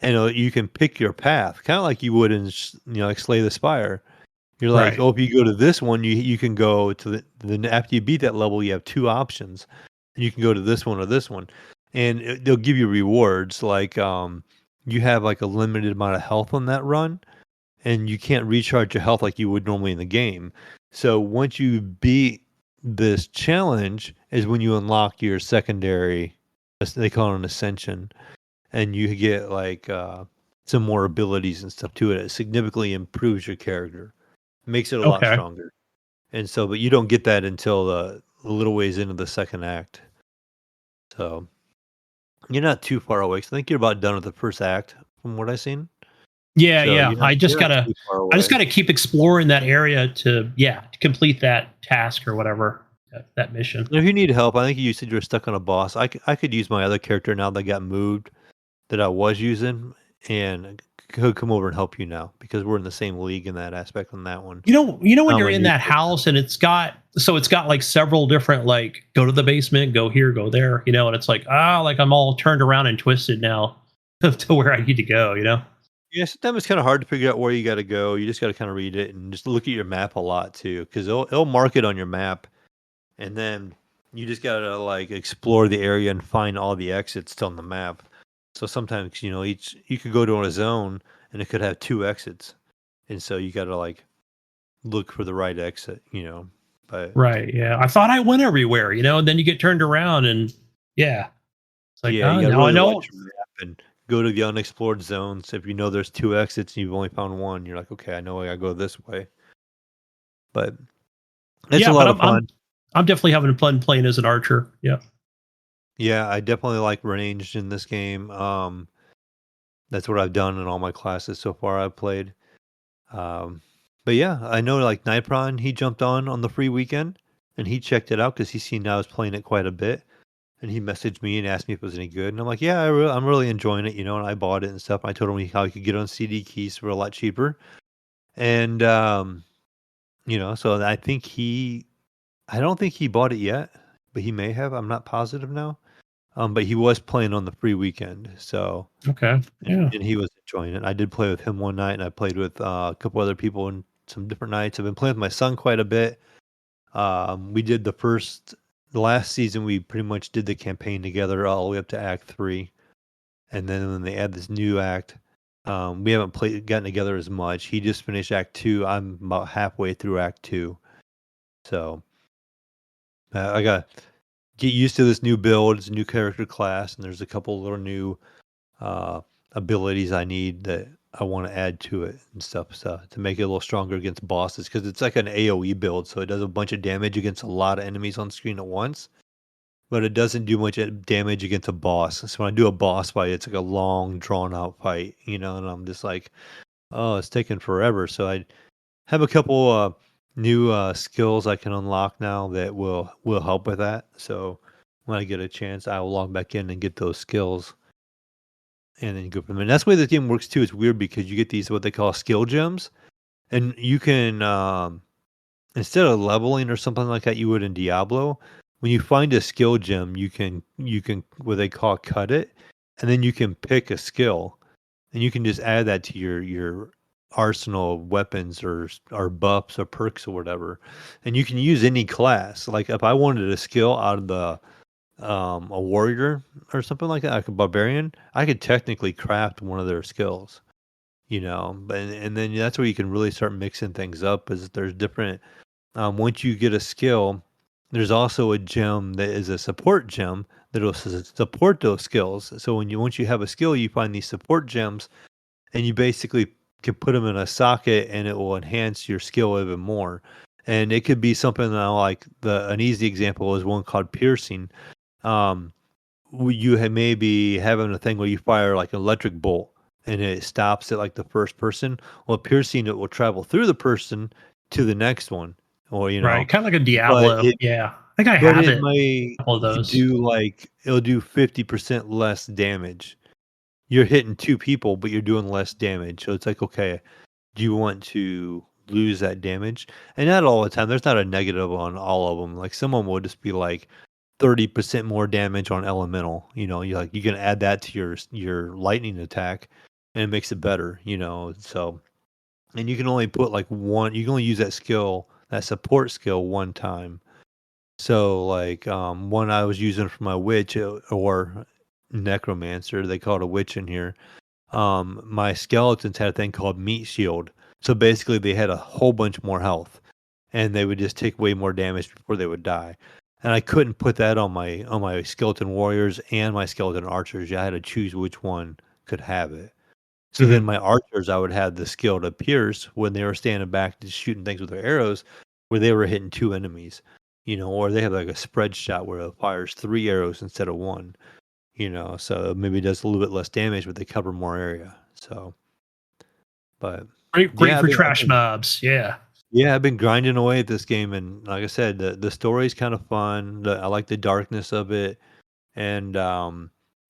[SPEAKER 4] and you can pick your path, kind of like you would in like Slay the Spire. You're like,
[SPEAKER 3] Right.
[SPEAKER 4] oh, if you go to this one, you can go to the after you beat that level, you have 2 options, and you can go to this one or this one, and they'll give you rewards like you have like a limited amount of health on that run, and you can't recharge your health like you would normally in the game. So once you beat this challenge is when you unlock your secondary, they call it an ascension, and you get like some more abilities and stuff to it. It significantly improves your character, makes it a lot
[SPEAKER 3] Okay.
[SPEAKER 4] stronger. And so, but you don't get that until a little ways into the second act. So you're not too far away. 'Cause I think you're about done with the first act from what I've seen.
[SPEAKER 3] Yeah,
[SPEAKER 4] So
[SPEAKER 3] yeah.
[SPEAKER 4] you're not too far
[SPEAKER 3] I just
[SPEAKER 4] away.
[SPEAKER 3] gotta keep exploring that area to complete that task or whatever that mission.
[SPEAKER 4] And if you need help, I think you said you were stuck on a boss. I could use my other character now that got moved that I was using, and could come over and help you now because we're in the same league in that aspect on that one.
[SPEAKER 3] You know when you're
[SPEAKER 4] My
[SPEAKER 3] in
[SPEAKER 4] new
[SPEAKER 3] that
[SPEAKER 4] character.
[SPEAKER 3] house and it's got like several different like go to the basement, go here, go there, and it's like like I'm all turned around and twisted now to where I need to go,
[SPEAKER 4] Yeah, sometimes it's kind of hard to figure out where you got to go. You just got to kind of read it and just look at your map a lot too, because it'll mark it on your map, and then you just got to like explore the area and find all the exits on the map. So sometimes each you could go to a zone and it could have 2 exits, and so you got to like look for the right exit. But
[SPEAKER 3] Right. Yeah. I thought I went everywhere, and then you get turned around and yeah. It's like,
[SPEAKER 4] yeah, you
[SPEAKER 3] oh,
[SPEAKER 4] got to
[SPEAKER 3] now I
[SPEAKER 4] really
[SPEAKER 3] know.
[SPEAKER 4] watch your map and go to the unexplored zones. If you know there's 2 exits and you've only found one, you're like, okay, I know I got to go this way. But it's a
[SPEAKER 3] Yeah, but
[SPEAKER 4] lot of fun.
[SPEAKER 3] I'm definitely having fun playing as an archer. Yeah.
[SPEAKER 4] Yeah, I definitely like ranged in this game. That's what I've done in all my classes so far I've played. Um, but yeah, I know like Nightprawn, he jumped on the free weekend and he checked it out because he seen I was playing it quite a bit. And he messaged me and asked me if it was any good. And I'm like, yeah, I'm really enjoying it, and I bought it and stuff. I told him how he could get it on CD keys for a lot cheaper. And, so I don't think he bought it yet, but he may have. I'm not positive now. But he was playing on the free weekend. So,
[SPEAKER 3] Okay. Yeah.
[SPEAKER 4] and he was enjoying it. I did play with him one night, and I played with a couple other people in some different nights. I've been playing with my son quite a bit. We did the last season. We pretty much did the campaign together all the way up to Act 3, and then when they add this new act, we haven't gotten together as much. He just finished Act 2. I'm about halfway through Act 2, so I got get used to this new build. It's a new character class, and there's a couple little new uh, abilities I need that I want to add to it and stuff, so to make it a little stronger against bosses because it's like an AOE build, so it does a bunch of damage against a lot of enemies on screen at once, but it doesn't do much damage against a boss. So when I do a boss fight, it's like a long, drawn out fight, and I'm just like, oh, it's taking forever. So I have a couple new skills I can unlock now that will help with that. So when I get a chance, I will log back in and get those skills and then go from there. And that's the way the game works too. It's weird because you get these what they call skill gems, and you can instead of leveling or something like that you would in Diablo, when you find a skill gem, you can what they call cut it, and then you can pick a skill, and you can just add that to your arsenal of weapons or buffs or perks or whatever, and you can use any class. Like if I wanted a skill out of the a warrior or something like that, like a barbarian, I could technically craft one of their skills. But and then that's where you can really start mixing things up. Is there's different once you get a skill, there's also a gem that is a support gem that will support those skills. So once you have a skill, you find these support gems, and you basically can put them in a socket, and it will enhance your skill even more. And it could be something like an easy example is one called piercing. Um, you may be having a thing where you fire like an electric bolt and it stops at like the first person. Well, piercing it will travel through the person to the next one, or
[SPEAKER 3] Right. Kind of like a
[SPEAKER 4] but
[SPEAKER 3] Diablo.
[SPEAKER 4] it
[SPEAKER 3] Yeah. I think I
[SPEAKER 4] but
[SPEAKER 3] have
[SPEAKER 4] it
[SPEAKER 3] it.
[SPEAKER 4] might
[SPEAKER 3] A couple of those.
[SPEAKER 4] do like it'll do 50% less damage. You're hitting 2 people, but you're doing less damage. So it's like, okay, do you want to lose that damage? And not all the time. There's not a negative on all of them. Like some of them will just be like 30% more damage on elemental. You can add that to your lightning attack and it makes it better. So and you can only put like one you can only use that support skill one time. So like one I was using for my witch or necromancer, they call it a witch in here. My skeletons had a thing called meat shield. So basically they had a whole bunch more health and they would just take way more damage before they would die. And I couldn't put that on my skeleton warriors and my skeleton archers. I had to choose which one could have it. So then
[SPEAKER 3] Mhm.
[SPEAKER 4] my archers, I would have the skill to pierce when they were standing back just shooting things with their arrows, where they were hitting 2 enemies, or they have like a spread shot where it fires 3 arrows instead of one. So maybe it does a little bit less damage, but they cover more area. So But
[SPEAKER 3] Great
[SPEAKER 4] yeah,
[SPEAKER 3] for trash mobs. Yeah.
[SPEAKER 4] Yeah, I've been grinding away at this game, and like I said, the story's kind of fun. I like the darkness of it, and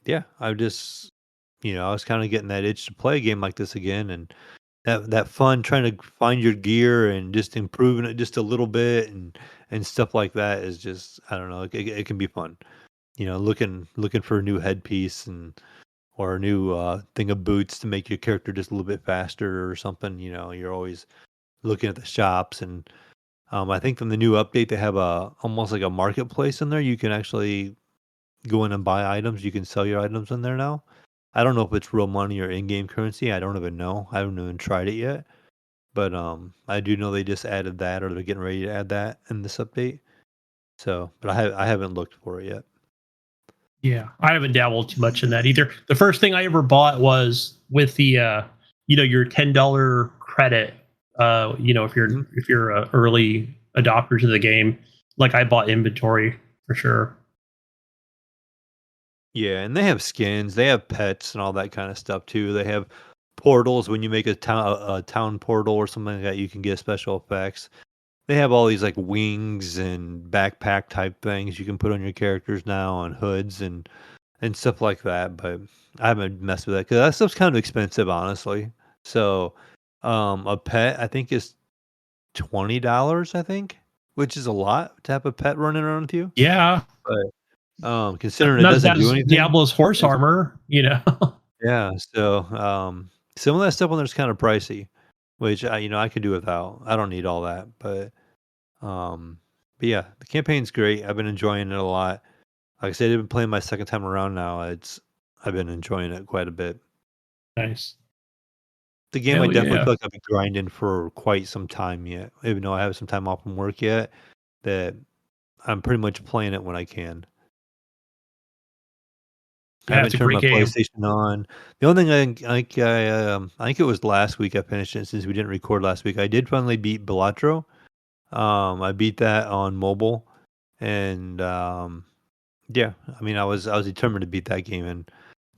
[SPEAKER 4] yeah, I was kind of getting that itch to play a game like this again, and that fun trying to find your gear and just improving it just a little bit, and stuff like that is just, I don't know, it can be fun. Looking for a new headpiece or a new thing of boots to make your character just a little bit faster or something. You're always looking at the shops, and I think from the new update they have a almost like a marketplace in there. You can actually go in and buy items. You can sell your items in there now. I don't know if it's real money or in-game currency. I don't even know. I haven't even tried it yet. But I do know they just added that, or they're getting ready to add that in this update. So, but I haven't looked for it yet.
[SPEAKER 3] Yeah, I haven't dabbled too much in that either. The first thing I ever bought was with the your $10 credit. If you're
[SPEAKER 4] Mhm.
[SPEAKER 3] early adopter to the game, like I bought inventory for sure.
[SPEAKER 4] Yeah, and they have skins, they have pets and all that kind of stuff too. They have portals when you make a town portal or something like that. You can get special effects. They have all these like wings and backpack type things you can put on your characters now, on hoods and stuff like that. But I haven't messed with that because that stuff's kind of expensive, honestly. So, a pet I think is $20, I think, which is a lot to have a pet running around with you.
[SPEAKER 3] Yeah,
[SPEAKER 4] But considering it
[SPEAKER 3] not as
[SPEAKER 4] doesn't
[SPEAKER 3] bad
[SPEAKER 4] do
[SPEAKER 3] as
[SPEAKER 4] anything,
[SPEAKER 3] Diablo's horse
[SPEAKER 4] it's,
[SPEAKER 3] armor.
[SPEAKER 4] yeah. So some of that stuff on there's kind of pricey, which I could do without. I don't need all that, um, but yeah, the campaign's great. I've been enjoying it a lot. Like I said, I've been playing my second time around now. I've been enjoying it quite a bit.
[SPEAKER 3] Nice.
[SPEAKER 4] The game I
[SPEAKER 3] Hell
[SPEAKER 4] definitely
[SPEAKER 3] yeah.
[SPEAKER 4] feel like I've been grinding for quite some time yet. Even though I have some time off from work yet, that I'm pretty much playing it when I can. I
[SPEAKER 3] Yeah, it's
[SPEAKER 4] haven't
[SPEAKER 3] a
[SPEAKER 4] turned
[SPEAKER 3] great
[SPEAKER 4] my
[SPEAKER 3] game.
[SPEAKER 4] PlayStation on. The only thing I think it was last week I finished it since we didn't record last week. I did finally beat Balatro. I beat that on mobile, and yeah, I mean I was determined to beat that game, and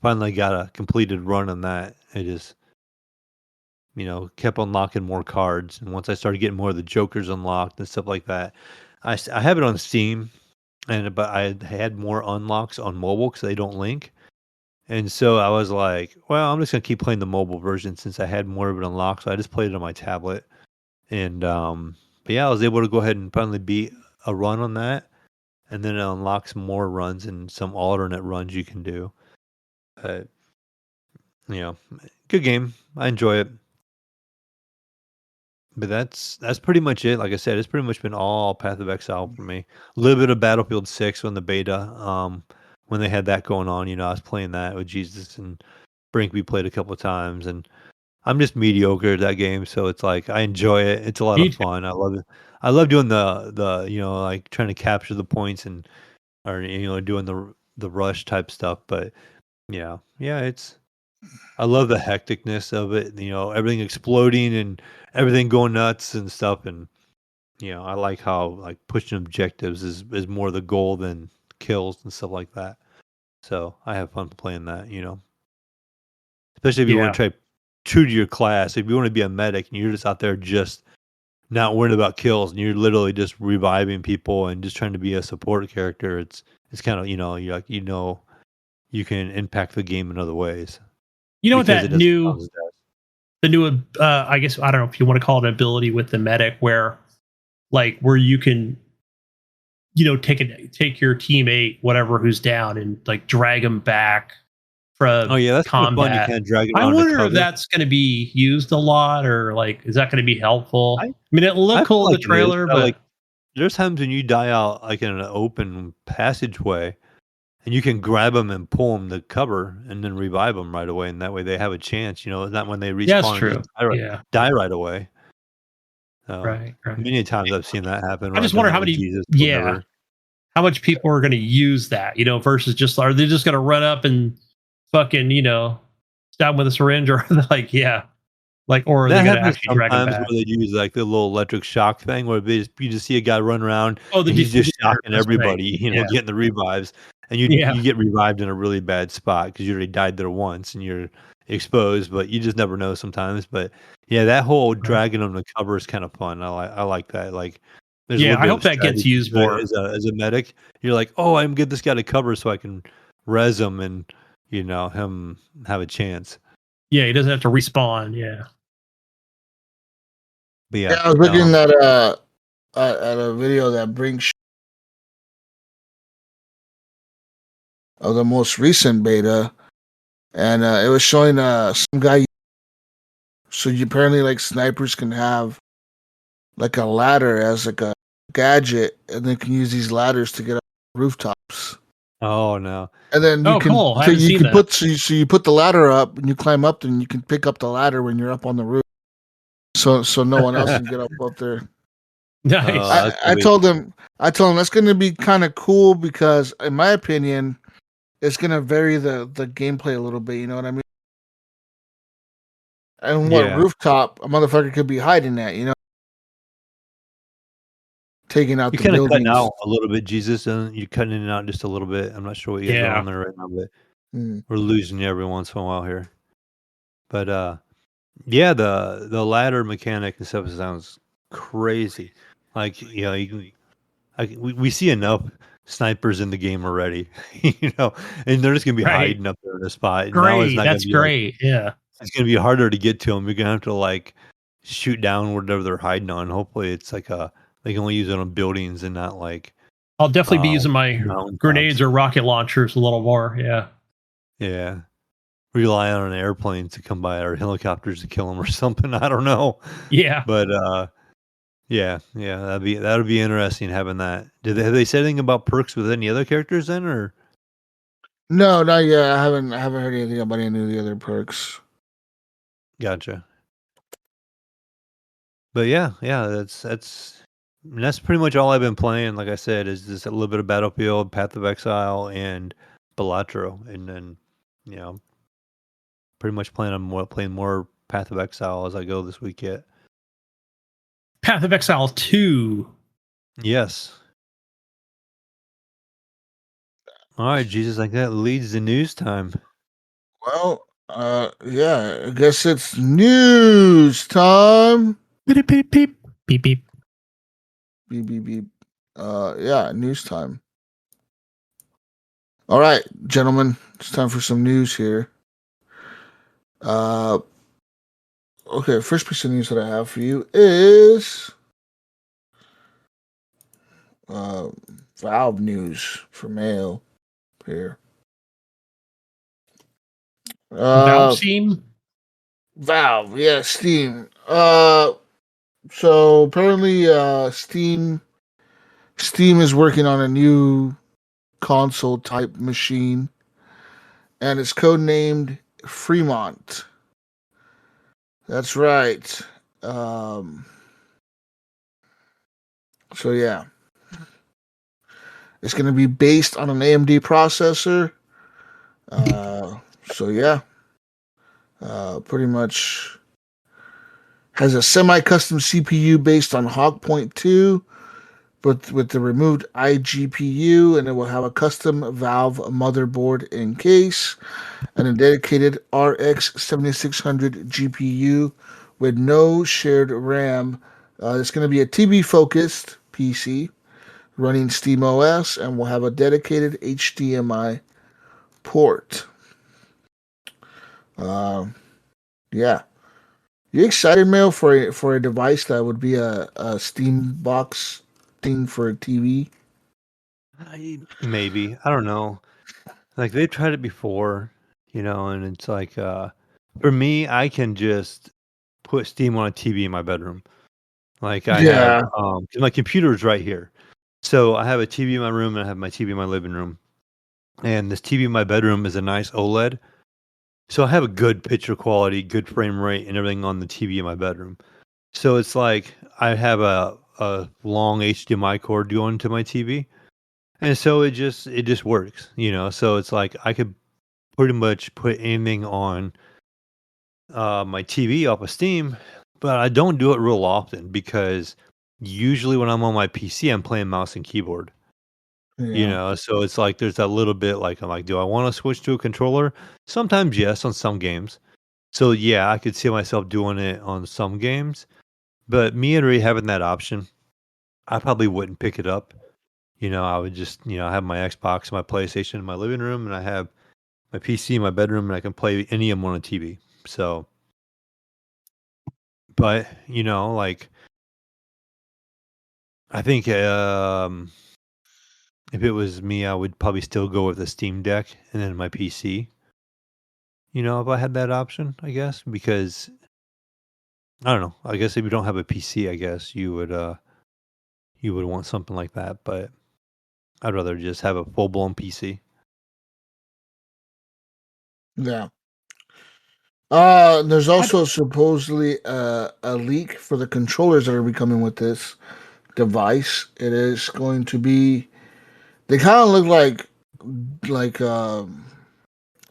[SPEAKER 4] finally got a completed run on that. It just kept unlocking more cards, and once I started getting more of the Jokers unlocked and stuff like that, I have it on Steam, but I had more unlocks on mobile because they don't link. And so I was like, well, I'm just gonna keep playing the mobile version since I had more of it unlocked. So I just played it on my tablet. And but yeah, I was able to go ahead and finally beat a run on that. And then it unlocks more runs and some alternate runs you can do. But you know, good game. I enjoy it. But that's pretty much it. Like I said, it's pretty much been all Path of Exile for me. A little bit of Battlefield 6 when the beta, when they had that going on, I was playing that with Jesus and Brink. We played a couple of times, and I'm just mediocre at that game, so it's like I enjoy it. It's a lot
[SPEAKER 3] Me
[SPEAKER 4] of
[SPEAKER 3] too.
[SPEAKER 4] fun. I love it. I love doing the like trying to capture the points and or doing the rush type stuff. But yeah, I love the hecticness of it. Everything exploding and everything going nuts and stuff. And I like how like pushing objectives is more the goal than kills and stuff like that. So I have fun playing that. Especially if you want
[SPEAKER 3] Yeah.
[SPEAKER 4] to try true to your class. If you want to be a medic and you're just out there just not worried about kills and you're literally just reviving people and just trying to be a support character, it's kind of you like you can impact the game in other ways
[SPEAKER 3] You know what
[SPEAKER 4] because it
[SPEAKER 3] that
[SPEAKER 4] doesn't
[SPEAKER 3] new
[SPEAKER 4] count as death.
[SPEAKER 3] the new I guess I don't know if you want to call it an ability with the medic where you can take your teammate whatever who's down and like drag them back
[SPEAKER 4] Oh
[SPEAKER 3] from
[SPEAKER 4] yeah, that's kind of fun. You
[SPEAKER 3] combat.
[SPEAKER 4] kind of drag it
[SPEAKER 3] I
[SPEAKER 4] around to
[SPEAKER 3] wonder if
[SPEAKER 4] cover.
[SPEAKER 3] that's going to be used a lot or like is that going to be helpful?
[SPEAKER 4] I
[SPEAKER 3] I mean, it
[SPEAKER 4] I
[SPEAKER 3] looked
[SPEAKER 4] feel
[SPEAKER 3] cool in the
[SPEAKER 4] like it is.
[SPEAKER 3] trailer,
[SPEAKER 4] I like
[SPEAKER 3] but
[SPEAKER 4] there's times when you die out like in an open passageway and you can grab them and pull them to cover and then revive them right away, and that way they have a chance. Not when they
[SPEAKER 3] yeah, it's
[SPEAKER 4] respawn and just
[SPEAKER 3] true. Yeah,
[SPEAKER 4] die right away. So
[SPEAKER 3] right.
[SPEAKER 4] many times I've seen that happen,
[SPEAKER 3] I
[SPEAKER 4] or I've
[SPEAKER 3] just
[SPEAKER 4] done
[SPEAKER 3] wonder
[SPEAKER 4] that
[SPEAKER 3] how
[SPEAKER 4] with
[SPEAKER 3] many.
[SPEAKER 4] Jesus or
[SPEAKER 3] Yeah,
[SPEAKER 4] whatever.
[SPEAKER 3] how much people are going to use that, versus just are they just going to run up and fucking stab with a syringe or like or are they
[SPEAKER 4] That
[SPEAKER 3] going to
[SPEAKER 4] happens
[SPEAKER 3] actually drag them
[SPEAKER 4] sometimes where
[SPEAKER 3] back?
[SPEAKER 4] they use like the little electric shock thing, where you just see a guy run around
[SPEAKER 3] Oh, the
[SPEAKER 4] and he's just
[SPEAKER 3] defibrillator.
[SPEAKER 4] shocking
[SPEAKER 3] That's right.
[SPEAKER 4] everybody,
[SPEAKER 3] Yeah,
[SPEAKER 4] getting the revives. and you
[SPEAKER 3] Yeah.
[SPEAKER 4] you get revived in a really bad spot because you already died there once and you're exposed, but you just never know sometimes. But yeah, that whole
[SPEAKER 3] Right.
[SPEAKER 4] dragging them to cover is kind of fun. I like that. Like there's a
[SPEAKER 3] Yeah,
[SPEAKER 4] little
[SPEAKER 3] I
[SPEAKER 4] bit
[SPEAKER 3] hope
[SPEAKER 4] of
[SPEAKER 3] that gets
[SPEAKER 4] strategy
[SPEAKER 3] used
[SPEAKER 4] to it
[SPEAKER 3] more.
[SPEAKER 4] as a medic. You're like, oh, I'm get this guy to cover so I can res him and him have a chance.
[SPEAKER 3] Yeah, he doesn't have to respawn. Yeah.
[SPEAKER 4] But
[SPEAKER 2] Yeah,
[SPEAKER 4] yeah,
[SPEAKER 2] I was looking at a video that brings of the most recent beta, and it was showing some guy. So you apparently like snipers can have like a ladder as like a gadget, and they can use these ladders to get up rooftops.
[SPEAKER 4] oh no,
[SPEAKER 2] And then
[SPEAKER 3] Oh, cool. I
[SPEAKER 2] so
[SPEAKER 3] haven't
[SPEAKER 2] you
[SPEAKER 3] seen
[SPEAKER 2] can
[SPEAKER 3] that.
[SPEAKER 2] so you put the ladder up and you climb up, and you can pick up the ladder when you're up on the roof. So no one else can get up there.
[SPEAKER 4] oh
[SPEAKER 3] Nice.
[SPEAKER 4] that's
[SPEAKER 2] I
[SPEAKER 4] gonna be
[SPEAKER 2] told them that's going to be kind of cool because in my opinion, it's going to vary the gameplay a little bit. You know what I mean? And what
[SPEAKER 4] yeah.
[SPEAKER 2] rooftop a motherfucker could be hiding at? You know, taking out
[SPEAKER 4] You're
[SPEAKER 2] the
[SPEAKER 4] kind of cutting
[SPEAKER 2] buildings.
[SPEAKER 4] out a little bit, Jesus, and you're cutting in and out just a little bit. I'm not sure what you guys are
[SPEAKER 3] Yeah.
[SPEAKER 4] on there right now, but
[SPEAKER 2] Hmm.
[SPEAKER 4] we're losing you every once in a while here. But yeah, the ladder mechanic and stuff sounds crazy. Like you can, we see enough snipers in the game already, and they're just gonna be
[SPEAKER 3] Right.
[SPEAKER 4] hiding up there in a spot. And now it's
[SPEAKER 3] Great.
[SPEAKER 4] not gonna
[SPEAKER 3] That's
[SPEAKER 4] be like
[SPEAKER 3] great. Yeah.
[SPEAKER 4] it's gonna be harder to get to them. You're gonna have to like shoot down whatever they're hiding on. Hopefully, it's like they can only use it on buildings and not like
[SPEAKER 3] I'll definitely be using my
[SPEAKER 4] mountaintops.
[SPEAKER 3] grenades or rocket launchers a little more. Yeah.
[SPEAKER 4] Yeah. Rely on an airplane to come by or helicopters to kill them or something. I don't know.
[SPEAKER 3] Yeah.
[SPEAKER 4] But yeah, that'd be interesting having that. Have they said anything about perks with any other characters then or
[SPEAKER 2] No, not yet. I haven't heard anything about any of the other perks.
[SPEAKER 4] gotcha. But yeah, that's pretty much all I've been playing. Like I said, is just a little bit of Battlefield, Path of Exile, and Balatro, and then you know, pretty much playing more Path of Exile as I go this week yet.
[SPEAKER 3] Path of Exile 2.
[SPEAKER 4] Yes. All right, Jesus, like that leads the news time.
[SPEAKER 2] Well, yeah, I guess it's news time.
[SPEAKER 3] Beep, beep, beep. Beep, beep.
[SPEAKER 2] Beep beep beep. Yeah, news time. All right, gentlemen, it's time for some news here. Okay, first piece of news that I have for you is uh, Valve news for Mayo here.
[SPEAKER 3] Valve Steam.
[SPEAKER 2] Valve, yeah, Steam. So apparently, Steam is working on a new console type machine, and it's codenamed Fremont. That's right. Um, so yeah, it's going to be based on an AMD processor. So yeah, pretty much has a semi-custom CPU based on Hawk Point 2, but with the removed iGPU, and it will have a custom Valve motherboard in case, and a dedicated RX 7600 GPU with no shared RAM. It's going to be a TV-focused PC running SteamOS, and will have a dedicated HDMI port. Yeah. You excited, Mail, for a device that would be a Steam box thing for a TV?
[SPEAKER 4] Maybe I don't know. Like they've tried it before, and it's like for me, I can just put Steam on a TV in my bedroom. Like I have,
[SPEAKER 2] Yeah.
[SPEAKER 4] 'cause my computer is right here, so I have a TV in my room and I have my TV in my living room, and this TV in my bedroom is a nice OLED, so I have a good picture quality, good frame rate, and everything on the TV in my bedroom. So it's like I have a long HDMI cord going to my TV, and so it just works, So it's like I could pretty much put anything on my TV off of Steam, but I don't do it real often because usually when I'm on my PC, I'm playing mouse and keyboard. So it's like there's that little bit like I'm like, do I want to switch to a controller? Sometimes yes, on some games. So yeah, I could see myself doing it on some games, but me already having that option, I probably wouldn't pick it up. I would just, have my Xbox, my PlayStation in my living room, and I have my PC in my bedroom, and I can play any of them on a TV. So, but like I think if it was me, I would probably still go with the Steam Deck and then my PC. If I had that option, I guess, because I don't know. I guess if you don't have a PC, I guess you would want something like that, but I'd rather just have a full-blown PC.
[SPEAKER 2] Yeah. There's also supposedly a leak for the controllers that are coming with this device. It is going to be. They kind of look like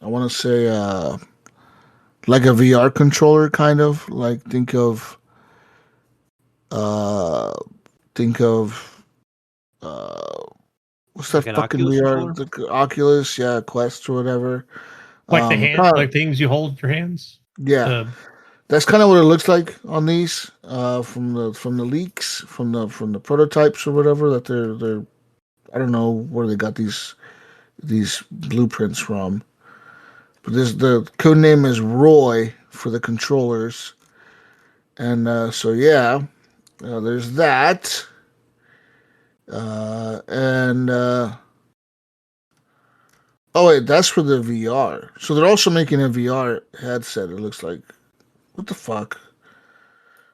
[SPEAKER 2] I want to say like a VR controller, kind of like uh think of what's that
[SPEAKER 4] Like an
[SPEAKER 2] fucking
[SPEAKER 4] Oculus
[SPEAKER 2] VR?
[SPEAKER 4] controller?
[SPEAKER 2] The Oculus, yeah, Quest or whatever.
[SPEAKER 3] Like the hand,
[SPEAKER 2] Kinda,
[SPEAKER 3] like things you hold with your hands.
[SPEAKER 2] yeah. That's kind of what it looks like on these from the leaks from the prototypes or whatever that they're I don't know where they got these blueprints from, but this the code name is Roy for the controllers, and so yeah, there's that, and oh wait, that's for the VR. So they're also making a VR headset. It looks like what the fuck.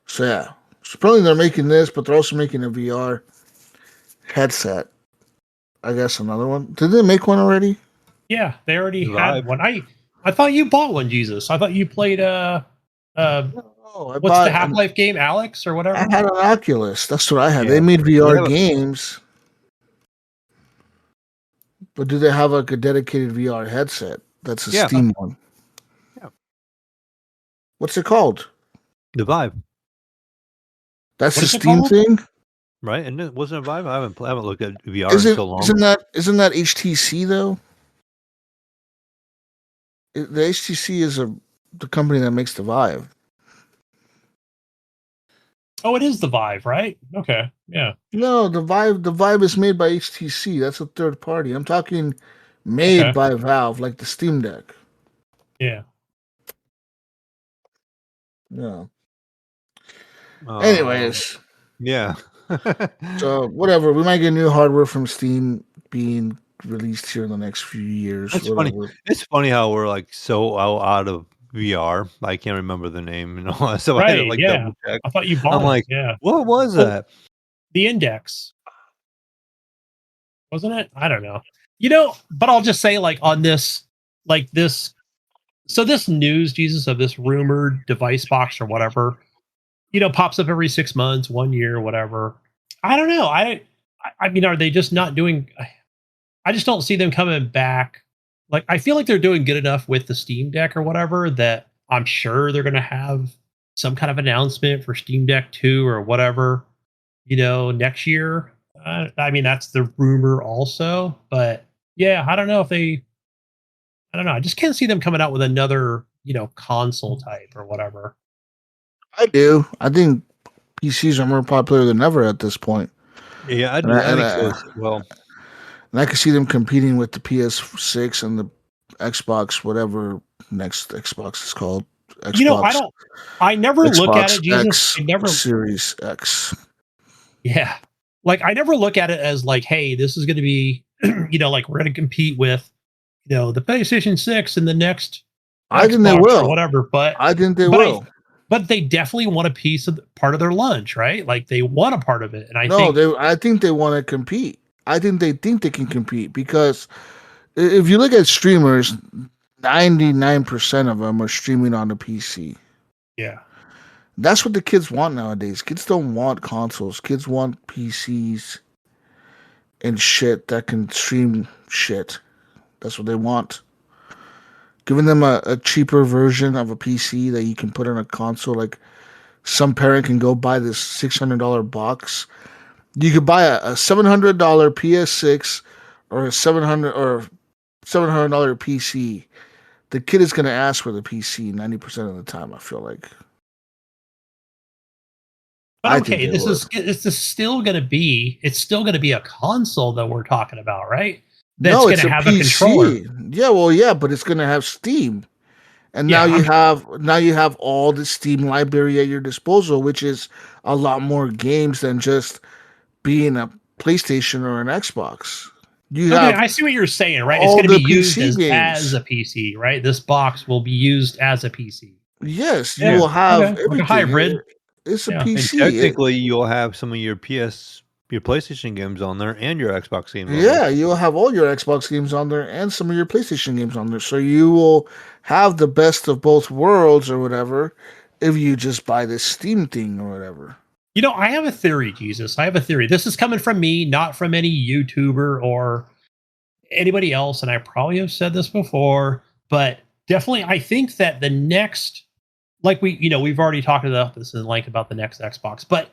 [SPEAKER 2] So yeah, so apparently they're making this, but they're also making a VR headset. I guess another one. Did they make one already?
[SPEAKER 3] Yeah, they already
[SPEAKER 4] The
[SPEAKER 3] had
[SPEAKER 4] Vive.
[SPEAKER 3] one. I thought you bought one, Jesus. I thought you played
[SPEAKER 2] No, I
[SPEAKER 3] what's the
[SPEAKER 2] bought.
[SPEAKER 3] Half-Life game, Alex or
[SPEAKER 2] I
[SPEAKER 3] whatever?
[SPEAKER 2] had an Oculus. That's what I had. They
[SPEAKER 4] Yeah.
[SPEAKER 2] made
[SPEAKER 4] They
[SPEAKER 2] VR
[SPEAKER 4] have a
[SPEAKER 2] games, but do they have like a dedicated VR headset? That's a
[SPEAKER 4] Yeah.
[SPEAKER 2] Steam one.
[SPEAKER 4] Yeah.
[SPEAKER 2] What's it called?
[SPEAKER 4] The Vive,
[SPEAKER 2] That's
[SPEAKER 3] What
[SPEAKER 2] the
[SPEAKER 3] is it
[SPEAKER 2] Steam
[SPEAKER 3] called?
[SPEAKER 2] thing.
[SPEAKER 4] right? And it wasn't a Vive? I haven't looked at VR
[SPEAKER 2] Is
[SPEAKER 4] in
[SPEAKER 2] it?
[SPEAKER 4] so long.
[SPEAKER 2] Isn't that HTC though? The HTC is the company that makes the Vive.
[SPEAKER 3] Oh, it is the Vive, right? Okay. Yeah.
[SPEAKER 2] No, the Vive is made by HTC. That's a third party. I'm talking made
[SPEAKER 3] Okay.
[SPEAKER 2] by Valve, like the Steam Deck.
[SPEAKER 3] Yeah.
[SPEAKER 2] Yeah.
[SPEAKER 4] Um,
[SPEAKER 2] Anyways,
[SPEAKER 4] yeah.
[SPEAKER 2] so whatever. We might get new hardware from Steam being released here in the next few years.
[SPEAKER 4] That's funny.
[SPEAKER 2] Whatever.
[SPEAKER 4] It's funny how we're like so out of VR. I can't remember the name and all that. So I had to
[SPEAKER 3] Right.
[SPEAKER 4] like
[SPEAKER 3] Yeah.
[SPEAKER 4] double check.
[SPEAKER 3] I thought you
[SPEAKER 4] I'm
[SPEAKER 3] bought it.
[SPEAKER 4] like,
[SPEAKER 3] Yeah.
[SPEAKER 4] what was
[SPEAKER 3] Oh,
[SPEAKER 4] that?
[SPEAKER 3] the Index, wasn't it? I don't know. But I'll just say like on this, like this. So this news, Jesus, of this rumored device box or whatever, pops up every 6 months, 1 year, whatever. I don't know. I mean, are they just not doing? I just don't see them coming back. Like, I feel like they're doing good enough with the Steam Deck or whatever that I'm sure they're going to have some kind of announcement for Steam Deck 2 or whatever, next year. I mean, that's the rumor also. But yeah, I don't know if they, I don't know. I just can't see them coming out with another, console type or whatever.
[SPEAKER 2] I do. I think PCs are more popular than ever at this point,
[SPEAKER 4] Yeah, I
[SPEAKER 2] and
[SPEAKER 4] do.
[SPEAKER 2] I,
[SPEAKER 4] I
[SPEAKER 2] and
[SPEAKER 4] think so
[SPEAKER 2] I,
[SPEAKER 4] as well.
[SPEAKER 2] and I can see them competing with the PS6 and the Xbox, whatever next Xbox is called. Xbox,
[SPEAKER 3] I never look at
[SPEAKER 2] Xbox
[SPEAKER 3] it, Jesus.
[SPEAKER 2] X
[SPEAKER 3] I never,
[SPEAKER 2] Series X.
[SPEAKER 3] yeah. Like, I never look at it as like, hey, this is going to be, like we're going to compete with, the PlayStation 6 and the next
[SPEAKER 2] I think they
[SPEAKER 3] Xbox or
[SPEAKER 2] will.
[SPEAKER 3] whatever.
[SPEAKER 2] I think they
[SPEAKER 3] but
[SPEAKER 2] will.
[SPEAKER 3] but they definitely want a piece of part of their lunch, right? Like they want a part of it. And
[SPEAKER 2] I think they want to compete. I think they can compete because if you look at streamers, 99% of them are streaming on the PC.
[SPEAKER 3] yeah.
[SPEAKER 2] That's what the kids want nowadays. Kids don't want consoles. Kids want PCs and shit that can stream shit. That's what they want. Giving them a cheaper version of a PC that you can put in a console, like some parent can go buy this $600 box. You could buy a $700 PS6 or a $700 PC, the kid is going to ask for the PC 90% of the time. I feel like.
[SPEAKER 3] But
[SPEAKER 2] I
[SPEAKER 3] okay,
[SPEAKER 2] think
[SPEAKER 3] this is still going to be a console that we're talking about, right? That's
[SPEAKER 2] no,
[SPEAKER 3] going
[SPEAKER 2] it's
[SPEAKER 3] to
[SPEAKER 2] a
[SPEAKER 3] have a controller.
[SPEAKER 2] PC. Yeah, well, yeah, but it's going to have Steam. And
[SPEAKER 3] Yeah,
[SPEAKER 2] now you have all the Steam library at your disposal, which is a lot more games than just being a PlayStation or an Xbox. You
[SPEAKER 3] okay.
[SPEAKER 2] have
[SPEAKER 3] I see what you're saying, right? It's
[SPEAKER 2] all
[SPEAKER 3] going to be
[SPEAKER 2] the
[SPEAKER 3] used
[SPEAKER 2] PC
[SPEAKER 3] as
[SPEAKER 2] games.
[SPEAKER 3] a PC, right? This box will be used as a PC.
[SPEAKER 2] Yes, you
[SPEAKER 3] Yeah.
[SPEAKER 2] will have
[SPEAKER 3] Okay. Like a
[SPEAKER 2] everything.
[SPEAKER 3] hybrid.
[SPEAKER 2] It's a
[SPEAKER 3] Yeah.
[SPEAKER 4] And
[SPEAKER 2] PC.
[SPEAKER 4] technically, you'll have some of your PlayStation games on there and your Xbox games on there.
[SPEAKER 2] Yeah, you'll have all your Xbox games on there and some of your PlayStation games on there. So you will have the best of both worlds or whatever if you just buy this Steam thing or whatever.
[SPEAKER 3] You know, I have a theory, Jesus. I have a theory. This is coming from me, not from any YouTuber or anybody else. And I probably have said this before, but definitely, I think that the next, like we've already talked about this in length about the next Xbox, but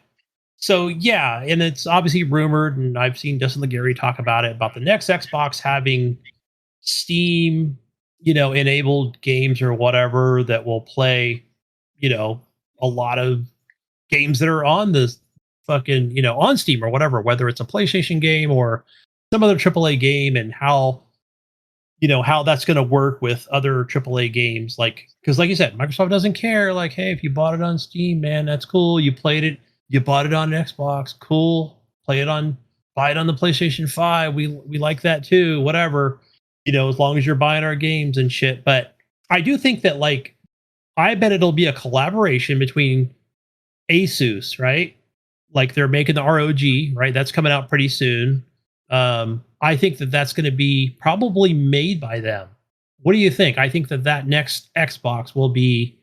[SPEAKER 3] so yeah, and it's obviously rumored, and I've seen Justin Legary talk about it about the next Xbox having Steam, enabled games or whatever that will play, a lot of games that are on the fucking, on Steam or whatever, whether it's a PlayStation game or some other AAA game, and how that's going to work with other AAA games. Like, because like you said, Microsoft doesn't care. Like, hey, if you bought it on Steam, man, that's cool. You played it, you bought it on Xbox, cool. Buy it on the PlayStation 5. We like that too. Whatever, as long as you're buying our games and shit. But I do think that, like, I bet it'll be a collaboration between Asus, right? Like, they're making the ROG, right? That's coming out pretty soon. I think that that's going to be probably made by them. What do you think? I think that next Xbox will be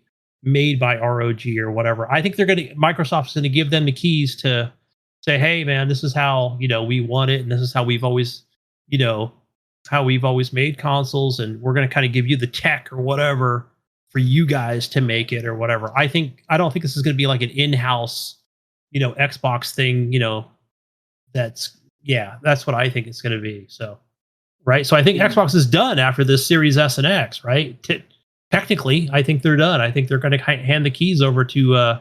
[SPEAKER 3] made by ROG or whatever. I think Microsoft's going to give them the keys to say, hey, man, this is how, we want it. And this is how we've always, made consoles. And we're going to kind of give you the tech or whatever for you guys to make it or whatever. I don't think this is going to be like an in-house, Xbox thing, that's what I think it's going to be. So, right. So I think Xbox is done after this Series S and X, right? Technically, I think they're done. I think they're going to hand the keys over to,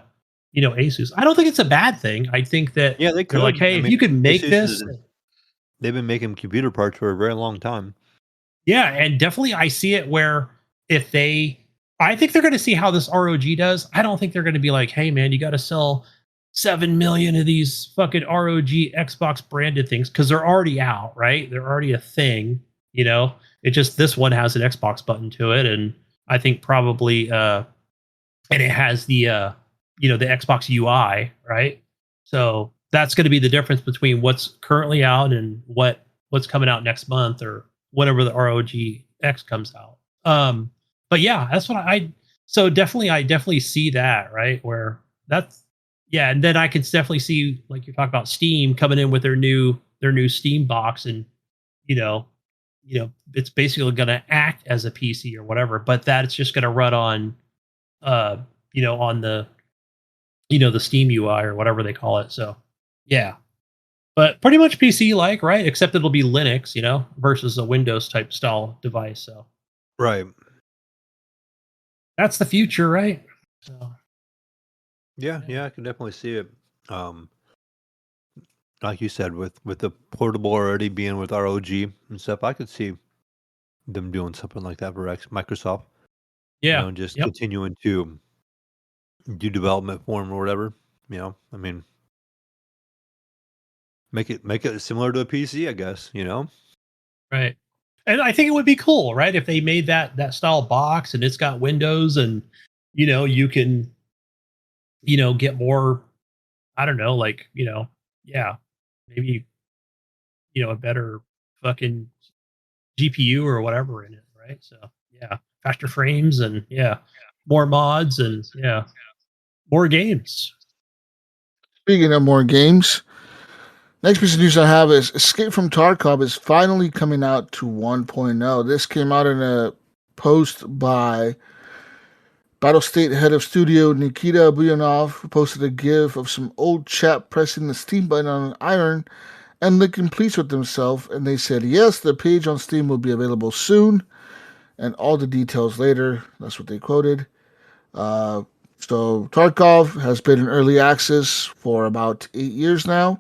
[SPEAKER 3] Asus. I don't think it's a bad thing. I think that they're like, hey, if you could make this.
[SPEAKER 4] They've been making computer parts for a very long time.
[SPEAKER 3] Yeah, and definitely I see it where I think they're going to see how this ROG does. I don't think they're going to be like, hey, man, you got to sell 7 million of these fucking ROG Xbox branded things, because they're already out, right? They're already a thing, It just, this one has an Xbox button to it, and I think probably and it has the the Xbox UI, right? So that's going to be the difference between what's currently out and what's coming out next month or whenever the ROG X comes out. But yeah, that's what I definitely see that, right? Where that's, yeah, and then I can definitely see, like, you're talking about Steam coming in with their new Steam box, and it's basically going to act as a PC or whatever, but that it's just going to run on on the the Steam UI or whatever they call it. So yeah, but pretty much PC like, right? Except it'll be Linux, versus a Windows type style device. So
[SPEAKER 4] right,
[SPEAKER 3] that's the future, right? So
[SPEAKER 4] yeah, I can definitely see it. Like you said, with the portable already being with ROG and stuff, I could see them doing something like that for Microsoft.
[SPEAKER 3] yeah,
[SPEAKER 4] Just
[SPEAKER 3] yep.
[SPEAKER 4] continuing to do development for them or whatever. I mean, make it similar to a PC, I guess.
[SPEAKER 3] Right. And I think it would be cool, right? If they made that style box and it's got windows, and you can get more, I don't know, like, yeah, maybe a better fucking GPU or whatever in it, right? So yeah, faster frames, and yeah, more mods, and yeah, more games.
[SPEAKER 2] Speaking of more games, next piece of news I have is Escape from Tarkov is finally coming out to 1.0. This came out in a post by Battlestate head of studio Nikita Buyanov, who posted a gif of some old chap pressing the Steam button on an iron and looking pleased with themselves. And they said, yes, the page on Steam will be available soon, and all the details later. That's what they quoted. Uh, so Tarkov has been in early access for about 8 years now,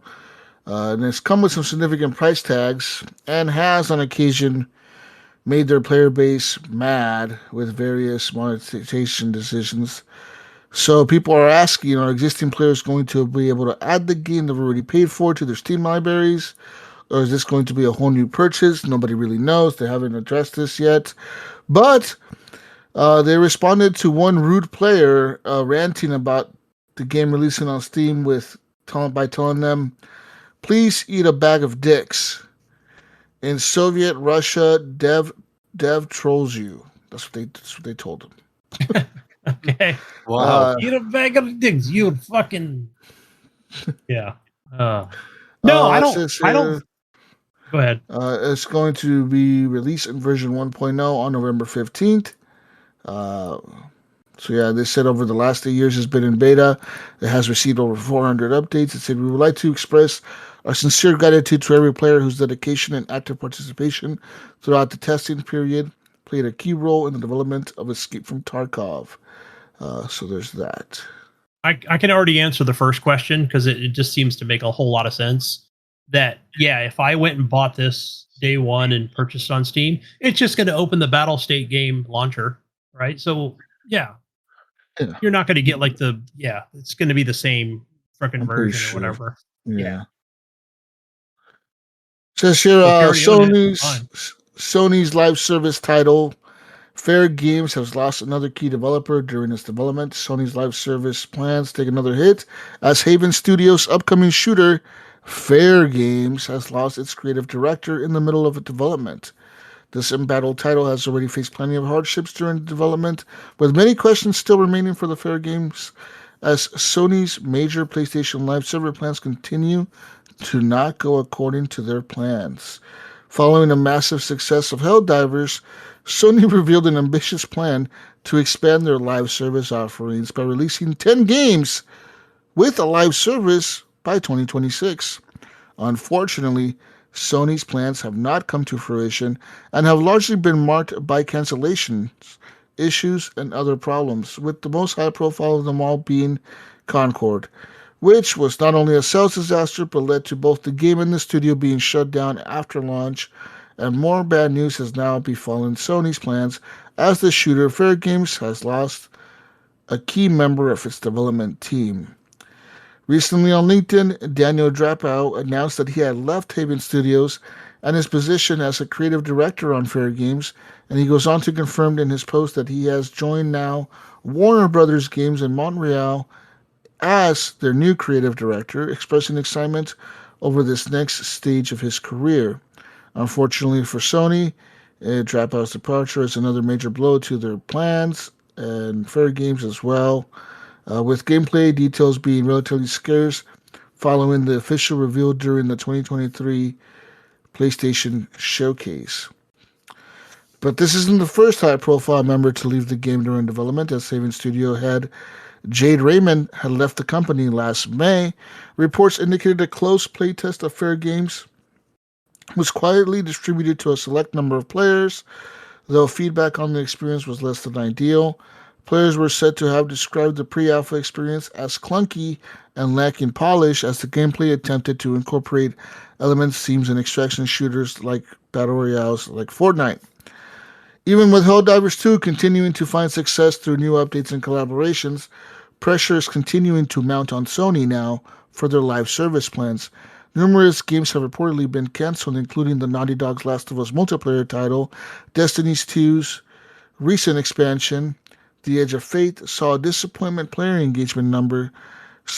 [SPEAKER 2] and it's come with some significant price tags and has on occasion made their player base mad with various monetization decisions. So people are asking, are existing players going to be able to add the game they've already paid for to their Steam libraries? Or is this going to be a whole new purchase? Nobody really knows. They haven't addressed this yet. But they responded to one rude player ranting about the game releasing on Steam by telling them, "Please eat a bag of dicks. In Soviet Russia, dev trolls you." That's what they told him.
[SPEAKER 3] Okay.
[SPEAKER 4] Wow.
[SPEAKER 3] Eat a bag of dicks, you fucking. Yeah. No, I don't.
[SPEAKER 2] Says
[SPEAKER 3] I don't.
[SPEAKER 2] here,
[SPEAKER 3] Go ahead.
[SPEAKER 2] it's going to be released in version 1.0 on November 15th. So yeah, they said over the last 8 years it's been in beta. It has received over 400 updates. It said we would like to express our sincere gratitude to every player whose dedication and active participation throughout the testing period played a key role in the development of Escape from Tarkov. So there's that.
[SPEAKER 3] I can already answer the first question because it just seems to make a whole lot of sense. That, yeah, if I went and bought this day one and purchased on Steam, it's just going to open the Battle State game launcher, right? So, yeah,
[SPEAKER 2] Yeah,
[SPEAKER 3] you're not going to get like it's going to be the same freaking
[SPEAKER 2] I'm pretty
[SPEAKER 3] version or
[SPEAKER 2] sure.
[SPEAKER 3] whatever.
[SPEAKER 2] Yeah. Says here,
[SPEAKER 3] So if you already own it, it's fine.
[SPEAKER 2] Sony's live service title Fair Games has lost another key developer during its development. Sony's live service plans take another hit as Haven Studios' upcoming shooter, Fair Games, has lost its creative director in the middle of its development. This embattled title has already faced plenty of hardships during development, with many questions still remaining for the Fair Games as Sony's major PlayStation Live server plans continue to not go according to their plans. Following the massive success of Helldivers, Sony revealed an ambitious plan to expand their live service offerings by releasing 10 games with a live service by 2026. Unfortunately, Sony's plans have not come to fruition and have largely been marked by cancellations, issues, and other problems, with the most high profile of them all being Concord, which was not only a sales disaster but led to both the game and the studio being shut down after launch. And more bad news has now befallen Sony's plans as the shooter Fair Games has lost a key member of its development team. Recently on LinkedIn, Daniel Drapow announced that he had left Haven Studios and his position as a creative director on Fair Games, and he goes on to confirm in his post that he has joined now Warner Brothers Games in Montreal as their new creative director, expressing excitement over this next stage of his career. Unfortunately for Sony, Drapow's departure is another major blow to their plans and Fair Games as well, with gameplay details being relatively scarce following the official reveal during the 2023 PlayStation Showcase. But this isn't the first high-profile member to leave the game during development, as Haven Studio head Jade Raymond had left the company last May. Reports indicated a close playtest of Fair Games was quietly distributed to a select number of players, though feedback on the experience was less than ideal. Players were said to have described the pre-alpha experience as clunky and lacking polish as the gameplay attempted to incorporate elements, themes, and extraction shooters like battle royales like Fortnite. Even with Helldivers 2 continuing to find success through new updates and collaborations, pressure is continuing to mount on Sony now for their live service plans. Numerous games have reportedly been cancelled, including the Naughty Dog's Last of Us multiplayer title, Destiny's 2's recent expansion, The Edge of Fate, saw a disappointment player engagement number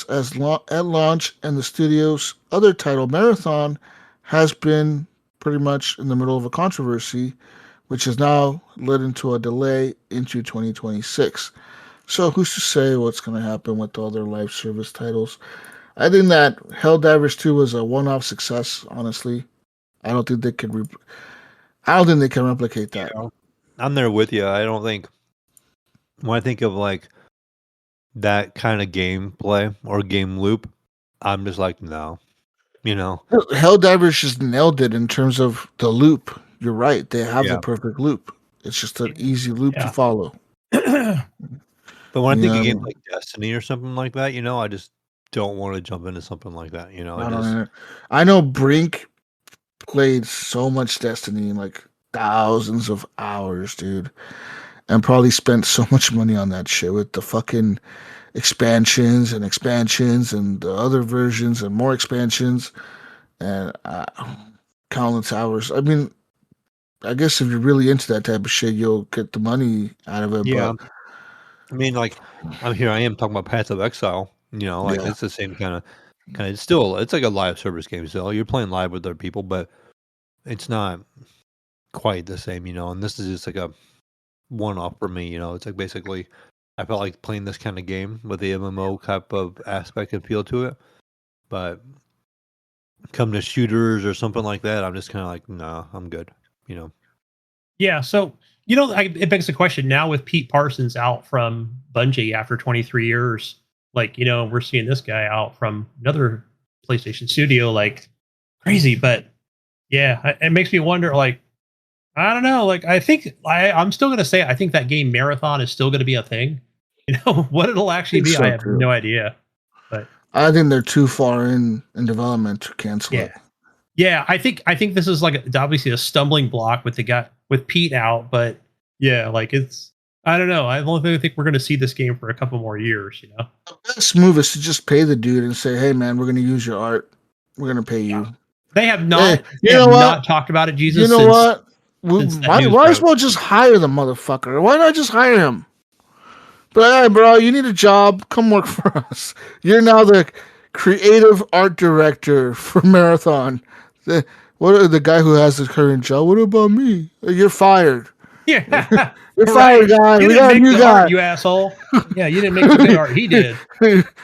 [SPEAKER 2] at launch, and the studio's other title, Marathon, has been pretty much in the middle of a controversy, which has now led into a delay into 2026. So who's to say what's going to happen with all their live service titles? I think that Helldivers 2 was a one-off success, honestly. I don't think they can I don't think they can replicate that.
[SPEAKER 4] Yeah. I'm there with you. I don't think when I think of like that kind of gameplay or game loop, I'm just like, no. You know?
[SPEAKER 2] Helldivers just nailed it in terms of the loop. You're right. They have the
[SPEAKER 4] Yeah.
[SPEAKER 2] perfect loop. It's just an easy loop to
[SPEAKER 3] Yeah.
[SPEAKER 2] follow.
[SPEAKER 4] But when I think
[SPEAKER 2] Yeah,
[SPEAKER 4] of games like Destiny or something like that, you know, I just don't want to jump into something like that. You know,
[SPEAKER 2] I don't know. I know Brink played so much Destiny, like thousands of hours, dude, and probably spent so much money on that shit with the fucking expansions and the other versions and more expansions and countless hours. I mean, I guess if you're really into that type of shit, you'll get the money out of it.
[SPEAKER 4] yeah.
[SPEAKER 2] But
[SPEAKER 4] I mean, like, I am talking about Path of Exile. You know, like
[SPEAKER 2] yeah,
[SPEAKER 4] it's the same kind of. It's still it's like a live service game still. You're playing live with other people, but it's not quite the same. You know, and this is just like a one off for me. You know, it's like basically I felt like playing this kind of game with the MMO type of aspect and feel to it, but come to shooters or something like that, I'm just kind of like, nah, I'm good. You know.
[SPEAKER 3] Yeah, so it begs the question now with Pete Parsons out from Bungie after 23 years. Like, we're seeing this guy out from another PlayStation studio, like crazy. But yeah, it makes me wonder. Like, I don't know. Like, I think I'm still gonna say I think that game Marathon is still gonna be a thing. What it'll
[SPEAKER 2] I
[SPEAKER 3] actually
[SPEAKER 2] think
[SPEAKER 3] be, I
[SPEAKER 2] so
[SPEAKER 3] have
[SPEAKER 2] too.
[SPEAKER 3] no idea. But
[SPEAKER 2] I think they're too far in development to cancel it.
[SPEAKER 3] yeah, yeah, I think this is like obviously a stumbling block with the guy with Pete out, but yeah, like it's I don't know. I don't think we're going to see this game for a couple more years.
[SPEAKER 2] The best move is to just pay the dude and say, "Hey, man, we're going to use your art. We're going to pay
[SPEAKER 3] Yeah,
[SPEAKER 2] you."
[SPEAKER 3] they have
[SPEAKER 2] Hey,
[SPEAKER 3] not
[SPEAKER 2] you
[SPEAKER 3] they
[SPEAKER 2] know
[SPEAKER 3] have
[SPEAKER 2] what?
[SPEAKER 3] not talked about it,
[SPEAKER 2] You
[SPEAKER 3] Jesus,
[SPEAKER 2] know
[SPEAKER 3] since
[SPEAKER 2] what? We
[SPEAKER 3] that news
[SPEAKER 2] might as
[SPEAKER 3] broke.
[SPEAKER 2] well just hire the motherfucker. Why not just hire him? But hey, bro, you need a job. Come work for us. You're now the creative art director for Marathon. The guy who has the current job? What about me? You're fired.
[SPEAKER 3] Yeah,
[SPEAKER 2] You're fired,
[SPEAKER 3] right.
[SPEAKER 2] guy.
[SPEAKER 3] You
[SPEAKER 2] We
[SPEAKER 3] didn't
[SPEAKER 2] got a
[SPEAKER 3] make
[SPEAKER 2] new
[SPEAKER 3] the art,
[SPEAKER 2] guy.
[SPEAKER 3] you asshole. Yeah, you didn't make the good art. He did.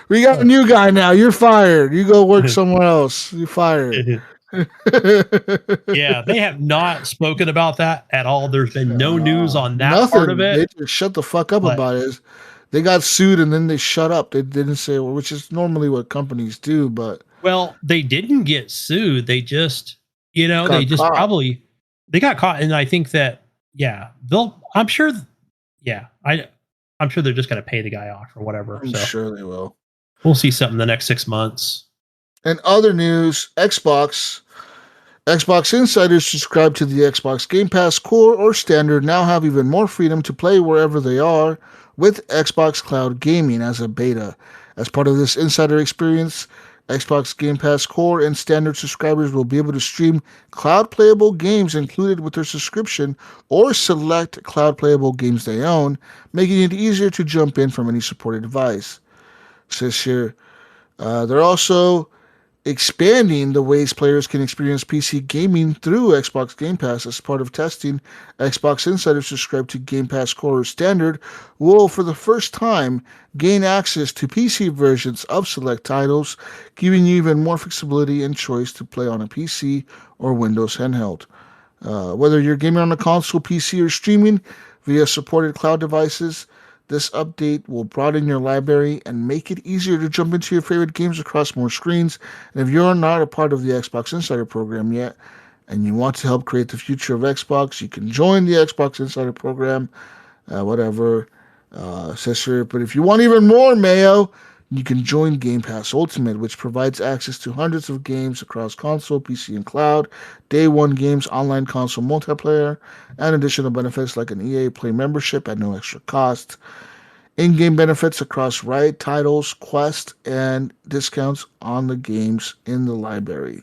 [SPEAKER 2] We got a new guy now. You're fired. You go work somewhere else. You're fired.
[SPEAKER 3] Yeah, they have not spoken about that at all. There's been no news on that part of
[SPEAKER 2] Nothing. They
[SPEAKER 3] it.
[SPEAKER 2] just shut the fuck up
[SPEAKER 3] But
[SPEAKER 2] about it. They got sued and then they shut up. They didn't say, well, which is normally what companies do, but
[SPEAKER 3] well, they didn't get sued. They just, they
[SPEAKER 2] got
[SPEAKER 3] just
[SPEAKER 2] caught.
[SPEAKER 3] probably they got caught. And I think that, yeah, I'm sure. Yeah, I'm sure they're just going to pay the guy off or whatever.
[SPEAKER 2] I'm
[SPEAKER 3] So
[SPEAKER 2] sure they will.
[SPEAKER 3] we'll see something the next 6 months.
[SPEAKER 2] And other news, Xbox insiders subscribe to the Xbox Game Pass Core or Standard now have even more freedom to play wherever they are with Xbox Cloud Gaming as a beta. As part of this insider experience, Xbox Game Pass Core and Standard subscribers will be able to stream cloud playable games included with their subscription or select cloud playable games they own, making it easier to jump in from any supported device. It says here, they're also expanding the ways players can experience PC gaming through Xbox Game Pass. As part of testing, Xbox insiders subscribed to Game Pass Core or Standard will, for the first time, gain access to PC versions of select titles, giving you even more flexibility and choice to play on a PC or Windows handheld. Whether you're gaming on a console, PC, or streaming via supported cloud devices, this update will broaden your library and make it easier to jump into your favorite games across more screens. And if you're not a part of the Xbox Insider program yet and you want to help create the future of Xbox, you can join the Xbox Insider program, whatever. Says here, but if you want even more, Mayo, you can join Game Pass Ultimate, which provides access to hundreds of games across console, PC, and cloud, day one games, online console multiplayer, and additional benefits like an EA Play membership at no extra cost, in-game benefits across Riot titles, Quest, and discounts on the games in the library.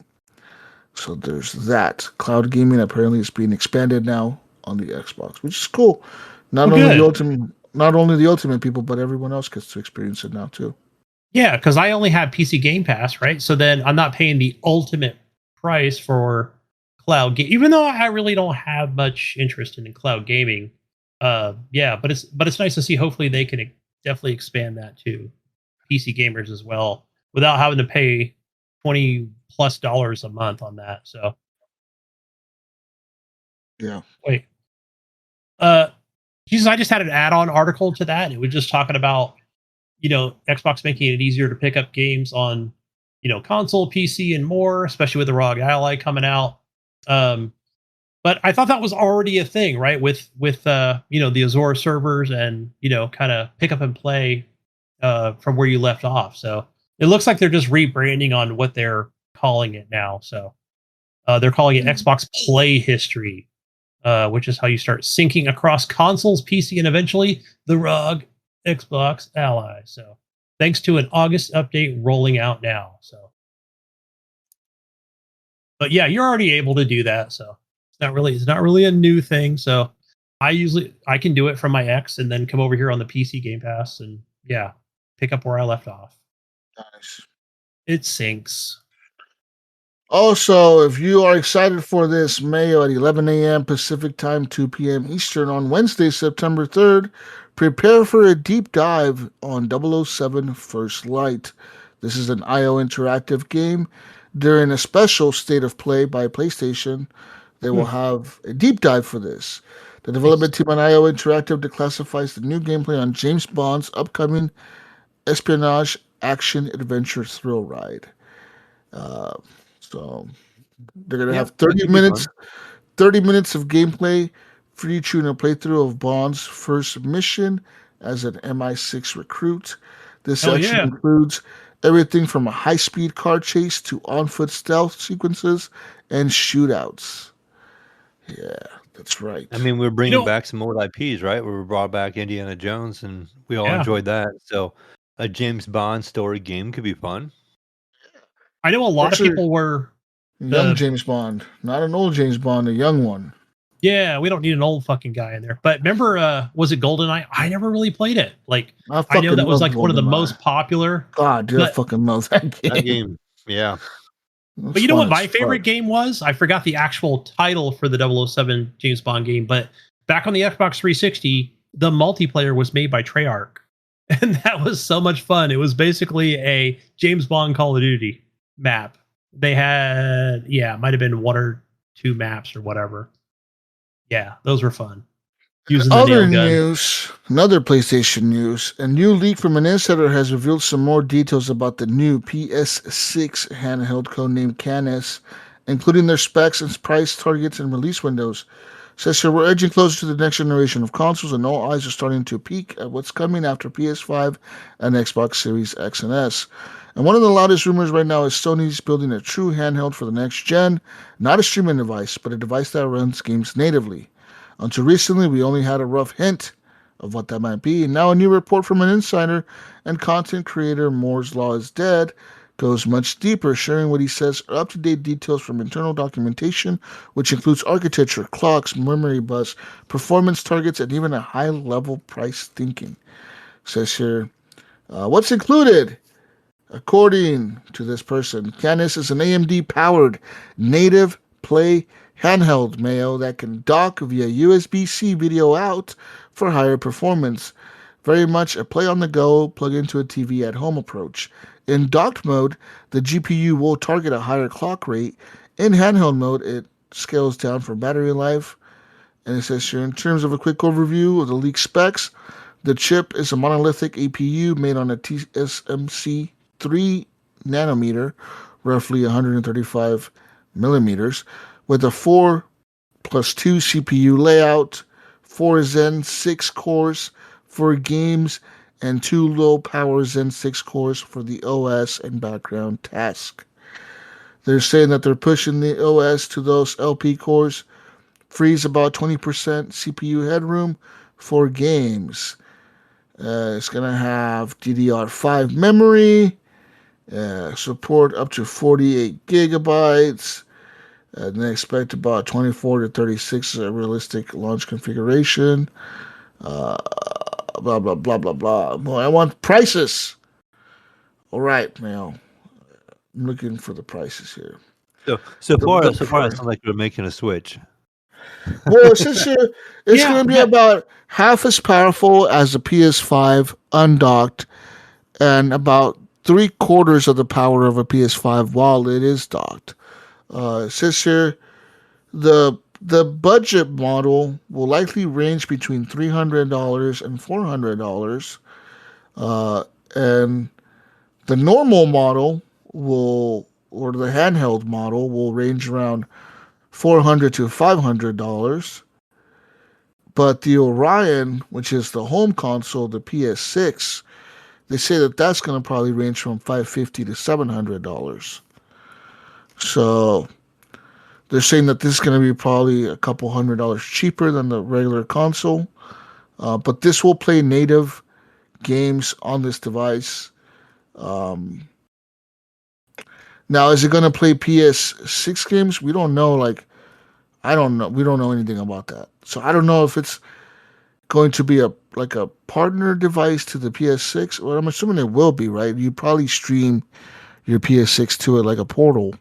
[SPEAKER 2] So there's that. Cloud gaming apparently is being expanded now on the Xbox, which is cool.
[SPEAKER 3] Well, good.
[SPEAKER 2] Not only the ultimate people, but everyone else gets to experience it now too.
[SPEAKER 3] Yeah, because I only have PC Game Pass, right? So then I'm not paying the ultimate price for cloud game, even though I really don't have much interest in cloud gaming. Yeah, but it's nice to see. Hopefully, they can definitely expand that to PC gamers as well without having to pay $20+ a month on that. So
[SPEAKER 2] Yeah.
[SPEAKER 3] wait, Jesus, I just had an add-on article to that. It was just talking about Xbox making it easier to pick up games on console, PC, and more, especially with the ROG Ally coming out. But I thought that was already a thing, right? With the Azure servers and kind of pick up and play from where you left off. So it looks like they're just rebranding on what they're calling it now. So they're calling it Xbox Play History, which is how you start syncing across consoles, PC, and eventually the ROG Xbox Ally. So thanks to an August update rolling out now. So, but yeah, you're already able to do that. So it's not really a new thing. So I can do it from my X and then come over here on the PC Game Pass and pick up where I left off.
[SPEAKER 2] Nice.
[SPEAKER 3] It syncs.
[SPEAKER 2] Also, if you are excited for this, Mayo at 11 a.m. Pacific Time, 2 p.m. Eastern on Wednesday, September 3rd, prepare for a deep dive on 007 First Light. This is an IO interactive game. During a special State of Play by PlayStation, they will have a deep dive for this. The development team on IO Interactive declassifies the new gameplay on James Bond's upcoming espionage action adventure thrill ride. So they're gonna have 30 minutes of gameplay for each in a playthrough of Bond's first mission as an MI6 recruit. This section includes everything from a high-speed car chase to on-foot stealth sequences and shootouts. Yeah, that's right.
[SPEAKER 4] I mean, we're bringing back some old IPs, right? We brought back Indiana Jones, and we all enjoyed that. So a James Bond story game could be fun.
[SPEAKER 3] I know a lot of people were
[SPEAKER 2] young James Bond, not an old James Bond, a young one.
[SPEAKER 3] Yeah, we don't need an old fucking guy in there. But remember, was it GoldenEye? I never really played it. Like, I know that was like one of the most popular.
[SPEAKER 2] God, dude, I fucking love that game.
[SPEAKER 4] That game, yeah.
[SPEAKER 3] But you know what my favorite game was? I forgot the actual title for the 007 James Bond game, but back on the Xbox 360, the multiplayer was made by Treyarch. And that was so much fun. It was basically a James Bond Call of Duty map. They had, it might have been 1 or 2 maps or whatever. Yeah, those were fun. Using
[SPEAKER 2] Other news, another PlayStation news, a new leak from an insider has revealed some more details about the new PS6 handheld codenamed Canis, including their specs and price targets and release windows. Says here, we're edging closer to the next generation of consoles, and all eyes are starting to peek at what's coming after PS5 and Xbox Series X and S. And one of the loudest rumors right now is Sony's building a true handheld for the next gen, not a streaming device, but a device that runs games natively. Until recently, we only had a rough hint of what that might be. And now a new report from an insider and content creator, Moore's Law is Dead, goes much deeper, sharing what he says are up-to-date details from internal documentation, which includes architecture, clocks, memory bus, performance targets, and even a high-level price thinking. Says here, what's included? According to this person, Canis is an AMD-powered native play handheld Mayo that can dock via USB-C video out for higher performance. Very much a play-on-the-go, plug into a TV at home approach. In docked mode, the GPU will target a higher clock rate. In handheld mode, it scales down for battery life. And it says here, in terms of a quick overview of the leaked specs, the chip is a monolithic APU made on a TSMC 3 nanometer, roughly 135 millimeters, with a 4+2 CPU layout, 4 Zen 6 cores for games, and 2 low-power Zen 6 cores for the OS and background task. They're saying that they're pushing the OS to those LP cores, frees about 20% CPU headroom for games. It's going to have DDR5 memory, support up to 48 gigabytes, and they expect about 24 to 36 realistic launch configuration. Blah, blah, blah, blah, blah. Well, I want prices. All right, Mayo. I'm looking for the prices here.
[SPEAKER 4] So far, it sounds like we're making a switch.
[SPEAKER 2] Well, it's going to be about half as powerful as the PS5 undocked, and about 3/4 of the power of a PS5 while it is docked. It says here the budget model will likely range between $300 and $400, and the normal model or the handheld model will range around $400 to $500. But the Orion, which is the home console, the PS6, they say that that's going to probably range from $550 to $700. So they're saying that this is going to be probably a couple $100 cheaper than the regular console. But this will play native games on this device. Now, is it going to play PS6 games? We don't know. I don't know. We don't know anything about that. So I don't know if it's going to be a partner device to the PS6. Well, I'm assuming it will be, right? You probably stream your PS6 to it like a portal.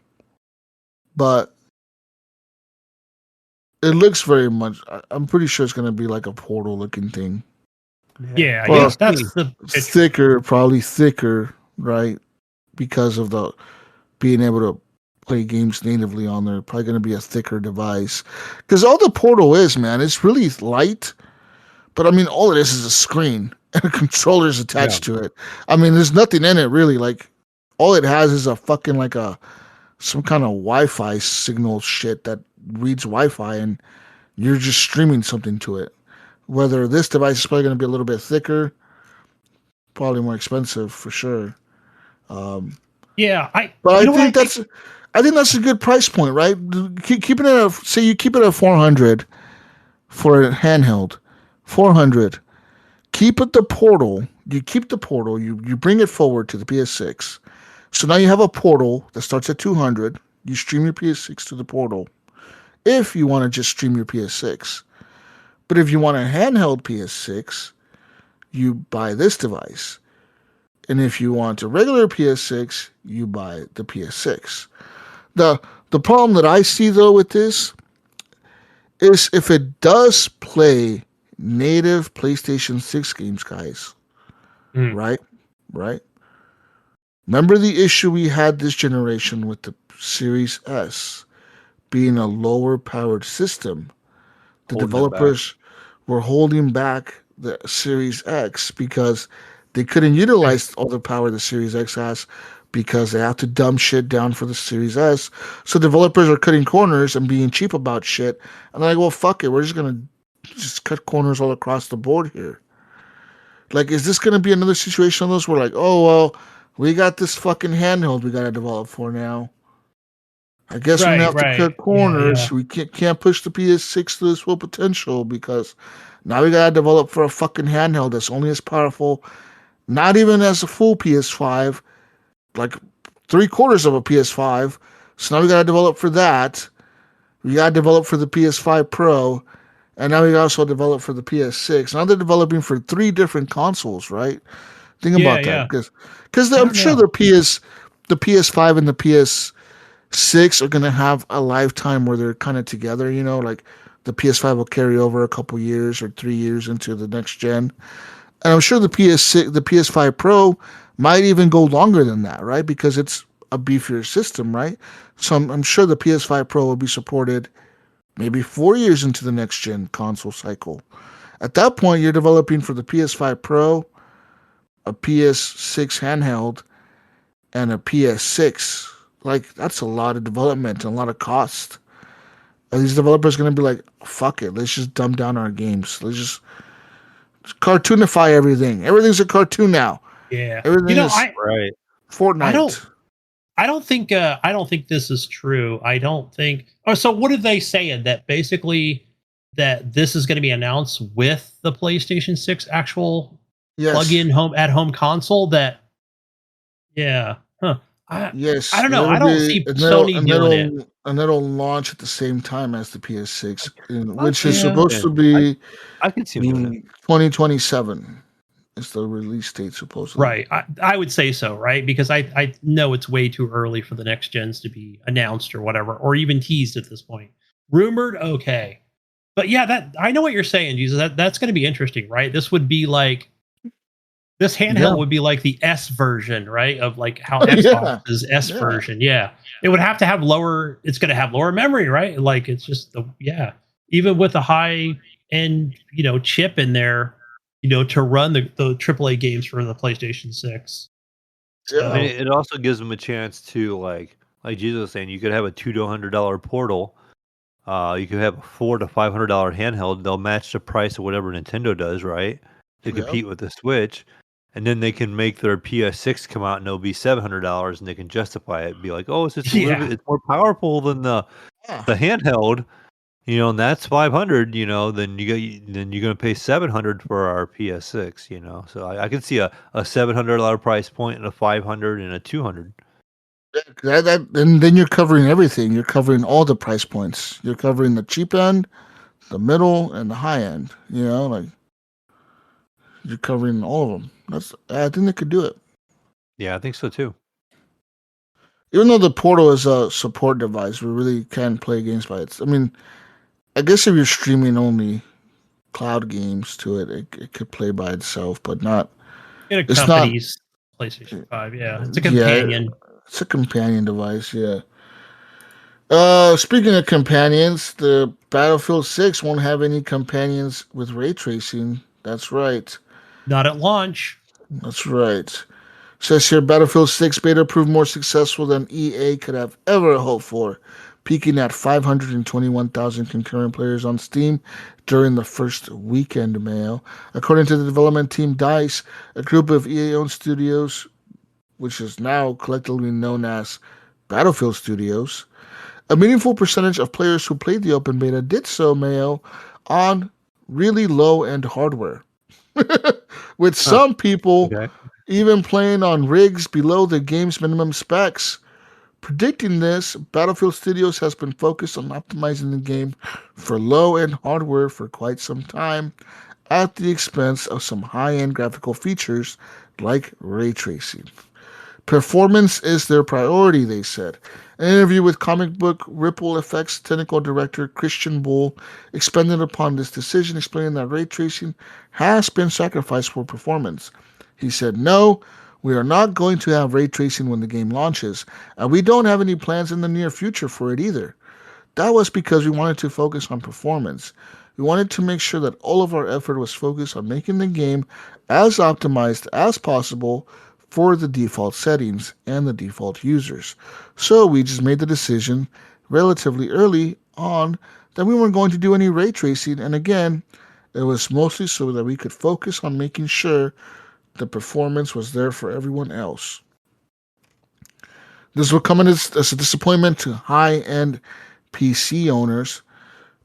[SPEAKER 2] But it looks very much. I'm pretty sure it's going to be like a portal looking thing.
[SPEAKER 3] Yeah,
[SPEAKER 2] Well,
[SPEAKER 3] yes, that's the
[SPEAKER 2] thicker, probably thicker, right? Because of the being able to play games natively on there. Probably going to be a thicker device. Because all the portal is, man, it's really light. But I mean, all it is a screen and a controller's attached to it. I mean, there's nothing in it really. Like, all it has is a fucking some kind of Wi-Fi signal shit that reads Wi-Fi, and you're just streaming something to it. Whether this device is probably going to be a little bit thicker, probably more expensive for sure.
[SPEAKER 3] yeah.
[SPEAKER 2] But I think that's a good price point, right? Keeping it say you keep it at 400 for a handheld, 400. Keep it the portal. You keep the portal. You bring it forward to the PS6. So now you have a portal that starts at 200. You stream your PS6 to the portal. If you want to just stream your PS6. But if you want a handheld PS6, you buy this device. And if you want a regular PS6, you buy the PS6. The problem that I see though with this is if it does play native PlayStation 6 games, guys, right? Remember the issue we had this generation with the Series S being a lower powered system? The developers were holding back the Series X because they couldn't utilize all the power the Series X has because they have to dumb shit down for the Series S. So developers are cutting corners and being cheap about shit. And they're like, well, fuck it. We're just going to cut corners all across the board here. Like, is this going to be another situation of those where like, oh, well, we got this fucking handheld we got to develop for now. I guess we're going to have to cut corners. Yeah. We can't push the PS6 to its full potential because now we got to develop for a fucking handheld that's only as powerful, not even as a full PS5, like 3/4 of a PS5. So now we got to develop for that. We got to develop for the PS5 Pro. And now we also develop for the PS6. Now they're developing for 3 different consoles, right? Think about that. Because I'm sure the PS5 and the PS6 are going to have a lifetime where they're kind of together, you know, like the PS5 will carry over a couple years or 3 years into the next gen. And I'm sure the PS5 Pro might even go longer than that, right? Because it's a beefier system, right? So I'm sure the PS5 Pro will be supported maybe 4 years into the next gen console cycle. At that point, you're developing for the PS5 Pro, a PS6 handheld, and a PS6. Like, that's a lot of development and a lot of cost. Are these developers going to be like, fuck it, let's just dumb down our games. Let's just cartoonify everything. Everything's a cartoon now.
[SPEAKER 3] Yeah.
[SPEAKER 2] Everything is
[SPEAKER 4] right.
[SPEAKER 2] Fortnite.
[SPEAKER 3] I don't think this is true. I don't think. Oh, so what are they saying? That basically that this is going to be announced with the PlayStation 6 actual plug-in home console. That, yeah, huh? I don't know. I don't see Sony doing it,
[SPEAKER 2] and that'll launch at the same time as the PS6, which is supposed to be.
[SPEAKER 4] I can see
[SPEAKER 2] 2027. Is the release date supposedly?
[SPEAKER 3] Right. I would say so, right? Because I know it's way too early for the next gens to be announced or whatever, or even teased at this point. Rumored, okay. But yeah, that I know what you're saying, Jesus. That's going to be interesting, right? This would be like this handheld would be like the S version, right? Of like how Xbox is S version. Yeah. It would have to have it's going to have lower memory, right? Like it's just even with a high end, chip in there, to run the AAA games for the PlayStation 6.
[SPEAKER 4] I mean, it also gives them a chance to like Jesus was saying, you could have a $200 portal. You could have a $400 to $500 handheld. They'll match the price of whatever Nintendo does, right? To compete with the Switch, and then they can make their PS6 come out and it'll be $700, and they can justify it. Be like, oh, it's just a little bit, it's more powerful than the handheld. And that's 500. Then you're gonna pay 700 for our PS6. So I can see a $700 price point and a 500 and a 200.
[SPEAKER 2] And then you're covering everything. You're covering all the price points. You're covering the cheap end, the middle, and the high end. Like you're covering all of them. I think they could do it.
[SPEAKER 4] Yeah, I think so too.
[SPEAKER 2] Even though the portal is a support device, we really can't play games by it. I mean, I guess if you're streaming only cloud games to it, it could play by itself, but not.
[SPEAKER 3] It accompanies PlayStation 5. Yeah, it's a companion.
[SPEAKER 2] It's a companion device. Yeah. Speaking of companions, the Battlefield 6 won't have any companions with ray tracing. That's right.
[SPEAKER 3] Not at launch.
[SPEAKER 2] That's right. Says here, Battlefield 6 beta proved more successful than EA could have ever hoped for, peaking at 521,000 concurrent players on Steam during the first weekend, Mayo. According to the development team DICE, a group of EA-owned studios, which is now collectively known as Battlefield Studios, a meaningful percentage of players who played the open beta did so, Mayo, on really low-end hardware. With some people even playing on rigs below the game's minimum specs. Predicting this, Battlefield Studios has been focused on optimizing the game for low-end hardware for quite some time, at the expense of some high-end graphical features like ray tracing. Performance is their priority, they said. An interview with comic book Ripple Effects technical director Christian Bull expanded upon this decision, explaining that ray tracing has been sacrificed for performance. He said, "No, we are not going to have ray tracing when the game launches, and we don't have any plans in the near future for it either. That was because we wanted to focus on performance. We wanted to make sure that all of our effort was focused on making the game as optimized as possible for the default settings and the default users. So we just made the decision relatively early on that we weren't going to do any ray tracing, and again, it was mostly so that we could focus on making sure the performance was there for everyone else." This will come as a disappointment to high-end PC owners,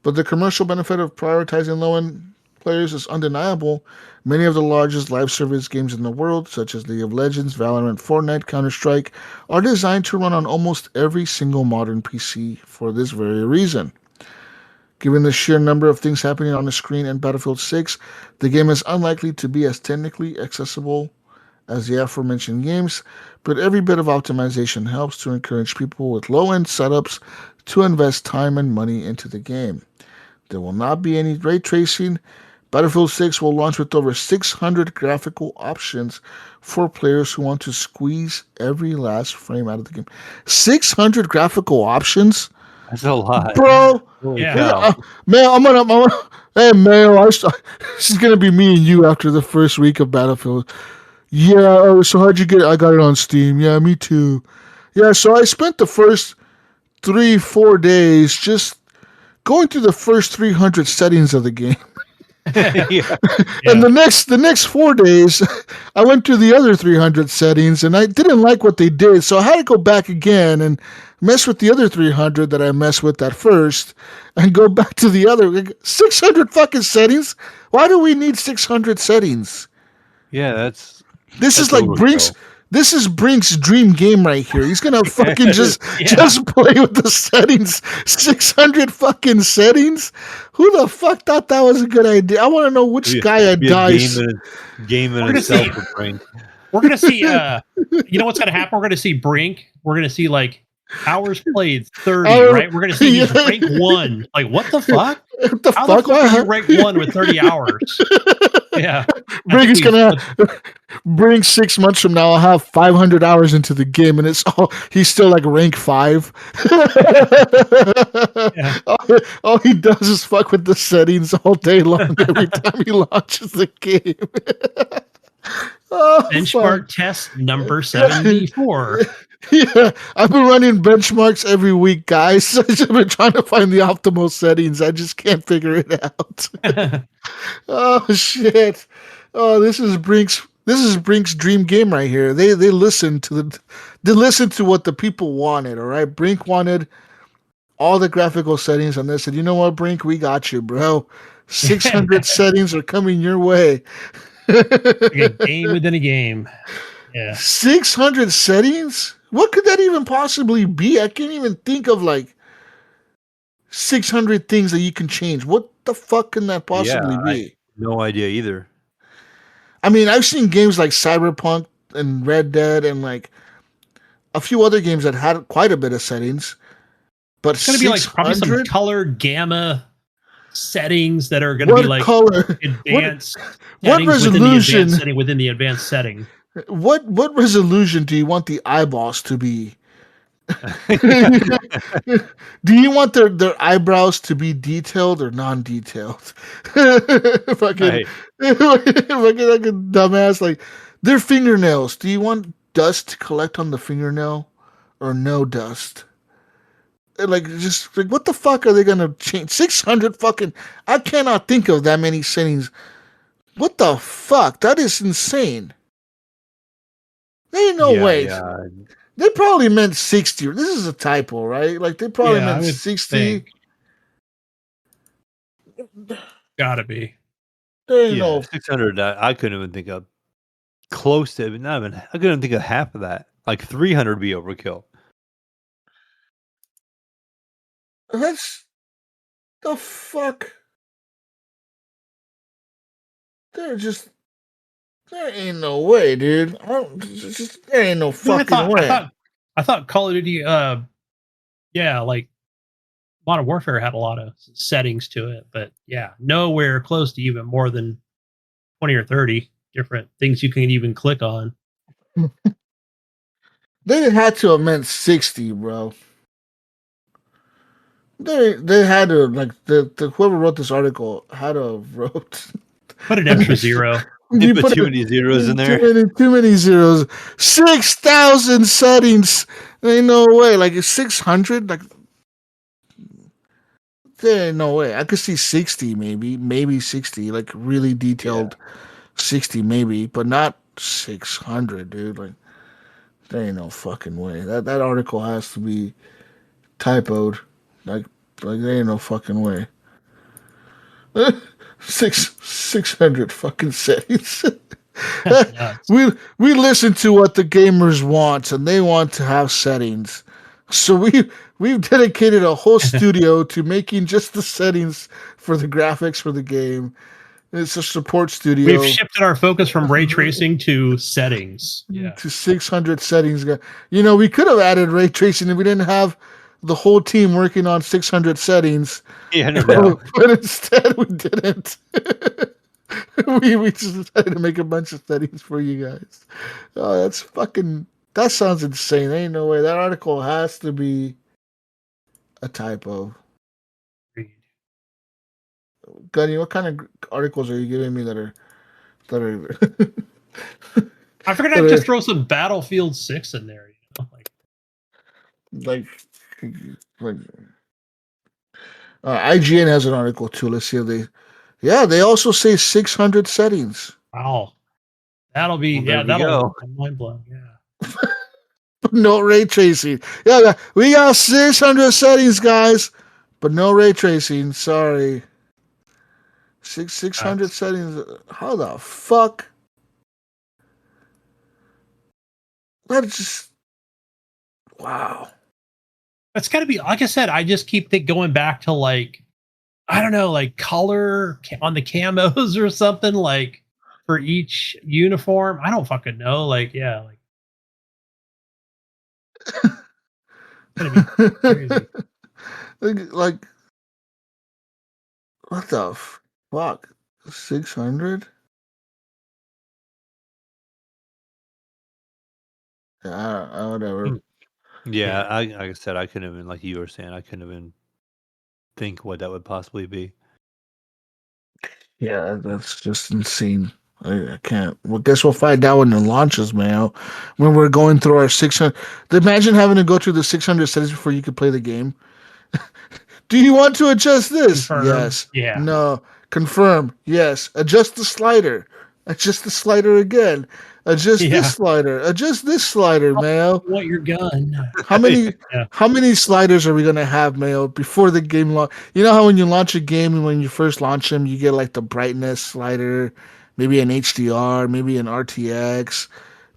[SPEAKER 2] but the commercial benefit of prioritizing low-end players is undeniable. Many of the largest live service games in the world, such as League of Legends, Valorant, Fortnite, Counter-Strike, are designed to run on almost every single modern PC for this very reason. Given the sheer number of things happening on the screen in Battlefield 6, the game is unlikely to be as technically accessible as the aforementioned games, but every bit of optimization helps to encourage people with low-end setups to invest time and money into the game. There will not be any ray tracing. Battlefield 6 will launch with over 600 graphical options for players who want to squeeze every last frame out of the game. 600 graphical options?
[SPEAKER 4] That's a lot,
[SPEAKER 2] bro.
[SPEAKER 3] Yeah,
[SPEAKER 2] man, I'm gonna. Hey, Mayo, this is gonna be me and you after the first week of Battlefield. Yeah. So how'd you get it? I got it on Steam. Yeah, me too. Yeah. So I spent the first 3-4 days just going through the first 300 settings of the game. And the next 4 days, I went to the other 300 settings, and I didn't like what they did, so I had to go back again and mess with the other 300 that I messed with at first, and go back to the other 600 fucking settings. Why do we need 600 settings?
[SPEAKER 4] Yeah,
[SPEAKER 2] this is like Brink's. This is Brink's dream game right here. He's gonna fucking just play with the settings. 600 fucking settings. Who the fuck thought that was a good idea? I want to know which guy at DICE.
[SPEAKER 4] Game in itself with Brink.
[SPEAKER 3] We're gonna see. You know what's gonna happen? We're gonna see Brink. We're gonna see like hours played 30. Right? We're gonna see rank 1. Like what the fuck?
[SPEAKER 2] What the
[SPEAKER 3] How
[SPEAKER 2] fuck?
[SPEAKER 3] the fuck are you rank 1 with 30 hours? Yeah.
[SPEAKER 2] Brink is gonna bring 6 months from now. I'll have 500 hours into the game, and he's still like rank 5. All he does is fuck with the settings all day long every time he launches the game. Oh,
[SPEAKER 3] Benchmark test number 74.
[SPEAKER 2] Yeah, I've been running benchmarks every week, guys. I've just been trying to find the optimal settings. I just can't figure it out. Oh shit! Oh, this is Brink's dream game right here. They listened to what the people wanted. All right, Brink wanted all the graphical settings, and they said, "You know what, Brink, we got you, bro. 600 settings are coming your way."
[SPEAKER 3] A game within a game. Yeah.
[SPEAKER 2] 600 settings? What could that even possibly be? I can't even think of like 600 things that you can change. What the fuck can that possibly
[SPEAKER 4] I
[SPEAKER 2] be?
[SPEAKER 4] no idea either.
[SPEAKER 2] I mean, I've seen games like Cyberpunk and Red Dead and like a few other games that had quite a bit of settings, but
[SPEAKER 3] It's going to be like probably some
[SPEAKER 2] 600?
[SPEAKER 3] color gamma settings that are going to
[SPEAKER 2] What
[SPEAKER 3] be like
[SPEAKER 2] color?
[SPEAKER 3] advanced
[SPEAKER 2] What
[SPEAKER 3] settings
[SPEAKER 2] resolution?
[SPEAKER 3] within the advanced setting.
[SPEAKER 2] What resolution do you want the eyeballs to be? Do you want their eyebrows to be detailed or non-detailed? Fucking,
[SPEAKER 4] Right.
[SPEAKER 2] like a dumbass. Like their fingernails. Do you want dust to collect on the fingernail or no dust? Like just like what the fuck are they gonna change? 600 fucking. I cannot think of that many settings. What the fuck? That is insane. There ain't no way.
[SPEAKER 4] Yeah.
[SPEAKER 2] They probably meant 60. This is a typo, right? Like they probably
[SPEAKER 3] Yeah, I
[SPEAKER 2] meant
[SPEAKER 3] would
[SPEAKER 2] 60.
[SPEAKER 3] think. Gotta be.
[SPEAKER 2] There ain't
[SPEAKER 4] Yeah,
[SPEAKER 2] no
[SPEAKER 4] 600. I couldn't even think of close to it. Not even. I couldn't think of half of that. Like 300 would be overkill.
[SPEAKER 2] that's the fuck. There ain't no way, dude. There ain't no
[SPEAKER 3] I
[SPEAKER 2] fucking way.
[SPEAKER 3] I thought Call of Duty yeah, like Modern Warfare had a lot of settings to it, but yeah, nowhere close to even more than 20 or 30 different things you can even click on.
[SPEAKER 2] They had to have meant 60, bro. They had to like the whoever wrote this article had to have wrote.
[SPEAKER 3] Put an extra zero.
[SPEAKER 4] You put
[SPEAKER 2] put
[SPEAKER 4] too many zeros in there.
[SPEAKER 2] Too many zeros. 6,000 settings. There ain't no way. Like it's 600. Like there ain't no way. I could see 60 maybe 60. Like really detailed 60 maybe, but not 600, dude. Like there ain't no fucking way. That article has to be typoed. Like there ain't no fucking way. 600 fucking settings.
[SPEAKER 3] Nuts.
[SPEAKER 2] we listen to what the gamers want, and they want to have settings. So we've dedicated a whole studio to making just the settings for the graphics for the game. It's a support studio.
[SPEAKER 3] We've shifted our focus from ray tracing to settings. Yeah.
[SPEAKER 2] To 600 settings. You know, we could have added ray tracing if we didn't have the whole team working on 600 settings.
[SPEAKER 4] Yeah, no doubt.
[SPEAKER 2] But instead we didn't. we just decided to make a bunch of settings for you guys. Oh, that sounds insane. There ain't no way. That article has to be a typo. Gunny, what kind of articles are you giving me that are
[SPEAKER 3] I figured I'd just throw some Battlefield 6 in there, you know?
[SPEAKER 2] like IGN has an article too. Let's see if they also say 600 settings.
[SPEAKER 3] Wow. That'll be that'll mind blown. Yeah.
[SPEAKER 2] No ray tracing. Yeah, we got 600 settings, guys, but no ray tracing. Sorry. 600 settings. How the fuck? That's just wow.
[SPEAKER 3] That's got to be, like I said, I just keep going back to like, I don't know, like color on the camos or something, like for each uniform. I don't fucking know. Like, yeah, like. Crazy.
[SPEAKER 2] like what the fuck? 600? Yeah, whatever.
[SPEAKER 4] Yeah, like I said, I couldn't even, like you were saying, I couldn't even think what that would possibly be.
[SPEAKER 2] Yeah, that's just insane. I can't. Well, guess we'll find out when it launches, man. When we're going through our 600. Imagine having to go through the 600 settings before you could play the game. Do you want to adjust this?
[SPEAKER 3] Confirm.
[SPEAKER 2] Yes.
[SPEAKER 3] Yeah.
[SPEAKER 2] No. Confirm. Yes. Adjust the slider. Adjust the slider again. Adjust this slider. Adjust this slider, Mayo.
[SPEAKER 3] What your gun?
[SPEAKER 2] How many
[SPEAKER 3] Yeah.
[SPEAKER 2] how many sliders are we gonna have, Mayo, before the game launch? You know how when you launch a game and when you first launch them, you get like the brightness slider, maybe an HDR, maybe an RTX,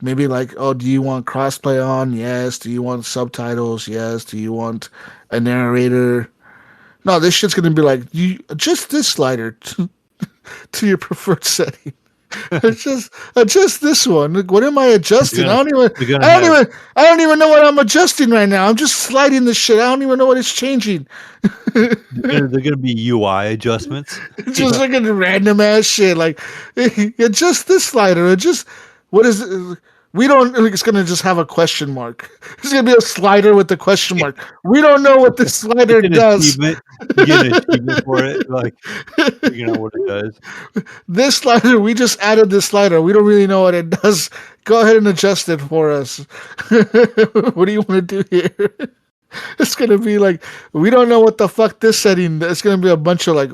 [SPEAKER 2] maybe like, oh, do you want crossplay on? Yes. Do you want subtitles? Yes. Do you want a narrator? No, this shit's gonna be like, you adjust this slider to your preferred setting. Adjust this one. Like, what am I adjusting?
[SPEAKER 4] You're gonna
[SPEAKER 2] I don't even know what I'm adjusting right now. I'm just sliding the shit. I don't even know what it's changing.
[SPEAKER 4] they're gonna be UI adjustments.
[SPEAKER 2] Just looking at random ass shit. Like, adjust this slider. Adjust what is it? We don't. Like, it's gonna just have a question mark. It's gonna be a slider with a question mark. We don't know what this slider does.
[SPEAKER 4] You get an achievement for it, like figuring out what it does.
[SPEAKER 2] This slider, we just added this slider. We don't really know what it does. Go ahead and adjust it for us. What do you want to do here? It's gonna be like, we don't know what the fuck this setting. It's gonna be a bunch of like,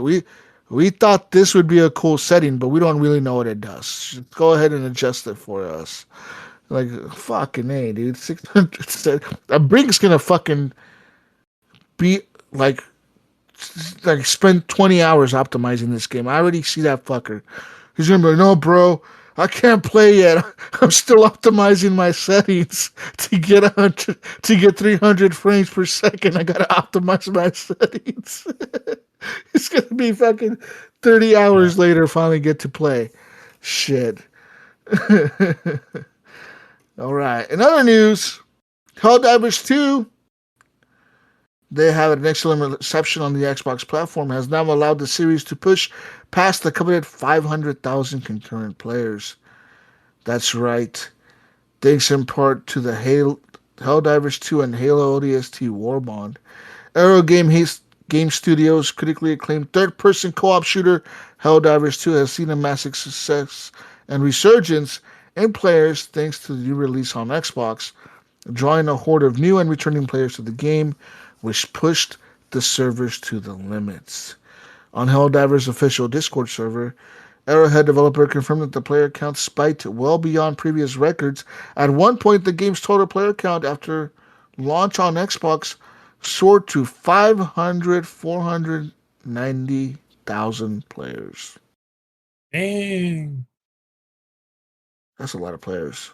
[SPEAKER 2] we thought this would be a cool setting, but we don't really know what it does. Just go ahead and adjust it for us. Like, fucking A, dude. 600. A Brink's gonna fucking be like spend 20 hours optimizing this game. I already see that fucker. He's gonna be like, no, bro, I can't play yet. I'm still optimizing my settings to get 100, to get 300 frames per second. I gotta optimize my settings. It's gonna be fucking 30 hours later. Finally get to play. Shit. All right. In other news, Helldivers 2. They have an excellent reception on the Xbox platform, has now allowed the series to push past the coveted 500,000 concurrent players. That's right. Thanks in part to the Helldivers 2 and Halo ODST Warbond. Arrow Game Studios' critically acclaimed third-person co-op shooter Helldivers 2 has seen a massive success and resurgence in players thanks to the new release on Xbox, drawing a horde of new and returning players to the game, which pushed the servers to the limits. On Helldivers' official Discord server, Arrowhead developer confirmed that the player count spiked well beyond previous records. At one point, the game's total player count after launch on Xbox soared to 490,000 players.
[SPEAKER 3] Dang.
[SPEAKER 2] That's a lot of players.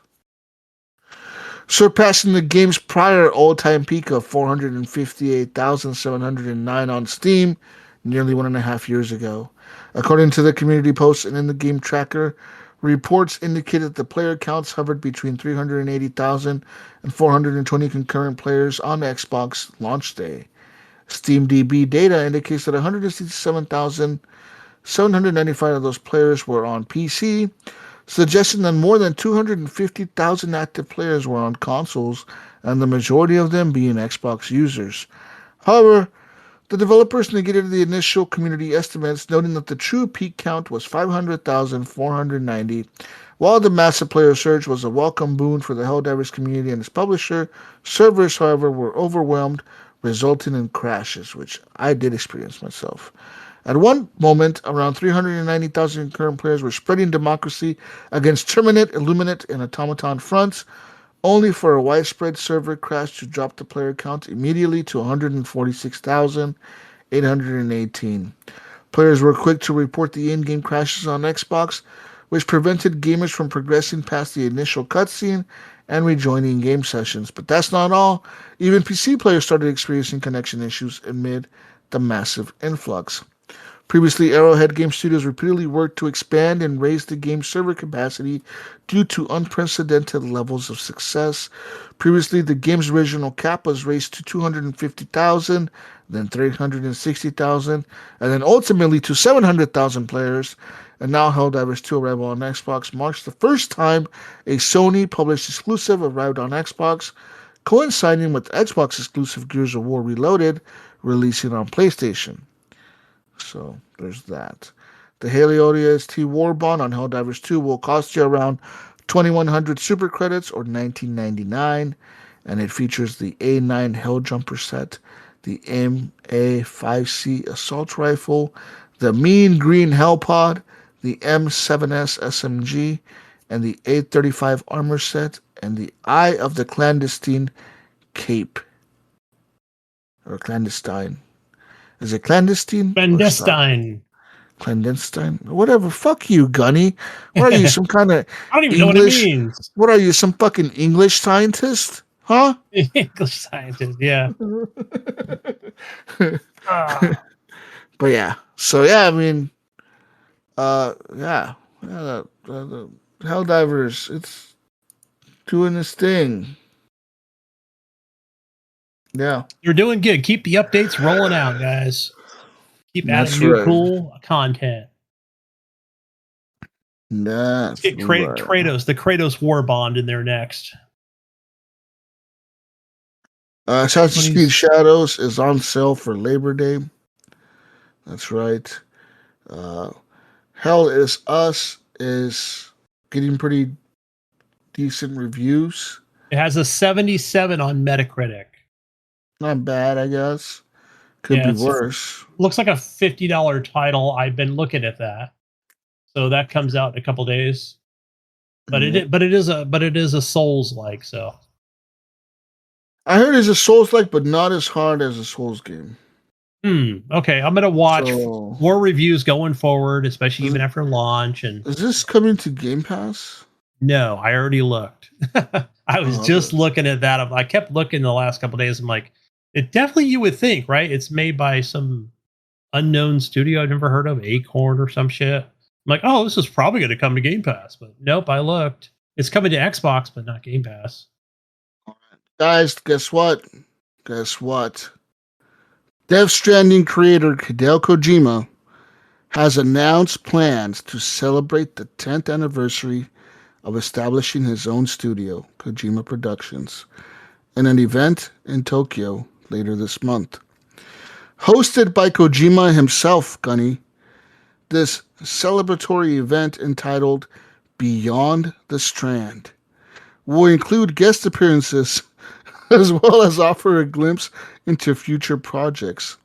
[SPEAKER 2] Surpassing the game's prior all-time peak of 458,709 on Steam nearly 1.5 years ago. According to the community posts and in the game tracker, reports indicate that the player counts hovered between 380,000 and 420 concurrent players on Xbox launch day. SteamDB data indicates that 167,795 of those players were on PC, suggesting that more than 250,000 active players were on consoles, and the majority of them being Xbox users. However, the developers negated the initial community estimates, noting that the true peak count was 500,490. While the massive player surge was a welcome boon for the Helldivers community and its publisher, servers, however, were overwhelmed, resulting in crashes, which I did experience myself. At one moment, around 390,000 current players were spreading democracy against Terminate, Illuminate, and Automaton fronts, only for a widespread server crash to drop the player count immediately to 146,818. Players were quick to report the in-game crashes on Xbox, which prevented gamers from progressing past the initial cutscene and rejoining game sessions. But that's not all. Even PC players started experiencing connection issues amid the massive influx. Previously, Arrowhead Game Studios repeatedly worked to expand and raise the game's server capacity due to unprecedented levels of success. Previously, the game's original cap was raised to 250,000, then 360,000, and then ultimately to 700,000 players. And now Helldivers 2 arrival on Xbox marks the first time a Sony-published exclusive arrived on Xbox, coinciding with Xbox exclusive Gears of War Reloaded releasing on PlayStation. So there's that. The Haley ODST Warbond on Helldivers 2 will cost you around 2,100 super credits or $19.99, and it features the A9 Helljumper set, the MA5C Assault Rifle, the Mean Green Hellpod, the M7S SMG, and the 835 Armor Set, and the Eye of the Clandestine Cape. Or Clandestine. Is it clandestine?
[SPEAKER 3] Clandestine.
[SPEAKER 2] Clandestine? Whatever. Fuck you, Gunny. What are you, some kind of
[SPEAKER 3] I don't even know what it
[SPEAKER 2] English?
[SPEAKER 3] means.
[SPEAKER 2] What are you, some fucking English scientist? Huh?
[SPEAKER 3] English scientist, yeah.
[SPEAKER 2] But yeah. So yeah, I mean, yeah. The Helldivers, it's doing this thing. Yeah.
[SPEAKER 3] You're doing good. Keep the updates rolling out, guys. Keep adding
[SPEAKER 2] That's
[SPEAKER 3] new
[SPEAKER 2] right.
[SPEAKER 3] cool content. Let's
[SPEAKER 2] That's
[SPEAKER 3] get
[SPEAKER 2] right.
[SPEAKER 3] Kratos, the Kratos War Bond in there next.
[SPEAKER 2] Assassin's Creed Shadows is on sale for Labor Day. That's right. Hell is Us is getting pretty decent reviews.
[SPEAKER 3] It has a 77 on Metacritic.
[SPEAKER 2] Not bad, I guess. Could be worse.
[SPEAKER 3] Looks like a $50 title. I've been looking at that. So that comes out in a couple days. But it is a Souls like, so.
[SPEAKER 2] I heard it's a Souls like, but not as hard as a Souls game.
[SPEAKER 3] Okay, I'm gonna watch more reviews going forward, especially even after launch. And
[SPEAKER 2] is this coming to Game Pass?
[SPEAKER 3] No, I already looked. I was just looking at that. I kept looking the last couple of days. I'm like, it definitely, you would think, right? It's made by some unknown studio I've never heard of, Acorn or some shit. I'm like, oh, this is probably going to come to Game Pass, but nope. I looked. It's coming to Xbox, but not Game Pass.
[SPEAKER 2] Guys, guess what? Death Stranding creator Hideo Kojima has announced plans to celebrate the 10th anniversary of establishing his own studio, Kojima Productions, in an event in Tokyo later this month. Hosted by Kojima himself, Gunny, this celebratory event entitled Beyond the Strand will include guest appearances as well as offer a glimpse into future projects.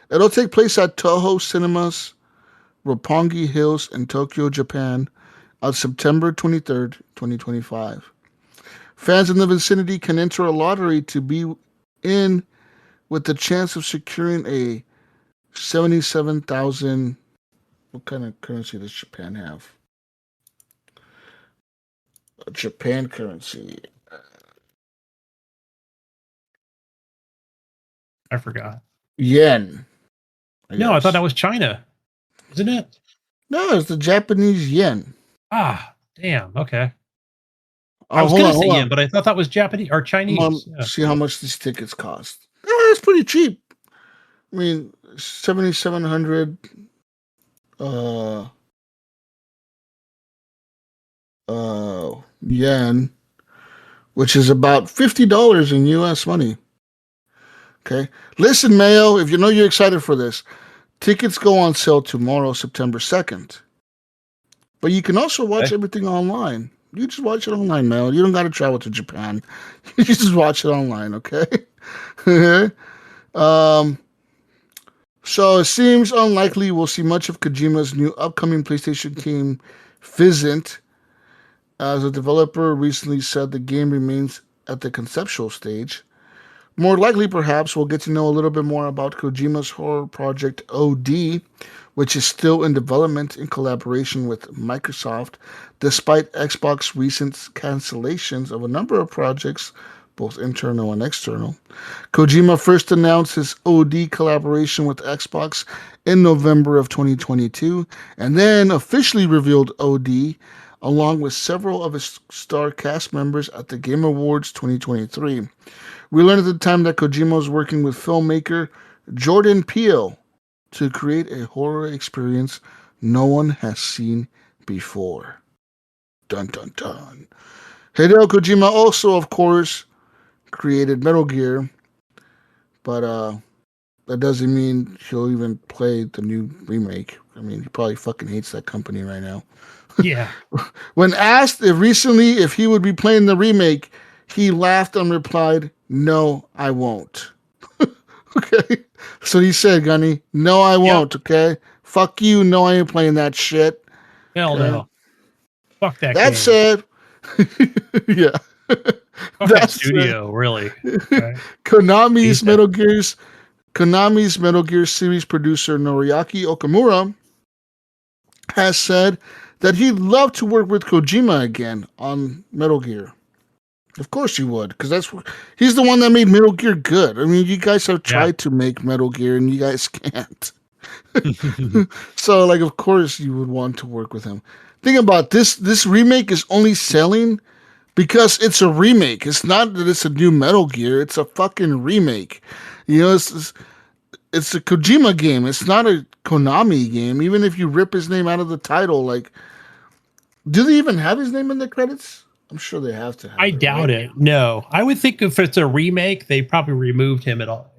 [SPEAKER 2] It'll take place at Toho Cinemas, Roppongi Hills in Tokyo, Japan, on September 23rd, 2025. Fans in the vicinity can enter a lottery to be in with the chance of securing a 77,000. What kind of currency does Japan have? Japan currency.
[SPEAKER 3] I forgot.
[SPEAKER 2] Yen.
[SPEAKER 3] I thought that was China. Isn't it?
[SPEAKER 2] No, it's the Japanese yen.
[SPEAKER 3] Ah, damn. Okay. I was going to say yen, but I thought that was Japanese or Chinese.
[SPEAKER 2] See how much these tickets cost. It's pretty cheap. I mean, 7,700 yen, which is about $50 in US money. Okay. Listen, Mayo, if you know you're excited for this, tickets go on sale tomorrow, September 2nd. But you can also watch everything online. You just watch it online, Mayo. You don't got to travel to Japan. You just watch it online, okay? So it seems unlikely we'll see much of Kojima's new upcoming PlayStation game, Physint. As a developer recently said, the game remains at the conceptual stage. More likely, perhaps, we'll get to know a little bit more about Kojima's horror project OD, which is still in development in collaboration with Microsoft, despite Xbox recent cancellations of a number of projects, both internal and external. Kojima first announced his OD collaboration with Xbox in November of 2022, and then officially revealed OD along with several of his star cast members at the Game Awards 2023. We learned at the time that Kojima was working with filmmaker Jordan Peele to create a horror experience no one has seen before. Dun dun dun. Hideo Kojima also, of course, created Metal Gear, but that doesn't mean he'll even play the new remake. I mean, he probably fucking hates that company right now.
[SPEAKER 3] Yeah.
[SPEAKER 2] When asked if he would be playing the remake, he laughed and replied, "No, I won't." Okay. So he said, Gunny, "No, I won't."
[SPEAKER 3] Yep.
[SPEAKER 2] Okay. Fuck you. No, I ain't playing that shit.
[SPEAKER 3] Hell
[SPEAKER 2] Okay?
[SPEAKER 3] no. Fuck that
[SPEAKER 2] That
[SPEAKER 3] game.
[SPEAKER 2] said, yeah.
[SPEAKER 3] Fuck that studio, really. Right?
[SPEAKER 2] Konami's
[SPEAKER 3] Hate that.
[SPEAKER 2] Konami's Metal Gear series producer Noriaki Okamura has said that he'd love to work with Kojima again on Metal Gear. Of course you would, because he's the one that made Metal Gear good. I mean, you guys have tried to make Metal Gear and you guys can't. So, like, of course you would want to work with him. Think about this. This remake is only selling because it's a remake. It's not that it's a new Metal Gear. It's a fucking remake. You know, it's a Kojima game. It's not a Konami game. Even if you rip his name out of the title, like, do they even have his name in the credits? I'm sure they have to have
[SPEAKER 3] I
[SPEAKER 2] it,
[SPEAKER 3] doubt
[SPEAKER 2] right?
[SPEAKER 3] it. No. I would think if it's a remake, they probably removed him at all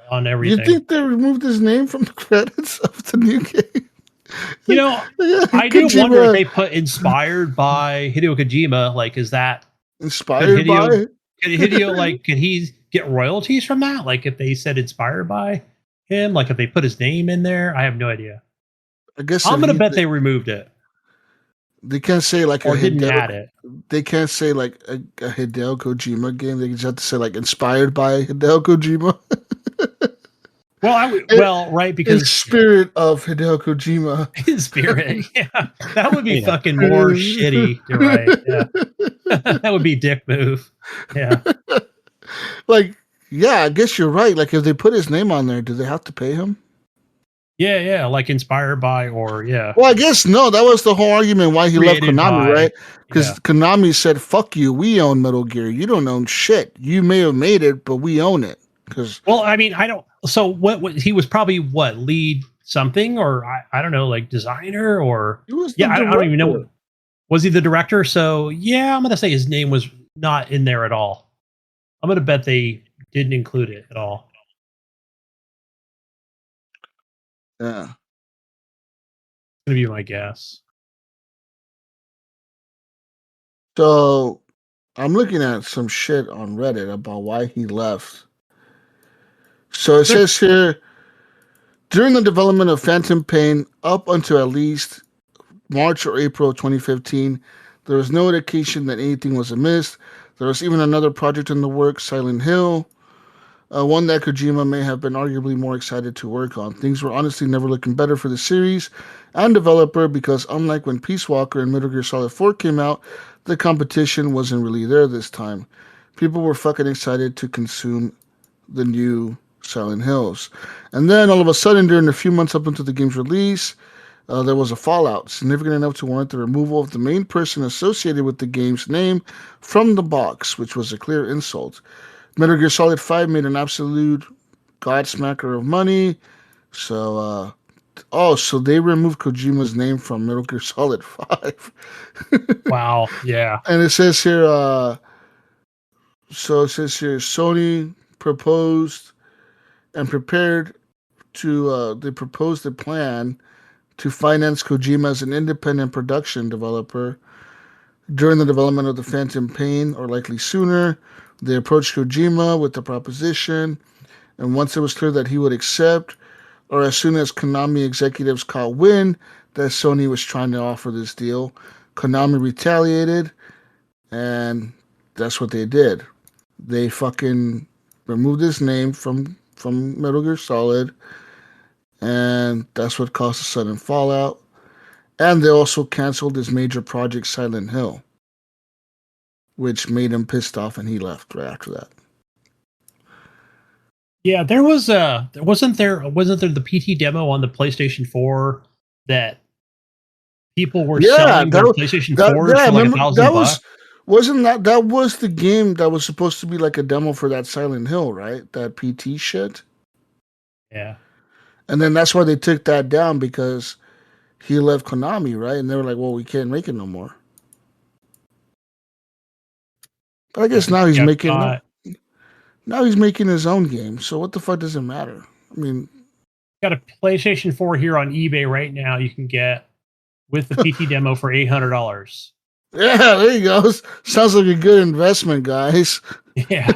[SPEAKER 3] on
[SPEAKER 2] You
[SPEAKER 3] everything.
[SPEAKER 2] think they removed his name from the credits of the new game?
[SPEAKER 3] You know, I do wonder if they put inspired by Hideo Kojima. Like, is that
[SPEAKER 2] inspired by?
[SPEAKER 3] Could Hideo could he get royalties from that? Like, if they said inspired by him, like if they put his name in there, I have no idea.
[SPEAKER 2] I guess
[SPEAKER 3] I'm gonna bet they removed it
[SPEAKER 2] they can't say like
[SPEAKER 3] or
[SPEAKER 2] a
[SPEAKER 3] didn't
[SPEAKER 2] Hideo.
[SPEAKER 3] add it.
[SPEAKER 2] They can't say like a Hideo Kojima game. They just have to say like inspired by Hideo Kojima.
[SPEAKER 3] Well, right, because
[SPEAKER 2] in spirit of Hideo Kojima.
[SPEAKER 3] his spirit, yeah, that would be fucking more shitty to write. Yeah, that would be dick move. Yeah,
[SPEAKER 2] like, yeah, I guess you're right. Like, if they put his name on there, do they have to pay him?
[SPEAKER 3] yeah, like inspired by or yeah.
[SPEAKER 2] Well, I guess no. That was the whole argument why he left
[SPEAKER 3] Created
[SPEAKER 2] Konami,
[SPEAKER 3] by,
[SPEAKER 2] right? Because
[SPEAKER 3] yeah.
[SPEAKER 2] Konami said, "Fuck you, we own Metal Gear. You don't own shit. You may have made it, but we own it." Because
[SPEAKER 3] Well, I mean, I don't. So what he was probably lead something or I don't know, like designer or
[SPEAKER 2] he was the
[SPEAKER 3] I don't even know.
[SPEAKER 2] director.
[SPEAKER 3] Was he the director? So yeah, I'm gonna say his name was not in there at all. I'm gonna bet they didn't include it at all.
[SPEAKER 2] Yeah.
[SPEAKER 3] That's gonna be my guess.
[SPEAKER 2] So I'm looking at some shit on Reddit about why he left. So it says here, during the development of Phantom Pain up until at least March or April 2015, there was no indication that anything was amiss. There was even another project in the works, Silent Hill, one that Kojima may have been arguably more excited to work on. Things were honestly never looking better for the series and developer because unlike when Peace Walker and Metal Gear Solid 4 came out, the competition wasn't really there this time. People were fucking excited to consume the new Silent Hills. And then all of a sudden, during the few months up until the game's release, there was a fallout significant enough to warrant the removal of the main person associated with the game's name from the box, which was a clear insult. Metal Gear Solid 5 made an absolute godsmacker of money. So, so they removed Kojima's name from Metal Gear Solid 5.
[SPEAKER 3] Wow. Yeah.
[SPEAKER 2] And it says here, Sony proposed and prepared to, they proposed a plan to finance Kojima as an independent production developer. During the development of the Phantom Pain, or likely sooner, they approached Kojima with the proposition, and once it was clear that he would accept, or as soon as Konami executives caught wind that Sony was trying to offer this deal, Konami retaliated, and that's what they did. They fucking removed his name from Metal Gear Solid, and that's what caused the sudden fallout. And they also canceled his major project, Silent Hill, which made him pissed off, and he left right after that.
[SPEAKER 3] Yeah, there wasn't there the PT demo on the PlayStation 4 that people were selling their PlayStation 4s for like $1,000.
[SPEAKER 2] Wasn't that was the game that was supposed to be like a demo for that Silent Hill, right? That PT shit.
[SPEAKER 3] Yeah.
[SPEAKER 2] And then that's why they took that down because he left Konami, right? And they were like, well, we can't make it no more. But I guess now he's making his own game. So what the fuck does it matter? I mean,
[SPEAKER 3] got a PlayStation 4 here on eBay right now. You can get with the PT demo for $800.
[SPEAKER 2] yeah, there you go. Sounds like a good investment, guys.
[SPEAKER 3] Yeah.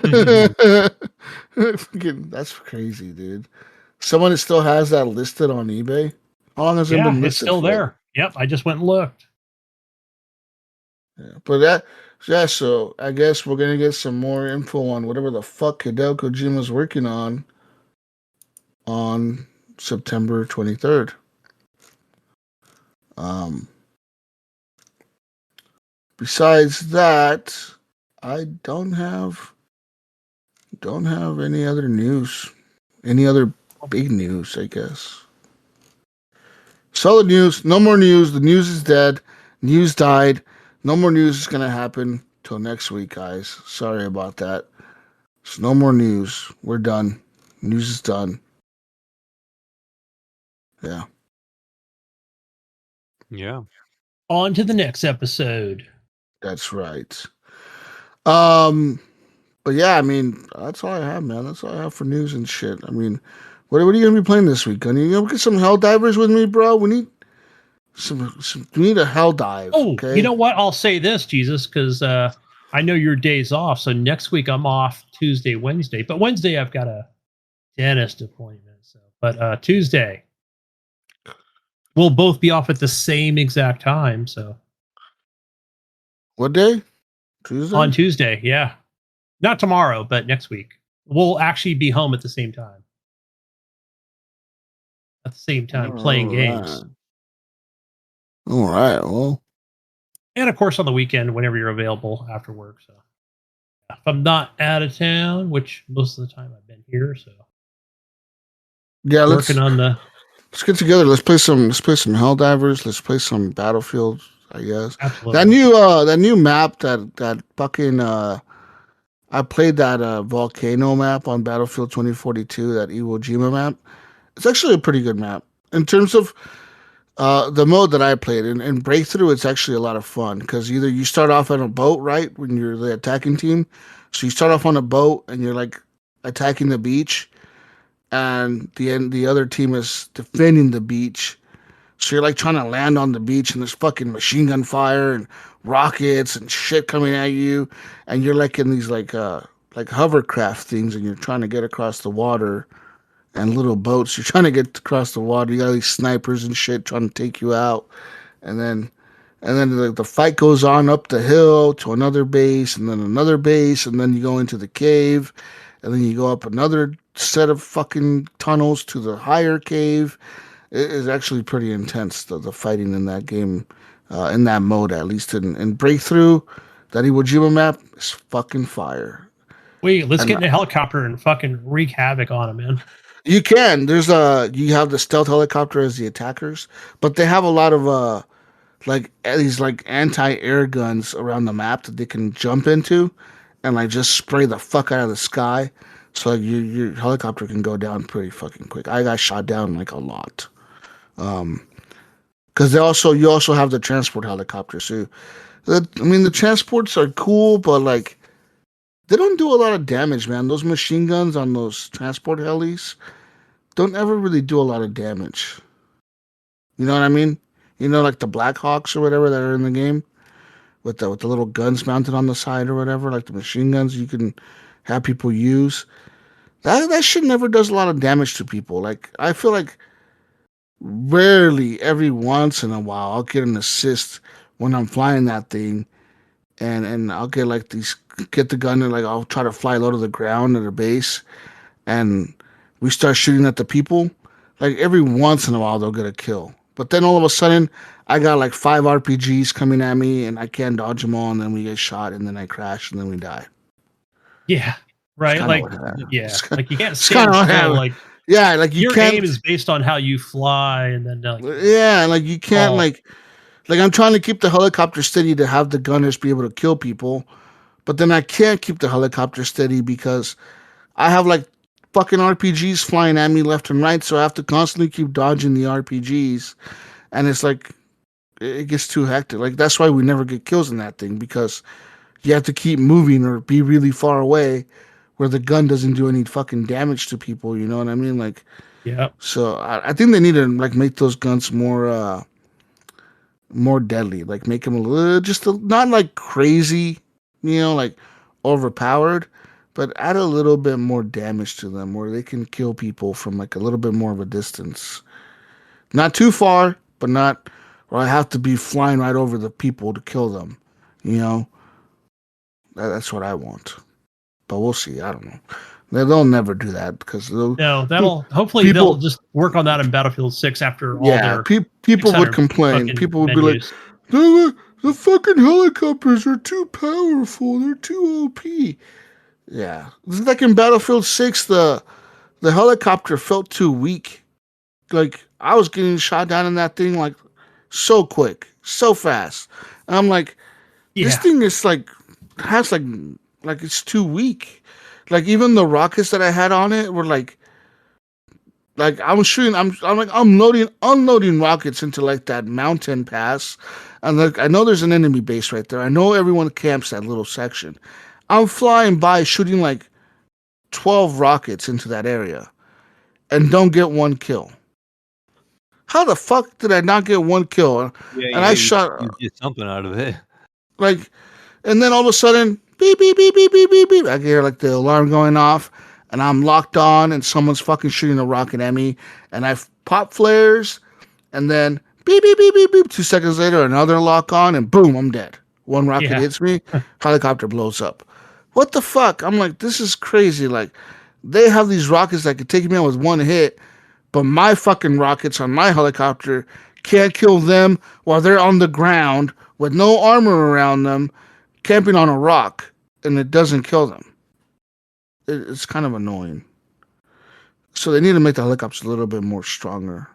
[SPEAKER 2] That's crazy, dude. Someone still has that listed on eBay. How long has it
[SPEAKER 3] Yeah,
[SPEAKER 2] been listed
[SPEAKER 3] it's still
[SPEAKER 2] for?
[SPEAKER 3] there. Yep, I just went and looked.
[SPEAKER 2] Yeah, but yeah. So I guess we're gonna get some more info on whatever the fuck Hideo Kojima's working on September 23rd. Besides that, I don't have any other news. Any other big news, I guess. Solid news. No more news. The news is dead. News died. No more news is gonna happen till next week, guys. Sorry about that. So no more news. We're done. News is done. Yeah.
[SPEAKER 4] Yeah.
[SPEAKER 3] On to the next episode.
[SPEAKER 2] That's right. But yeah, I mean, that's all I have, man. That's all I have for news and shit. I mean, what are you gonna be playing this week, Gunny? You gonna get some Hell Divers with me, bro? We need we need a Hell Dive.
[SPEAKER 3] Oh,
[SPEAKER 2] Okay.
[SPEAKER 3] you know what? I'll say this, Jesus, because I know your day's off. So next week I'm off Tuesday, Wednesday. But Wednesday I've got a dentist appointment. But Tuesday we'll both be off at the same exact time. So
[SPEAKER 2] What day? Tuesday?
[SPEAKER 3] on Tuesday, yeah. Not tomorrow, but next week. We'll actually be home at the same time. At the same time playing games.
[SPEAKER 2] All right. Well,
[SPEAKER 3] And of course on the weekend whenever you're available after work. So if I'm not out of town, which most of the time I've been here, so
[SPEAKER 2] yeah,
[SPEAKER 3] working on the
[SPEAKER 2] let's get together. Let's play some Hell Divers. Let's play some Battlefield, I guess.
[SPEAKER 3] absolutely
[SPEAKER 2] That new map that fucking I played that volcano map on Battlefield 2042, that Iwo Jima map. It's actually a pretty good map. In terms of the mode that I played in Breakthrough, it's actually a lot of fun because either you start off on a boat, right, when you're the attacking team. So you start off on a boat and you're like attacking the beach, and the other team is defending the beach. So you're like trying to land on the beach, and there's fucking machine gun fire and rockets and shit coming at you, and you're like in these like hovercraft things, and you're trying to get across the water, and little boats. You're trying to get across the water. You got these snipers and shit trying to take you out, and then the fight goes on up the hill to another base, and then another base, and then you go into the cave, and then you go up another set of fucking tunnels to the higher cave. It is actually pretty intense, the fighting in that game, in that mode, at least in Breakthrough. That Iwo Jima map is fucking fire.
[SPEAKER 3] wait, let's
[SPEAKER 2] And
[SPEAKER 3] get in a helicopter and fucking wreak havoc on him, man.
[SPEAKER 2] you can. You have the stealth helicopter as the attackers, but they have a lot of like these like anti-air guns around the map that they can jump into, and like just spray the fuck out of the sky. So like your helicopter can go down pretty fucking quick. I got shot down like a lot. Because you also have the transport helicopter. So the transports are cool, but like they don't do a lot of damage, man. Those machine guns on those transport helis don't ever really do a lot of damage. You know what I mean? You know, like the Black Hawks or whatever that are in the game with the little guns mounted on the side or whatever, like the machine guns you can have people use. That shit never does a lot of damage to people. Like I feel like rarely, every once in a while, I'll get an assist when I'm flying that thing, and I'll get like get the gun and like I'll try to fly low to the ground at a base, and we start shooting at the people. Like every once in a while, they'll get a kill. But then all of a sudden, I got like 5 RPGs coming at me, and I can't dodge them all, and then we get shot, and then I crash, and then we die.
[SPEAKER 3] Yeah. Right. Like yeah. Like you can't stand still. Like
[SPEAKER 2] yeah, like you
[SPEAKER 3] your
[SPEAKER 2] can't.
[SPEAKER 3] aim is based on how you fly, and then
[SPEAKER 2] Yeah, like you can't like I'm trying to keep the helicopter steady to have the gunners be able to kill people, but then I can't keep the helicopter steady because I have like fucking RPGs flying at me left and right, so I have to constantly keep dodging the RPGs, and it's like it gets too hectic. Like that's why we never get kills in that thing, because you have to keep moving or be really far away where the gun doesn't do any fucking damage to people. You know what I mean? Like,
[SPEAKER 3] Yeah.
[SPEAKER 2] so I think they need to like make those guns more deadly. Like make them a little not like crazy, like overpowered, but add a little bit more damage to them where they can kill people from like a little bit more of a distance. Not too far, but not where I have to be flying right over the people to kill them. You know, that's what I want. But we'll see. I don't know. They'll never do that because
[SPEAKER 3] No, hopefully
[SPEAKER 2] people-
[SPEAKER 3] they'll just work on that in Battlefield 6 after all
[SPEAKER 2] yeah,
[SPEAKER 3] their
[SPEAKER 2] people would
[SPEAKER 3] 600
[SPEAKER 2] complain.
[SPEAKER 3] fucking
[SPEAKER 2] People would
[SPEAKER 3] menus.
[SPEAKER 2] be like, the fucking helicopters are too powerful. They're too OP. Yeah, it's like in Battlefield 6, the helicopter felt too weak. Like I was getting shot down in that thing like so quick, so fast. And I'm like, this
[SPEAKER 3] Yeah.
[SPEAKER 2] thing is like has like it's too weak. Like even the rockets that I had on it were like I was shooting. I'm like unloading rockets into like that mountain pass, and like I know there's an enemy base right there. I know everyone camps that little section. I'm flying by shooting like 12 rockets into that area, and don't get one kill. How the fuck did I not get one kill?
[SPEAKER 4] Yeah,
[SPEAKER 2] And I shot
[SPEAKER 4] you get something out of it.
[SPEAKER 2] like, and then all of a sudden, beep beep beep beep beep beep beep. I hear like the alarm going off, and I'm locked on, and someone's fucking shooting a rocket at me, and I pop flares, and then beep beep beep beep beep. 2 seconds later, another lock on, and boom, I'm dead. One rocket hits me, helicopter blows up. What the fuck? I'm like, this is crazy. Like, they have these rockets that could take me out with one hit, but my fucking rockets on my helicopter can't kill them while they're on the ground with no armor around them, camping on a rock, and it doesn't kill them. It's kind of annoying. So they need to make the helicopters a little bit more stronger.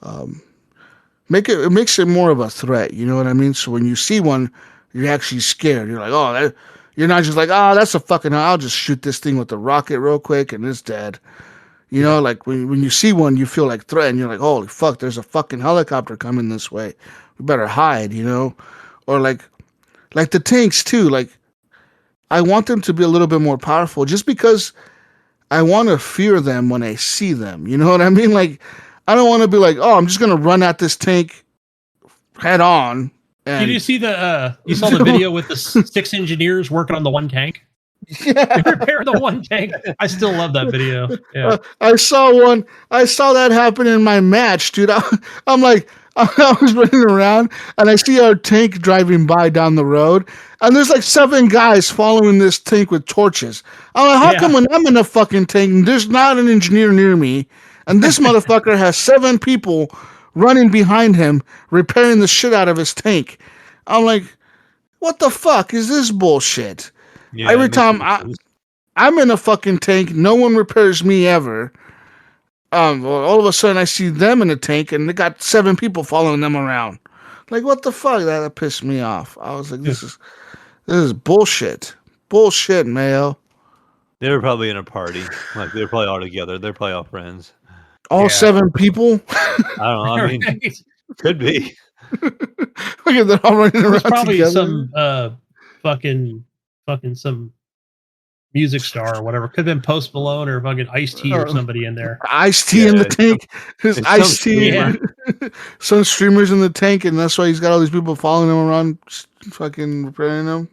[SPEAKER 2] It makes it more of a threat. You know what I mean? So when you see one, you're actually scared. You're like, oh, you're not just like, that's a fucking. I'll just shoot this thing with the rocket real quick and it's dead. You know, like when you see one, you feel like threatened. You're like, holy fuck, there's a fucking helicopter coming this way. We better hide, Or like the tanks too. Like, I want them to be a little bit more powerful just because I want to fear them when I see them. You know what I mean? Like, I don't want to be like, oh, I'm just going to run at this tank head on. And
[SPEAKER 3] Did you see you saw the video with the 6 engineers working on the one tank?
[SPEAKER 2] yeah.
[SPEAKER 3] Repair the one tank. I still love that video. Yeah.
[SPEAKER 2] I saw that happen in my match, dude. I'm like, I was running around and I see our tank driving by down the road, and there's like 7 guys following this tank with torches. I'm like, how come when I'm in a fucking tank and there's not an engineer near me, and this motherfucker has 7 people running behind him repairing the shit out of his tank? I'm like, what the fuck is this bullshit?
[SPEAKER 4] Yeah,
[SPEAKER 2] Every time I'm in a fucking tank, no one repairs me ever. Well, all of a sudden I see them in a tank and they got 7 people following them around. Like, what the fuck? That pissed me off. I was like, this is bullshit. Bullshit, Mayo.
[SPEAKER 4] They were probably in a party. Like they were probably all together. They're probably all friends.
[SPEAKER 2] All 7 people?
[SPEAKER 4] I don't know. I mean, could be.
[SPEAKER 2] Look at them all running around
[SPEAKER 3] Probably
[SPEAKER 2] together.
[SPEAKER 3] some fucking some music star or whatever. Could have been Post Malone or fucking Ice-T or somebody in there.
[SPEAKER 2] Ice-T in the tank. There's Ice-T. Some streamers in the tank, and that's why he's got all these people following him around, fucking repairing him.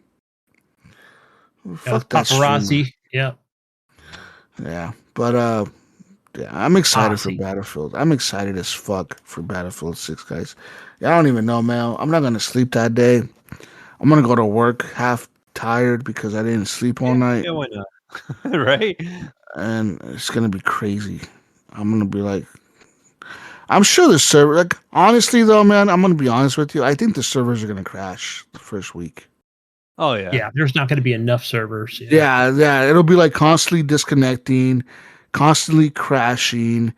[SPEAKER 2] Fuck that
[SPEAKER 3] paparazzi.
[SPEAKER 2] Streamer. Yeah. But I'm excited for Battlefield. I'm excited as fuck for Battlefield 6, guys. I don't even know, man. I'm not gonna sleep that day. I'm gonna go to work half tired because I didn't sleep all night.
[SPEAKER 4] Yeah, why not? Right?
[SPEAKER 2] And it's gonna be crazy. I'm gonna be like, I'm sure the server. Like, honestly though, man, I'm gonna be honest with you. I think the servers are gonna crash the first week.
[SPEAKER 4] Oh yeah.
[SPEAKER 3] Yeah, there's not going to be enough servers.
[SPEAKER 2] Yeah. It'll be like constantly disconnecting, constantly crashing,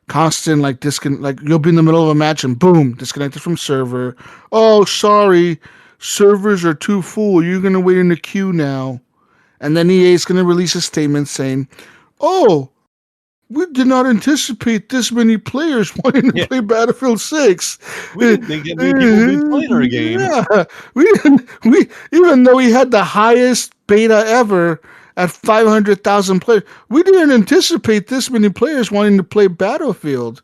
[SPEAKER 2] constant like like you'll be in the middle of a match and boom, disconnected from server. Oh, sorry, servers are too full. You're gonna wait in the queue now. And then EA is gonna release a statement saying, "Oh, we did not anticipate this many players wanting to play Battlefield 6.
[SPEAKER 4] We didn't think that many people would be playing our game.
[SPEAKER 2] Yeah, we even though we had the highest beta ever, at 500,000 players. We didn't anticipate this many players wanting to play Battlefield.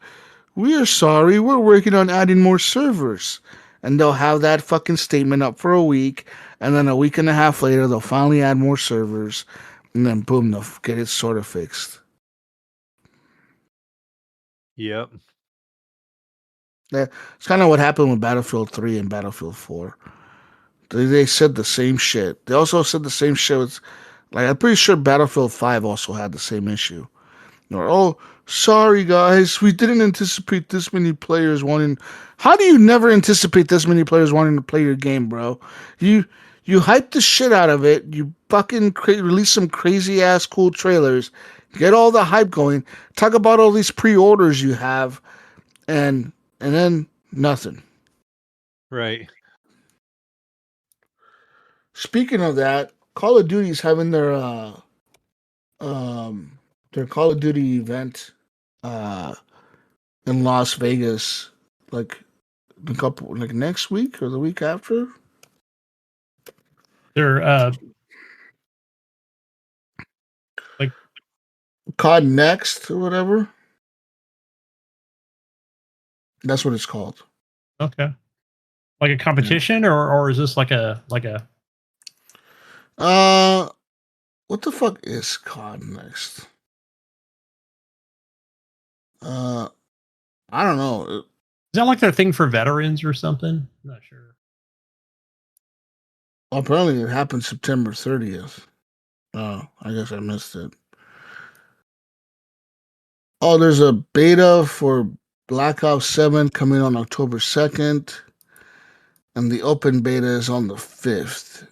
[SPEAKER 2] We are sorry. We're working on adding more servers. And they'll have that fucking statement up for a week. And then a week and a half later, they'll finally add more servers. And then boom, they'll get it sort of fixed.
[SPEAKER 4] Yep.
[SPEAKER 2] Yeah, it's kind of what happened with Battlefield 3 and Battlefield 4. They said the same shit. They also said the same shit with, like, I'm pretty sure Battlefield 5 also had the same issue. Or, oh, sorry guys, we didn't anticipate this many players wanting. How do you never anticipate this many players wanting to play your game, bro? You hype the shit out of it. You fucking release some crazy ass cool trailers, get all the hype going. Talk about all these pre-orders you have, and then nothing.
[SPEAKER 4] Right.
[SPEAKER 2] Speaking of that, Call of Duty's having their Call of Duty event in Las Vegas, like next week or the week after.
[SPEAKER 3] They're
[SPEAKER 2] COD Next or whatever. That's what it's called.
[SPEAKER 3] okay. Like a competition, or is this like a
[SPEAKER 2] What the fuck is COD Next? I don't know.
[SPEAKER 3] is that like their thing for veterans or something? I'm not sure.
[SPEAKER 2] Apparently, it happened September 30th. Oh, I guess I missed it. Oh, there's a beta for Black Ops 7 coming on October 2nd. And the open beta is on the 5th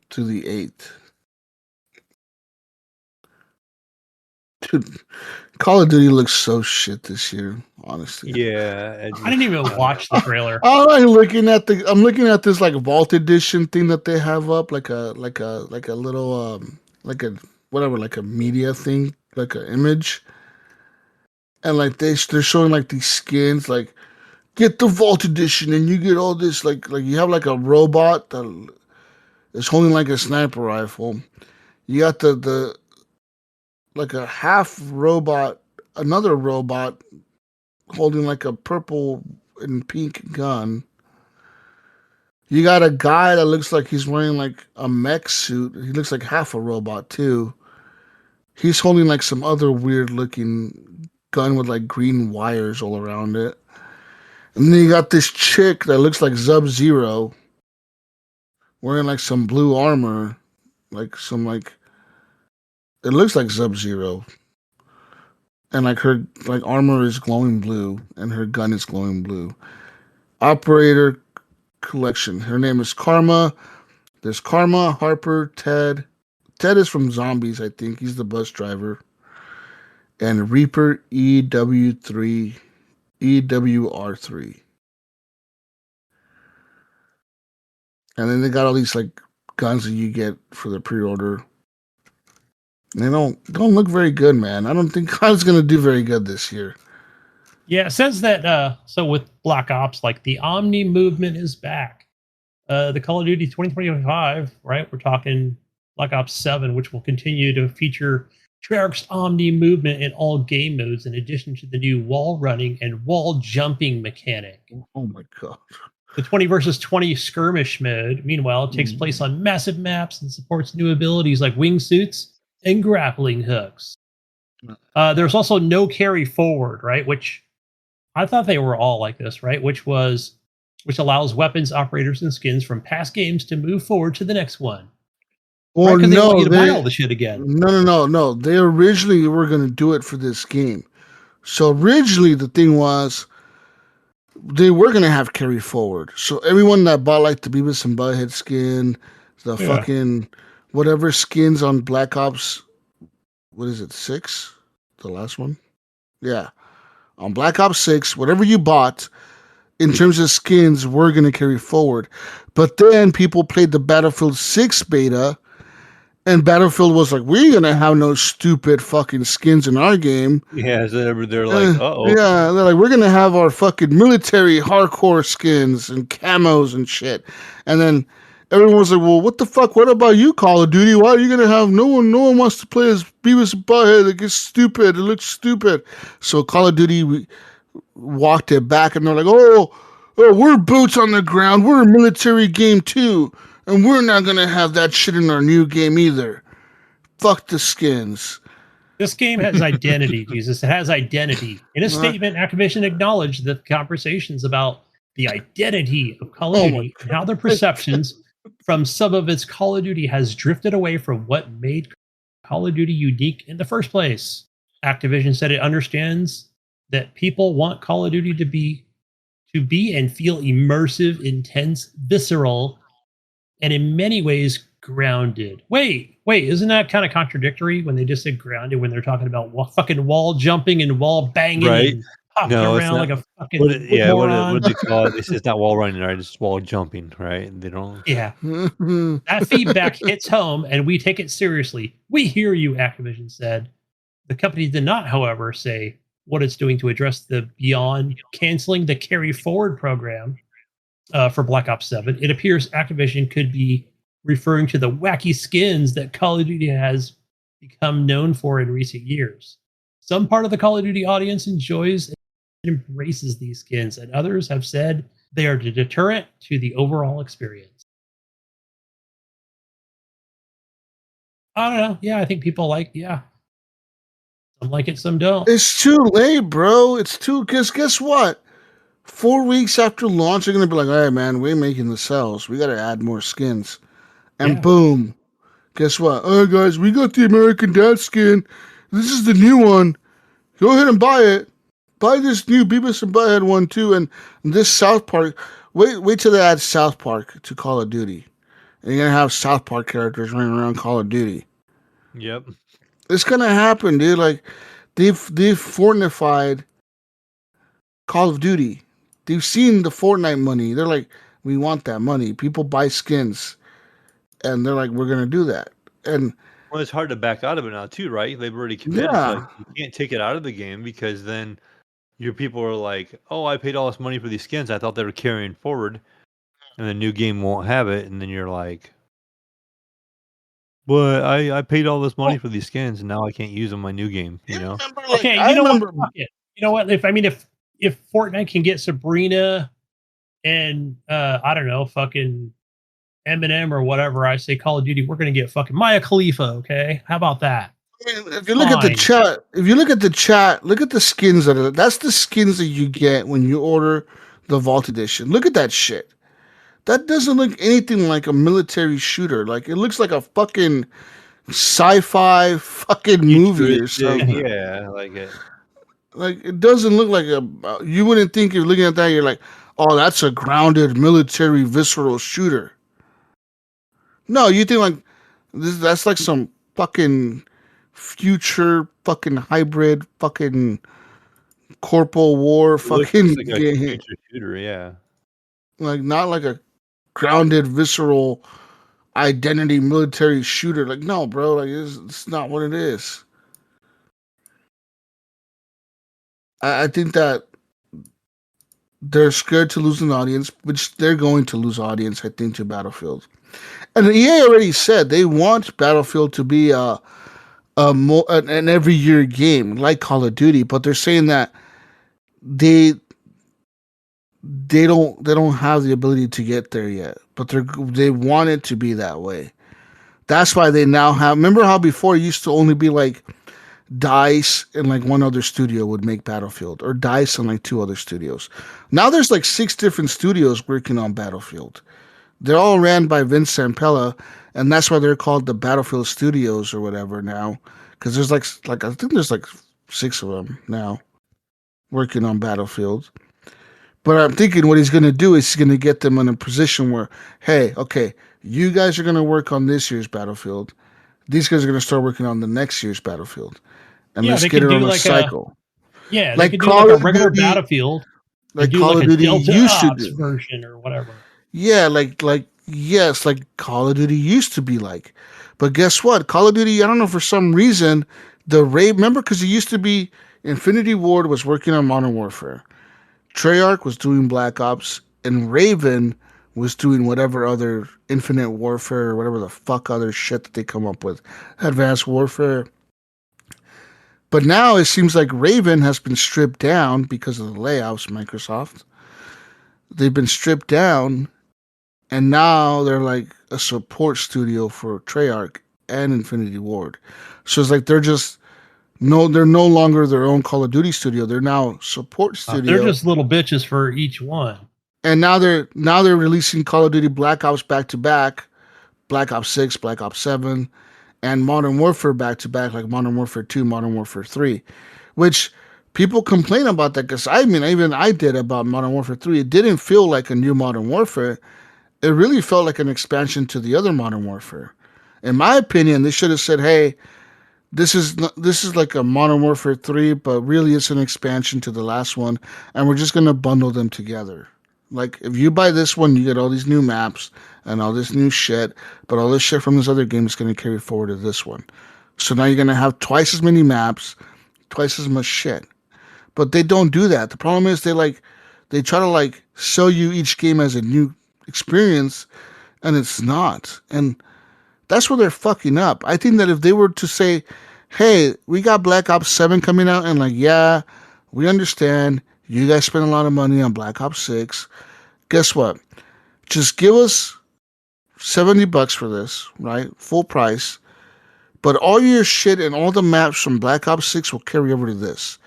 [SPEAKER 2] to the 8th. Dude, Call of Duty looks so shit this year, honestly.
[SPEAKER 4] Yeah.
[SPEAKER 3] I didn't even watch the trailer.
[SPEAKER 2] I'm looking at this like Vault Edition thing that they have up, like a little like a media thing, like an image. And like they're showing like these skins, like get the Vault Edition and you get all this like you have like a robot that is holding like a sniper rifle. You got the like a half robot, another robot holding like a purple and pink gun. You got a guy that looks like he's wearing like a mech suit. He looks like half a robot too. He's holding like some other weird looking gun with like green wires all around it. And then you got this chick that looks like Sub-Zero wearing like some blue armor, like some like it looks like Sub-Zero. And like her like armor is glowing blue and her gun is glowing blue. Operator collection. Her name is Karma. There's Karma, Harper, Ted. Ted is from Zombies, I think. He's the bus driver. And Reaper EW3 EWR3. And then they got all these like guns that you get for the pre-order. They don't look very good, man. I don't think COD's gonna do very good this year.
[SPEAKER 3] Yeah, it says that so with Black Ops, like the Omni movement is back. The Call of Duty 2025, right? We're talking Black Ops 7, which will continue to feature Treyarch's Omni movement in all game modes, in addition to the new wall running and wall jumping mechanic.
[SPEAKER 2] Oh my god.
[SPEAKER 3] The 20 versus 20 skirmish mode, meanwhile, takes place on massive maps and supports new abilities like wingsuits and grappling hooks. There's also no carry forward, right? Which I thought they were all like this, right? Which allows weapons operators and skins from past games to move forward to the next one.
[SPEAKER 2] Or
[SPEAKER 3] right?
[SPEAKER 2] no,
[SPEAKER 3] they want you to buy all the shit again.
[SPEAKER 2] No. They originally were going to do it for this game. So originally the thing was they were going to have carry forward. So everyone that bought like the Beavis and Butthead skin, the fucking whatever skins on Black Ops, what is it, 6? The last one? Yeah. On Black Ops 6, whatever you bought in terms of skins, we're going to carry forward. But then people played the Battlefield 6 beta, and Battlefield was like, we're going to have no stupid fucking skins in our game.
[SPEAKER 4] Yeah, so they're like, uh-oh.
[SPEAKER 2] Yeah, they're like, we're going to have our fucking military hardcore skins and camos and shit. And then everyone was like, well, what the fuck? What about you, Call of Duty? Why are you gonna have no one wants to play as Beavis and Butthead? It gets stupid. It looks stupid. So Call of Duty walked it back, and they're like, oh, we're boots on the ground. We're a military game too, and we're not gonna have that shit in our new game either. Fuck the skins.
[SPEAKER 3] This game has identity, Jesus. It has identity. In a statement, Activision acknowledged the conversations about the identity of Call of Duty and how their perceptions from some of its Call of Duty has drifted away from what made Call of Duty unique in the first place. Activision said it understands that people want Call of Duty to be and feel immersive, intense, visceral, and in many ways grounded. Wait, isn't that kind of contradictory when they just said grounded when they're talking about fucking wall jumping and wall banging and popping around like a fucking moron?
[SPEAKER 4] What do they call it? It's not wall running, right? It's wall jumping, right? They don't.
[SPEAKER 3] Yeah. That feedback hits home and we take it seriously. We hear you, Activision said. The company did not, however, say what it's doing to address the beyond canceling the carry forward program for Black Ops 7. It appears Activision could be referring to the wacky skins that Call of Duty has become known for in recent years. Some part of the Call of Duty audience enjoys and embraces these skins, and others have said they are a deterrent to the overall experience. I don't know. Yeah, I think people some like it, some don't.
[SPEAKER 2] It's too late, bro. It's too, because guess what? 4 weeks after launch, they're going to be like, all right, man, we're making the sales. We got to add more skins. And boom. Guess what? Oh, guys, we got the American Dad skin. This is the new one. Go ahead and buy it. Buy this new Beavis and Butthead one, too. And this South Park. Wait till they add South Park to Call of Duty. And you're going to have South Park characters running around Call of Duty.
[SPEAKER 4] Yep.
[SPEAKER 2] It's going to happen, dude. Like, they've fortified Call of Duty. They've seen the Fortnite money. They're like, we want that money. People buy skins. And they're like, we're going to do that. And
[SPEAKER 4] well, it's hard to back out of it now, too, right? They've already committed.
[SPEAKER 2] Yeah.
[SPEAKER 4] Like, you can't take it out of the game because then your people are like, oh, I paid all this money for these skins. I thought they were carrying forward. And the new game won't have it. And then you're like, but I paid all this money for these skins, and now I can't use them in my new game, you know?
[SPEAKER 3] Okay, you know what? Fuck it. You know what? If Fortnite can get Sabrina and I don't know, fucking Eminem or whatever, I say Call of Duty, we're gonna get fucking Maya Khalifa, okay? How about that?
[SPEAKER 2] I mean, if you look at the chat, look at the skins that's the skins that you get when you order the Vault Edition. Look at that shit. That doesn't look anything like a military shooter. Like, it looks like a fucking sci-fi fucking movie or something.
[SPEAKER 4] Yeah, like it.
[SPEAKER 2] Like, it doesn't look like you wouldn't think you're looking at that, you're like, oh, that's a grounded military visceral shooter. No, you think like that's like some fucking future fucking hybrid fucking corporal war fucking
[SPEAKER 4] like a future shooter, yeah.
[SPEAKER 2] Like, not like a grounded visceral identity military shooter. Like, no, bro, like it's not what it is. I think that they're scared to lose an audience, which they're going to lose audience, I think, to Battlefield. And EA already said they want Battlefield to be an every year game like Call of Duty, but they're saying that they don't have the ability to get there yet, but they want it to be that way. That's why they now have. Remember how before it used to only be like DICE and like one other studio would make Battlefield, or DICE and like 2 other studios. Now there's like 6 different studios working on Battlefield. They're all ran by Vince Zampella, and that's why they're called the Battlefield Studios or whatever now, because there's like I think there's like 6 of them now working on Battlefield. But I'm thinking what he's going to do is he's going to get them in a position where, hey, okay, you guys are going to work on this year's Battlefield. These guys are going to start working on the next year's Battlefield. And let's get it on a cycle.
[SPEAKER 3] Like Call of Duty, Battlefield.
[SPEAKER 2] Like Call of Duty used to do.
[SPEAKER 3] Version or whatever.
[SPEAKER 2] Yeah, like Call of Duty used to be like. But guess what? Call of Duty, I don't know, for some reason, remember, because it used to be Infinity Ward was working on Modern Warfare. Treyarch was doing Black Ops, and Raven was doing whatever other Infinite Warfare or whatever the fuck other shit that they come up with, Advanced Warfare. But now it seems like Raven has been stripped down because of the layoffs, Microsoft. They've been stripped down, and now they're like a support studio for Treyarch and Infinity Ward. So it's like they're no longer their own Call of Duty studio. They're now support studio.
[SPEAKER 3] They're just little bitches for each one.
[SPEAKER 2] And now they're releasing Call of Duty Black Ops back to back, Black Ops 6, Black Ops 7, and Modern Warfare back to back, like Modern Warfare 2, Modern Warfare 3, which people complain about that because even I did about Modern Warfare 3. It didn't feel like a new Modern Warfare. It really felt like an expansion to the other Modern Warfare. In my opinion, they should have said, "Hey, this is like a Modern Warfare 3, but really it's an expansion to the last one, and we're just gonna bundle them together. Like if you buy this one, you get all these new maps and all this new shit, but all this shit from this other game is gonna carry forward to this one. So now you're gonna have twice as many maps, twice as much shit." But they don't do that. The problem is they try to like sell you each game as a new experience, and it's not. And that's where they're fucking up. I think that if they were to say, "Hey, we got Black Ops 7 coming out," and like, "Yeah, we understand you guys spend a lot of money on Black Ops 6. Guess what? Just give us $70 for this, right? Full price. But all your shit and all the maps from Black Ops 6 will carry over to this.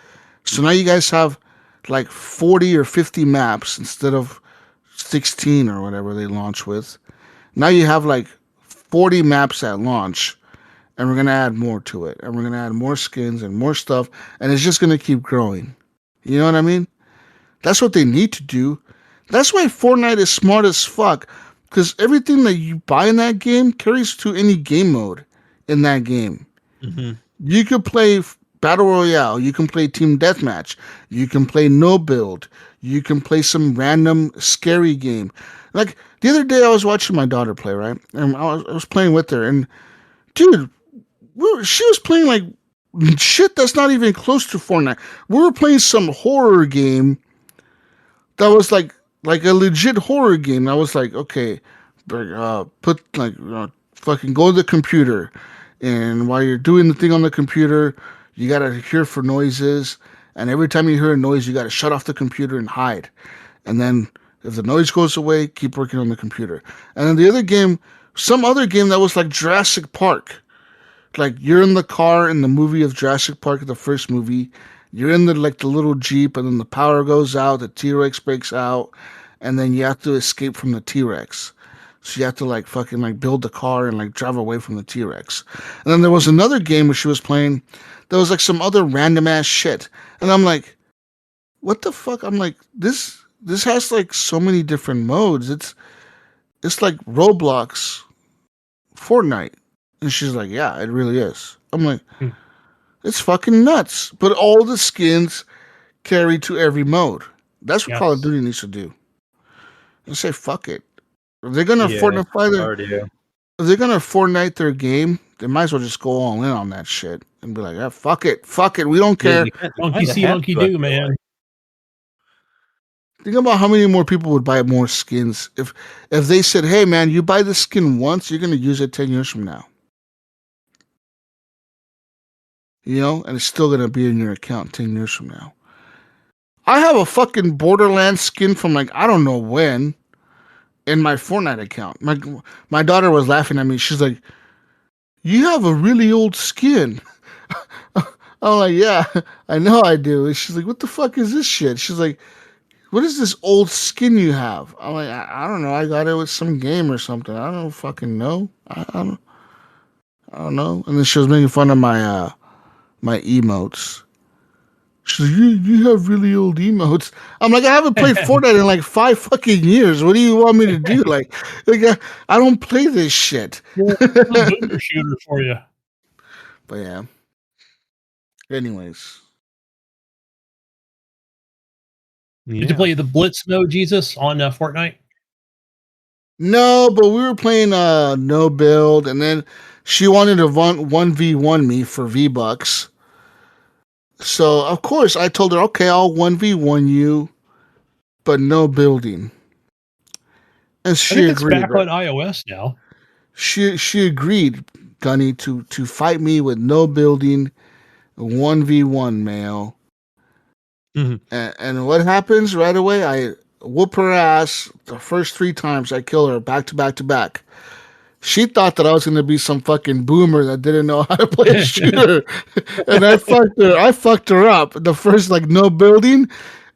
[SPEAKER 2] So now you guys have like 40 or 50 maps instead of 16 or whatever they launch with. Now you have like 40 maps at launch, and we're going to add more to it. And we're going to add more skins and more stuff, and it's just going to keep growing. You know what I mean? That's what they need to do. That's why Fortnite is smart as fuck, because everything that you buy in that game carries to any game mode in that game.
[SPEAKER 4] Mm-hmm.
[SPEAKER 2] You could play Battle Royale, you can play Team Deathmatch, you can play No Build, you can play some random scary game. Like the other day I was watching my daughter play, right? And I was playing with her, and dude, she was playing like shit that's not even close to Fortnite. We were playing some horror game that was like a legit horror game. I was like, okay, put like fucking go to the computer, and while you're doing the thing on the computer, you gotta hear for noises, and every time you hear a noise, you gotta shut off the computer and hide, and then if the noise goes away, keep working on the computer. And then the other game, some other game that was like Jurassic Park. Like you're in the car in the movie of Jurassic Park, the first movie. You're in the little Jeep, and then the power goes out, the T-Rex breaks out, and then you have to escape from the T-Rex. So you have to like fucking like build the car and like drive away from the T-Rex. And then there was another game where she was playing. There was like some other random ass shit, and I'm like, what the fuck? I'm like, this has like so many different modes. It's like Roblox, Fortnite. And she's like, yeah, it really is. I'm like, it's fucking nuts. But all the skins carry to every mode. That's what Call of Duty needs to do. And say, fuck it. If they're gonna Fortnite their game, they might as well just go all in on that shit and be like, yeah, fuck it, we don't care.
[SPEAKER 3] Monkey see, monkey do, man.
[SPEAKER 2] Think about how many more people would buy more skins if they said, hey man, you buy this skin once, you're gonna use it 10 years from now. You know, and it's still gonna be in your account 10 years from now. I have a fucking Borderlands skin from like I don't know when in my Fortnite account. My daughter was laughing at me. She's like, "You have a really old skin." I'm like, "Yeah, I know I do." And she's like, "What the fuck is this shit?" She's like, "What is this old skin you have?" I'm like, I don't know. I got it with some game or something. I don't fucking know. I don't know. And then she was making fun of my emotes. She's like, you have really old emotes. I'm like, I haven't played Fortnite in like 5 fucking years. What do you want me to do? Like I don't play this shit.
[SPEAKER 3] Boomer shooter for you.
[SPEAKER 2] But yeah. Anyways.
[SPEAKER 3] Did you play the Blitz mode, Jesus, on Fortnite?
[SPEAKER 2] No, but we were playing no build, and then she wanted to 1v1 me for V-Bucks. So, of course, I told her, okay, I'll 1v1 you, but no building. And
[SPEAKER 3] I
[SPEAKER 2] she
[SPEAKER 3] think it's
[SPEAKER 2] agreed,
[SPEAKER 3] back
[SPEAKER 2] right?
[SPEAKER 3] on iOS now.
[SPEAKER 2] She agreed, Gunny, to fight me with no building, 1v1, Mayo.
[SPEAKER 4] Mhm.
[SPEAKER 2] And what happens right away? I whoop her ass the first 3 times. I kill her back to back to back. She thought that I was going to be some fucking boomer that didn't know how to play a shooter. And I fucked her. I fucked her up. The first, like, no building.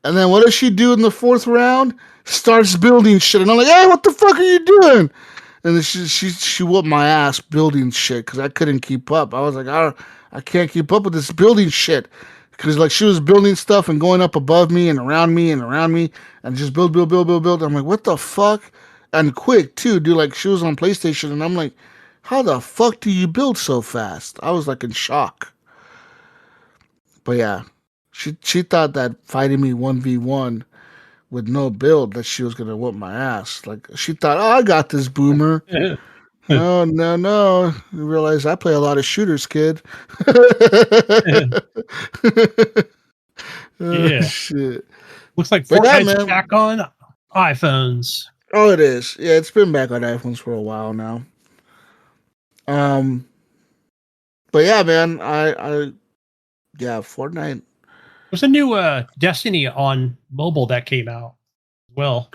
[SPEAKER 2] And then what does she do in the 4th round? Starts building shit. And I'm like, hey, what the fuck are you doing? And then she whooped my ass building shit because I couldn't keep up. I was like, I can't keep up with this building shit. Because, like, she was building stuff and going up above me and around me and just build, build, build, build, build. I'm like, what the fuck? And quick, too, dude. Like, she was on PlayStation, and I'm like, how the fuck do you build so fast? I was, like, in shock. But, yeah, she thought that fighting me 1v1 with no build, that she was going to whoop my ass. Like, she thought, oh, I got this, boomer. Oh, no, no. You realize I play a lot of shooters, kid. Oh,
[SPEAKER 3] Yeah.
[SPEAKER 2] shit.
[SPEAKER 3] Looks like
[SPEAKER 2] But yeah,
[SPEAKER 3] Fortnite's
[SPEAKER 2] man.
[SPEAKER 3] back on iPhones.
[SPEAKER 2] Oh, it is. Yeah, it's been back on iPhones for a while now. Um, but yeah, man, yeah, Fortnite.
[SPEAKER 3] There's a new Destiny on mobile that came out as well.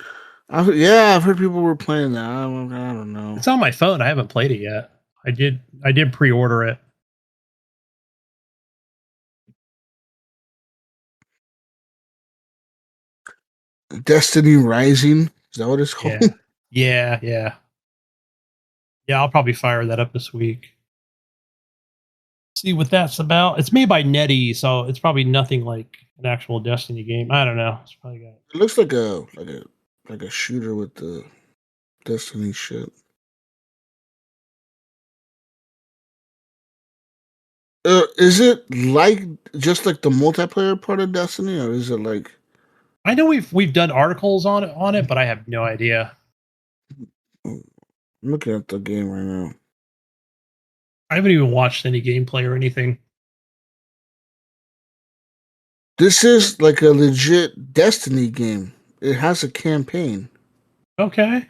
[SPEAKER 2] I've heard people were playing that. I don't know.
[SPEAKER 3] It's on my phone. I haven't played it yet. I did pre-order it.
[SPEAKER 2] Destiny Rising. Is that what it's called?
[SPEAKER 3] Yeah. Yeah. Yeah, I'll probably fire that up this week. See what that's about. It's made by NetEase, so it's probably nothing like an actual Destiny game. I don't know. It's probably got
[SPEAKER 2] It looks like a shooter with the Destiny shit. Is it like just like the multiplayer part of Destiny, or is it like?
[SPEAKER 3] I know we've done articles on it, but I have no idea.
[SPEAKER 2] I'm looking at the game right now.
[SPEAKER 3] I haven't even watched any gameplay or anything.
[SPEAKER 2] This is like a legit Destiny game. It has a campaign,
[SPEAKER 3] Okay.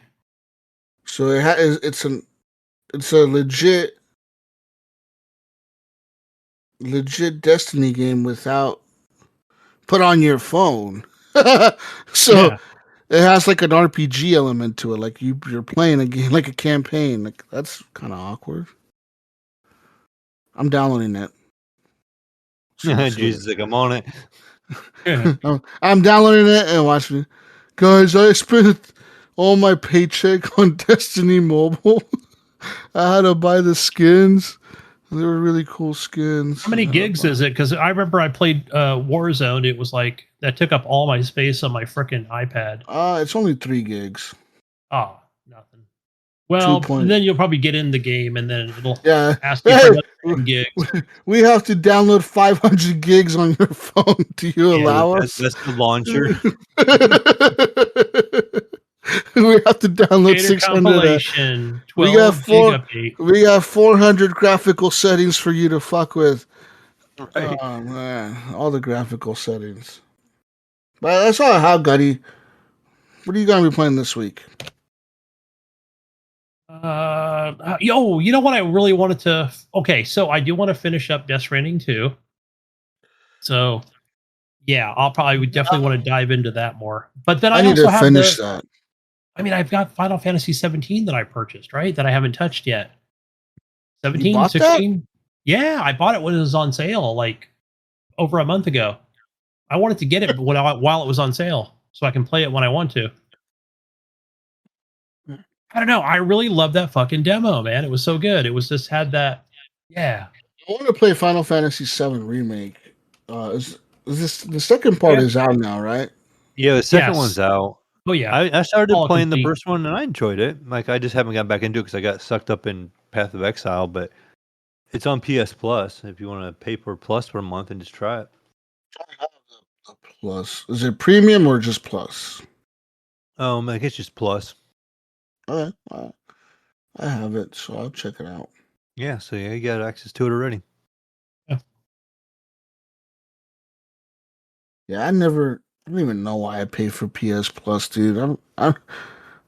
[SPEAKER 2] so it's a legit Destiny game without put on your phone. So
[SPEAKER 3] Yeah.
[SPEAKER 2] it has like an RPG element to it, like you're playing a game, like a campaign. Like that's kind of awkward. I'm downloading it.
[SPEAKER 4] Jesus, like I'm on it.
[SPEAKER 2] I'm downloading it and watching. Guys, I spent all my paycheck on Destiny Mobile. I had to buy the skins. They were really cool skins.
[SPEAKER 3] How many gigs is it? Because I remember I played Warzone. It was like that took up all my space on my freaking iPad.
[SPEAKER 2] It's only 3 gigs.
[SPEAKER 3] Oh, nothing. Well,
[SPEAKER 2] 2
[SPEAKER 3] then you'll probably get in the game, and then it'll
[SPEAKER 2] Yeah.
[SPEAKER 3] ask you for
[SPEAKER 2] Hey,
[SPEAKER 3] another 10 gigs.
[SPEAKER 2] we have to download 500 gigs on your phone. Do you
[SPEAKER 3] Yeah,
[SPEAKER 2] allow
[SPEAKER 4] That's,
[SPEAKER 2] us?
[SPEAKER 4] that's the launcher.
[SPEAKER 2] We have to download
[SPEAKER 3] Shader
[SPEAKER 2] 600.
[SPEAKER 3] compilation,
[SPEAKER 2] We got
[SPEAKER 3] 12 gig update.
[SPEAKER 2] we got 400 graphical settings for you to fuck with.
[SPEAKER 4] Right.
[SPEAKER 2] Oh man, all the graphical settings. But that's all I have, Gunny. What are you gonna be playing this week?
[SPEAKER 3] Yo, you know what I really wanted to? Okay, so I do want to finish up Death Stranding 2. So yeah, I'll probably would definitely want to dive into that more. But then
[SPEAKER 2] I
[SPEAKER 3] I
[SPEAKER 2] need
[SPEAKER 3] also
[SPEAKER 2] to
[SPEAKER 3] have
[SPEAKER 2] finish that.
[SPEAKER 3] I mean, I've got Final Fantasy 17 that I purchased, right? That I haven't touched yet.
[SPEAKER 2] You
[SPEAKER 3] 17,
[SPEAKER 2] bought that?
[SPEAKER 3] 16. Yeah, I bought it when it was on sale, like over a month ago. I wanted to get it while it was on sale so I can play it when I want to. I don't know. I really love that fucking demo, man. It was so good. It was just had that. Yeah.
[SPEAKER 2] I want to play Final Fantasy VII Remake. Is this the second part
[SPEAKER 3] Yeah.
[SPEAKER 2] is out now, right?
[SPEAKER 4] Yeah, the second
[SPEAKER 3] Yes.
[SPEAKER 4] one's out.
[SPEAKER 3] Oh yeah.
[SPEAKER 4] I started
[SPEAKER 3] All
[SPEAKER 4] playing the
[SPEAKER 3] complete.
[SPEAKER 4] first one and I enjoyed it. Like I just haven't gotten back into it because I got sucked up in Path of Exile. But it's on PS Plus if you want to pay for Plus for a month and just try it.
[SPEAKER 2] The Plus. Is it premium or just Plus?
[SPEAKER 4] I guess just Plus.
[SPEAKER 2] Okay, I have it, so I'll check it out.
[SPEAKER 4] Yeah, so yeah, you got access to it already.
[SPEAKER 2] Yeah, I don't even know why I pay for PS Plus, dude.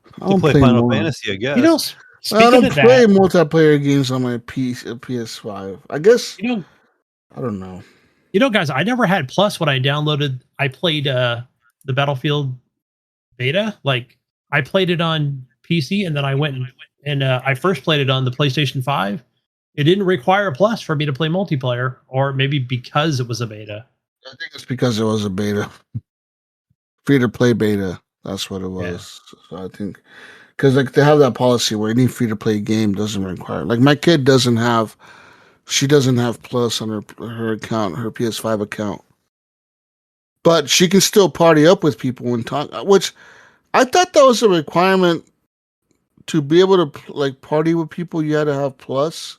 [SPEAKER 2] I
[SPEAKER 4] To
[SPEAKER 2] don't
[SPEAKER 4] play
[SPEAKER 2] play
[SPEAKER 4] Final
[SPEAKER 2] more.
[SPEAKER 4] Fantasy, I guess.
[SPEAKER 3] You know,
[SPEAKER 2] I
[SPEAKER 3] speaking
[SPEAKER 2] don't
[SPEAKER 3] of
[SPEAKER 2] play
[SPEAKER 3] that,
[SPEAKER 2] multiplayer games on my PS5. I guess
[SPEAKER 3] you know,
[SPEAKER 2] I don't know.
[SPEAKER 3] guys, I never had Plus when I downloaded. I played the Battlefield beta. Like I played it on PC, and then I went and I first played it on the PlayStation 5. It didn't require a Plus for me to play multiplayer, or maybe because it was a beta.
[SPEAKER 2] I think it's because it was a beta, free to play beta. That's what it
[SPEAKER 3] Yeah.
[SPEAKER 2] was. So I think because like they have that policy where any free to play game doesn't require. Like my kid doesn't have. She doesn't have Plus on her account, her PS5 account. But she can still party up with people and talk, which I thought that was a requirement to be able to like party with people. You had to have Plus,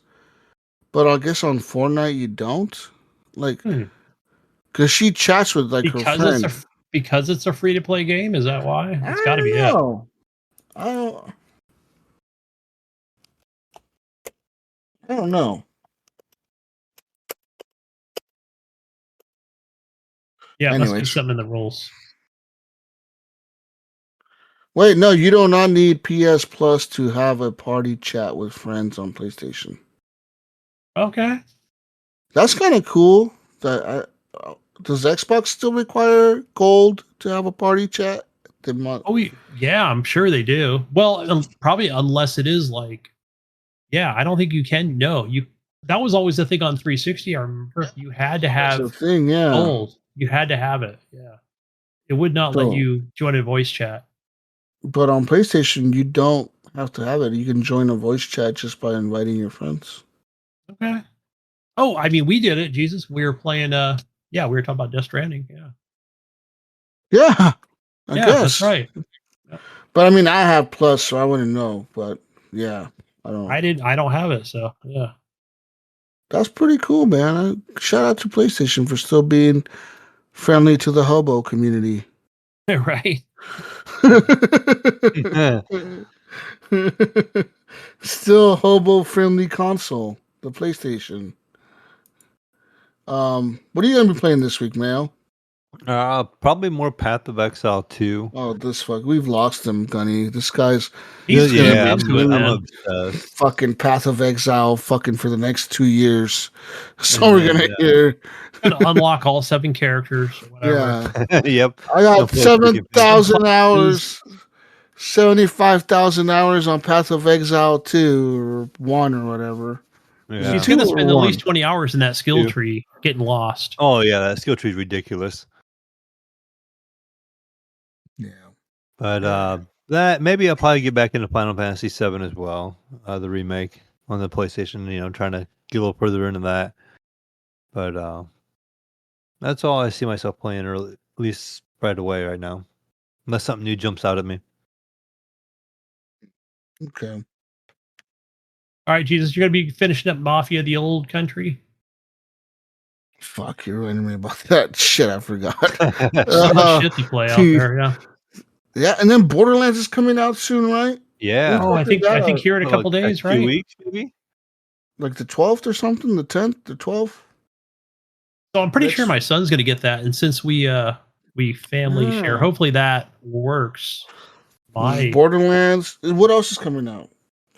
[SPEAKER 2] but I guess on Fortnite you don't. Like,
[SPEAKER 3] Hmm.
[SPEAKER 2] because she chats with like her
[SPEAKER 3] Because it's
[SPEAKER 2] friend.
[SPEAKER 3] a free to play game. Is that why?
[SPEAKER 2] I
[SPEAKER 3] It's got to
[SPEAKER 2] don't
[SPEAKER 3] be it.
[SPEAKER 2] know. I don't know.
[SPEAKER 3] Yeah, it must be
[SPEAKER 2] Anyways,
[SPEAKER 3] something in the rules.
[SPEAKER 2] wait, no, you do not need PS Plus to have a party chat with friends on PlayStation.
[SPEAKER 3] Okay.
[SPEAKER 2] That's kind of cool. Does Xbox still require gold to have a party chat?
[SPEAKER 3] Oh, yeah, I'm sure they do. Well, probably unless it is like, yeah, I don't think you can. No, you. That was always the thing on 360. I remember you had to
[SPEAKER 2] That's the
[SPEAKER 3] have
[SPEAKER 2] thing, yeah.
[SPEAKER 3] gold. You had to have it. Yeah, it would not let
[SPEAKER 2] So,
[SPEAKER 3] you join a voice chat.
[SPEAKER 2] but on PlayStation, you don't have to have it. You can join a voice chat just by inviting your friends.
[SPEAKER 3] Okay. Oh, I mean, we did it. Jesus, we were playing. Yeah, we were talking about Death Stranding. Yeah.
[SPEAKER 2] Yeah, I
[SPEAKER 3] Yeah, that's
[SPEAKER 2] guess.
[SPEAKER 3] right. Yep.
[SPEAKER 2] But I mean, I have Plus, so I wouldn't know. But yeah, I don't.
[SPEAKER 3] I don't have it. So yeah.
[SPEAKER 2] That's pretty cool, man. Shout out to PlayStation for still being friendly to the hobo community.
[SPEAKER 3] Right.
[SPEAKER 2] Still a hobo friendly console, the PlayStation. What are you gonna be playing this week, Mayo?
[SPEAKER 4] Probably more Path of Exile 2.
[SPEAKER 2] Oh, this fuck, we've lost him, Gunny. This guy's
[SPEAKER 3] He's
[SPEAKER 2] gonna
[SPEAKER 3] gonna
[SPEAKER 2] be
[SPEAKER 3] be into it,
[SPEAKER 4] I'm
[SPEAKER 3] man.
[SPEAKER 4] obsessed.
[SPEAKER 2] fucking Path of Exile, fucking for the next 2 years. So we're gonna
[SPEAKER 4] And
[SPEAKER 2] hear.
[SPEAKER 3] Gonna unlock all 7 characters or whatever.
[SPEAKER 2] Yeah,
[SPEAKER 4] yep.
[SPEAKER 2] I
[SPEAKER 4] Gonna
[SPEAKER 2] got
[SPEAKER 4] play freaking
[SPEAKER 2] 7,000
[SPEAKER 3] Classes.
[SPEAKER 2] hours, 75,000 hours on Path of Exile 2 or 1 or whatever. Is it
[SPEAKER 3] He's
[SPEAKER 4] Yeah.
[SPEAKER 2] 2
[SPEAKER 3] gonna
[SPEAKER 2] or
[SPEAKER 3] spend at
[SPEAKER 2] 1?
[SPEAKER 3] least 20 hours in that skill
[SPEAKER 4] 2.
[SPEAKER 3] tree getting lost.
[SPEAKER 4] Oh yeah, that skill tree is ridiculous.
[SPEAKER 2] Yeah.
[SPEAKER 4] But
[SPEAKER 2] Yeah.
[SPEAKER 4] that maybe I'll probably get back into Final Fantasy 7 as well, the remake on the PlayStation. Trying to get a little further into that. But that's all I see myself playing, or at least right away right now, unless something new jumps out at me.
[SPEAKER 2] Okay.
[SPEAKER 3] All right, Jesus, you're gonna be finishing up Mafia: The Old Country.
[SPEAKER 2] Fuck, you're reminding me about that shit. I forgot.
[SPEAKER 3] So much shit to play out there. Yeah.
[SPEAKER 2] Yeah, and then Borderlands is coming out soon, right?
[SPEAKER 4] Yeah,
[SPEAKER 3] Oh, I think here in a
[SPEAKER 4] Well,
[SPEAKER 3] couple
[SPEAKER 4] like
[SPEAKER 3] days,
[SPEAKER 4] 2
[SPEAKER 3] right?
[SPEAKER 4] weeks maybe.
[SPEAKER 2] Like the 12th or something, the 10th, the 12th.
[SPEAKER 3] So I'm pretty sure
[SPEAKER 2] Next-
[SPEAKER 3] my son's gonna get that, and since we family share,
[SPEAKER 2] Yeah.
[SPEAKER 3] hopefully that works.
[SPEAKER 2] There's
[SPEAKER 3] My
[SPEAKER 2] Borderlands. What else is coming out?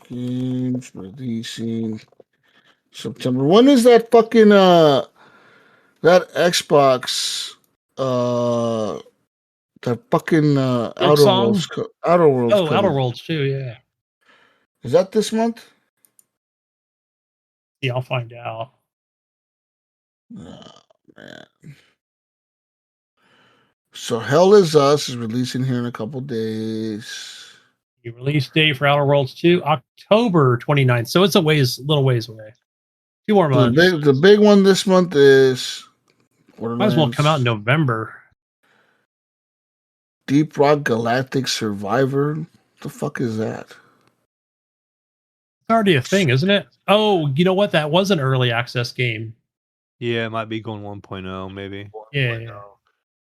[SPEAKER 2] Games releasing September. When is that fucking that Xbox that fucking
[SPEAKER 3] Silk Song.
[SPEAKER 2] Outer Worlds
[SPEAKER 3] Oh, Outer
[SPEAKER 2] coming?
[SPEAKER 3] Worlds too. Yeah.
[SPEAKER 2] Is that this month?
[SPEAKER 3] Yeah, I'll find out.
[SPEAKER 2] Oh, man. So Hell Is Us is releasing here in a couple days.
[SPEAKER 3] The release date for Outer Worlds 2, October 29th. So it's a little ways away. 2 more
[SPEAKER 2] So
[SPEAKER 3] months.
[SPEAKER 2] the big one this month is
[SPEAKER 3] Might as well come out in
[SPEAKER 2] Borderlands
[SPEAKER 3] November.
[SPEAKER 2] Deep Rock Galactic Survivor. The fuck is that?
[SPEAKER 3] It's already a thing, isn't it? Oh, you know what? That was an early access game.
[SPEAKER 4] Yeah, it might be going 1.0 maybe.
[SPEAKER 3] Yeah.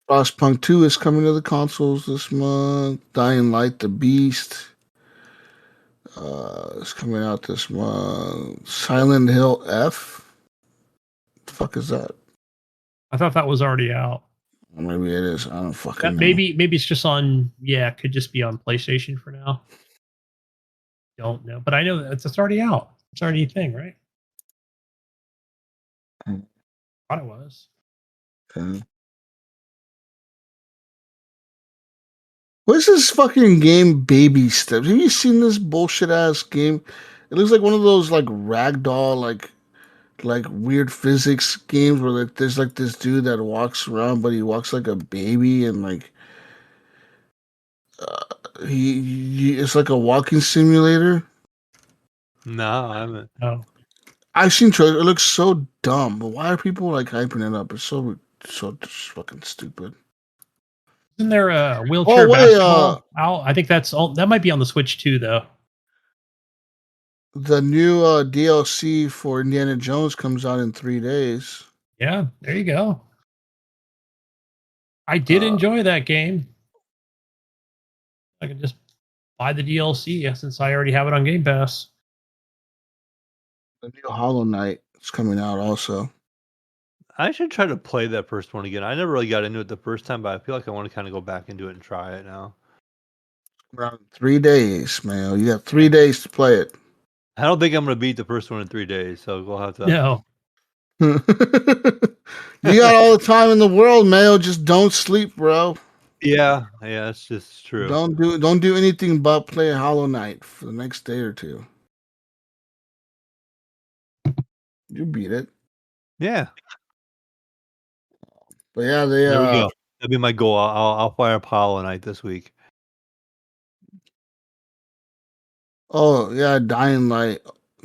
[SPEAKER 2] Frostpunk 2 is coming to the consoles this month. Dying Light the Beast is coming out this month. Silent Hill F. The fuck is that?
[SPEAKER 3] I thought that was already out.
[SPEAKER 2] Maybe it is. I don't fucking know.
[SPEAKER 3] Maybe it's just on. Yeah, it could just be on PlayStation for now. Don't know, but I know that it's already out. It's already a thing, right? I thought it was.
[SPEAKER 2] Okay. What's this fucking game, Baby Steps? Have you seen this bullshit ass game? It looks like one of those like ragdoll, like weird physics games where like, there's like this dude that walks around, but he walks like a baby, and like he it's like a walking simulator.
[SPEAKER 4] No, I haven't.
[SPEAKER 3] Oh,
[SPEAKER 2] I've seen trailers. It looks so dumb, but why are people like hyping it up? It's so just fucking stupid.
[SPEAKER 3] isn't there a wheelchair basketball out? I think that's all. That might be on the Switch too, though.
[SPEAKER 2] The new DLC for Indiana Jones comes out in 3 days.
[SPEAKER 3] Yeah, there you go. I did enjoy that game. I could just buy the DLC since I already have it on Game Pass.
[SPEAKER 2] The new Hollow Knight is coming out also.
[SPEAKER 4] I should try to play that first one again. I never really got into it the first time, but I feel like I want to kind of go back into it and try it now.
[SPEAKER 2] Around 3 days, man. You got 3 days to play it.
[SPEAKER 4] I don't think I'm going to beat the first one in 3 days, so we'll have to.
[SPEAKER 3] No.
[SPEAKER 2] You got all the time in the world, Mayo. Just don't sleep, bro.
[SPEAKER 4] Yeah, it's just true.
[SPEAKER 2] Don't do anything but play Hollow Knight for the next day or two. You beat it.
[SPEAKER 4] Yeah.
[SPEAKER 2] But yeah,
[SPEAKER 4] there we go. That'll be my goal. I'll fire up Hollow Knight this week.
[SPEAKER 2] Oh yeah, Dying Light.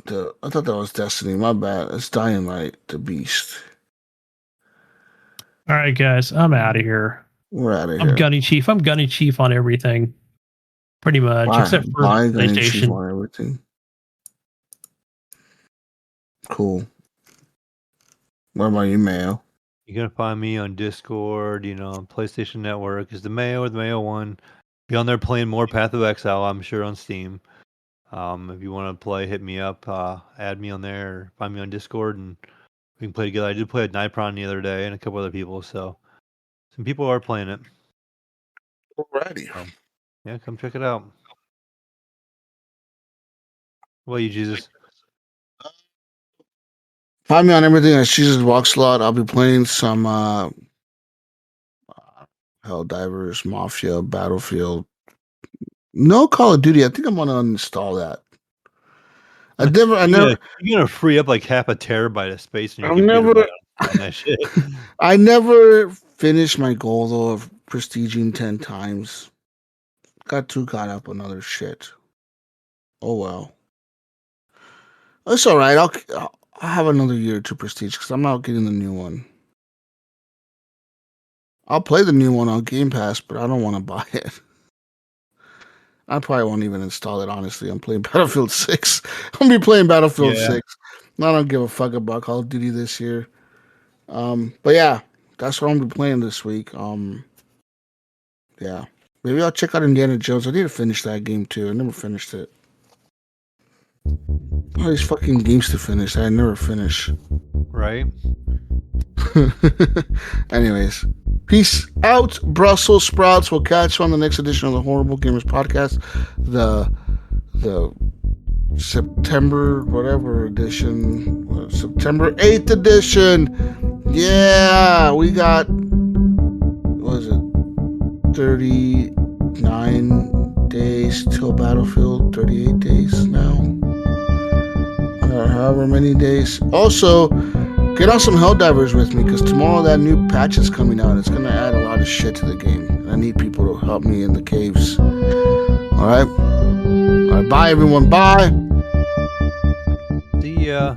[SPEAKER 2] I thought that was Destiny. My bad. It's Dying Light, the Beast.
[SPEAKER 3] All right, guys, I'm out of here.
[SPEAKER 2] We're out of here.
[SPEAKER 3] I'm Gunny Chief. I'm Gunny Chief on everything, pretty much, except for PlayStation.
[SPEAKER 2] On everything. Cool. What about you, Mayo?
[SPEAKER 4] You're gonna find me on Discord. PlayStation Network is the Mayo 1. Be on there playing more Path of Exile. I'm sure on Steam. If you want to play, hit me up. Add me on there. Or find me on Discord, and we can play together. I did play with Nipron the other day and a couple other people, so some people are playing it.
[SPEAKER 2] Alrighty.
[SPEAKER 4] Yeah, come check it out. What about you, Jesus?
[SPEAKER 2] Find me on everything at Jesus Walk Slot. I'll be playing some Helldivers, Mafia, Battlefield. No Call of Duty. I think I'm gonna uninstall that. You're
[SPEAKER 4] gonna free up like half a terabyte of space in your
[SPEAKER 2] computer.
[SPEAKER 4] That shit.
[SPEAKER 2] I never finished my goal though of prestiging 10 times. Got too caught up on other shit. Oh well. It's all right. I'll have another year to prestige because I'm not getting the new one. I'll play the new one on Game Pass, but I don't want to buy it. I probably won't even install it, honestly. I'm playing Battlefield 6. I'm going to be playing Battlefield 6. I don't give a fuck about Call of Duty this year. But yeah, that's what I'm going to be playing this week. Yeah. Maybe I'll check out Indiana Jones. I need to finish that game too. I never finished it. All these fucking games to finish. I never finish.
[SPEAKER 4] Right.
[SPEAKER 2] Anyways, peace out, Brussels sprouts. We'll catch you on the next edition of the Horrible Gamers podcast. The September whatever edition. September 8th edition. Yeah, we got, what is it? 39 days till Battlefield. 38 days now. However many days. Also, get on some Helldivers with me because tomorrow that new patch is coming out. It's going to add a lot of shit to the game. And I need people to help me in the caves. All right. Bye, everyone. Bye.
[SPEAKER 4] See ya.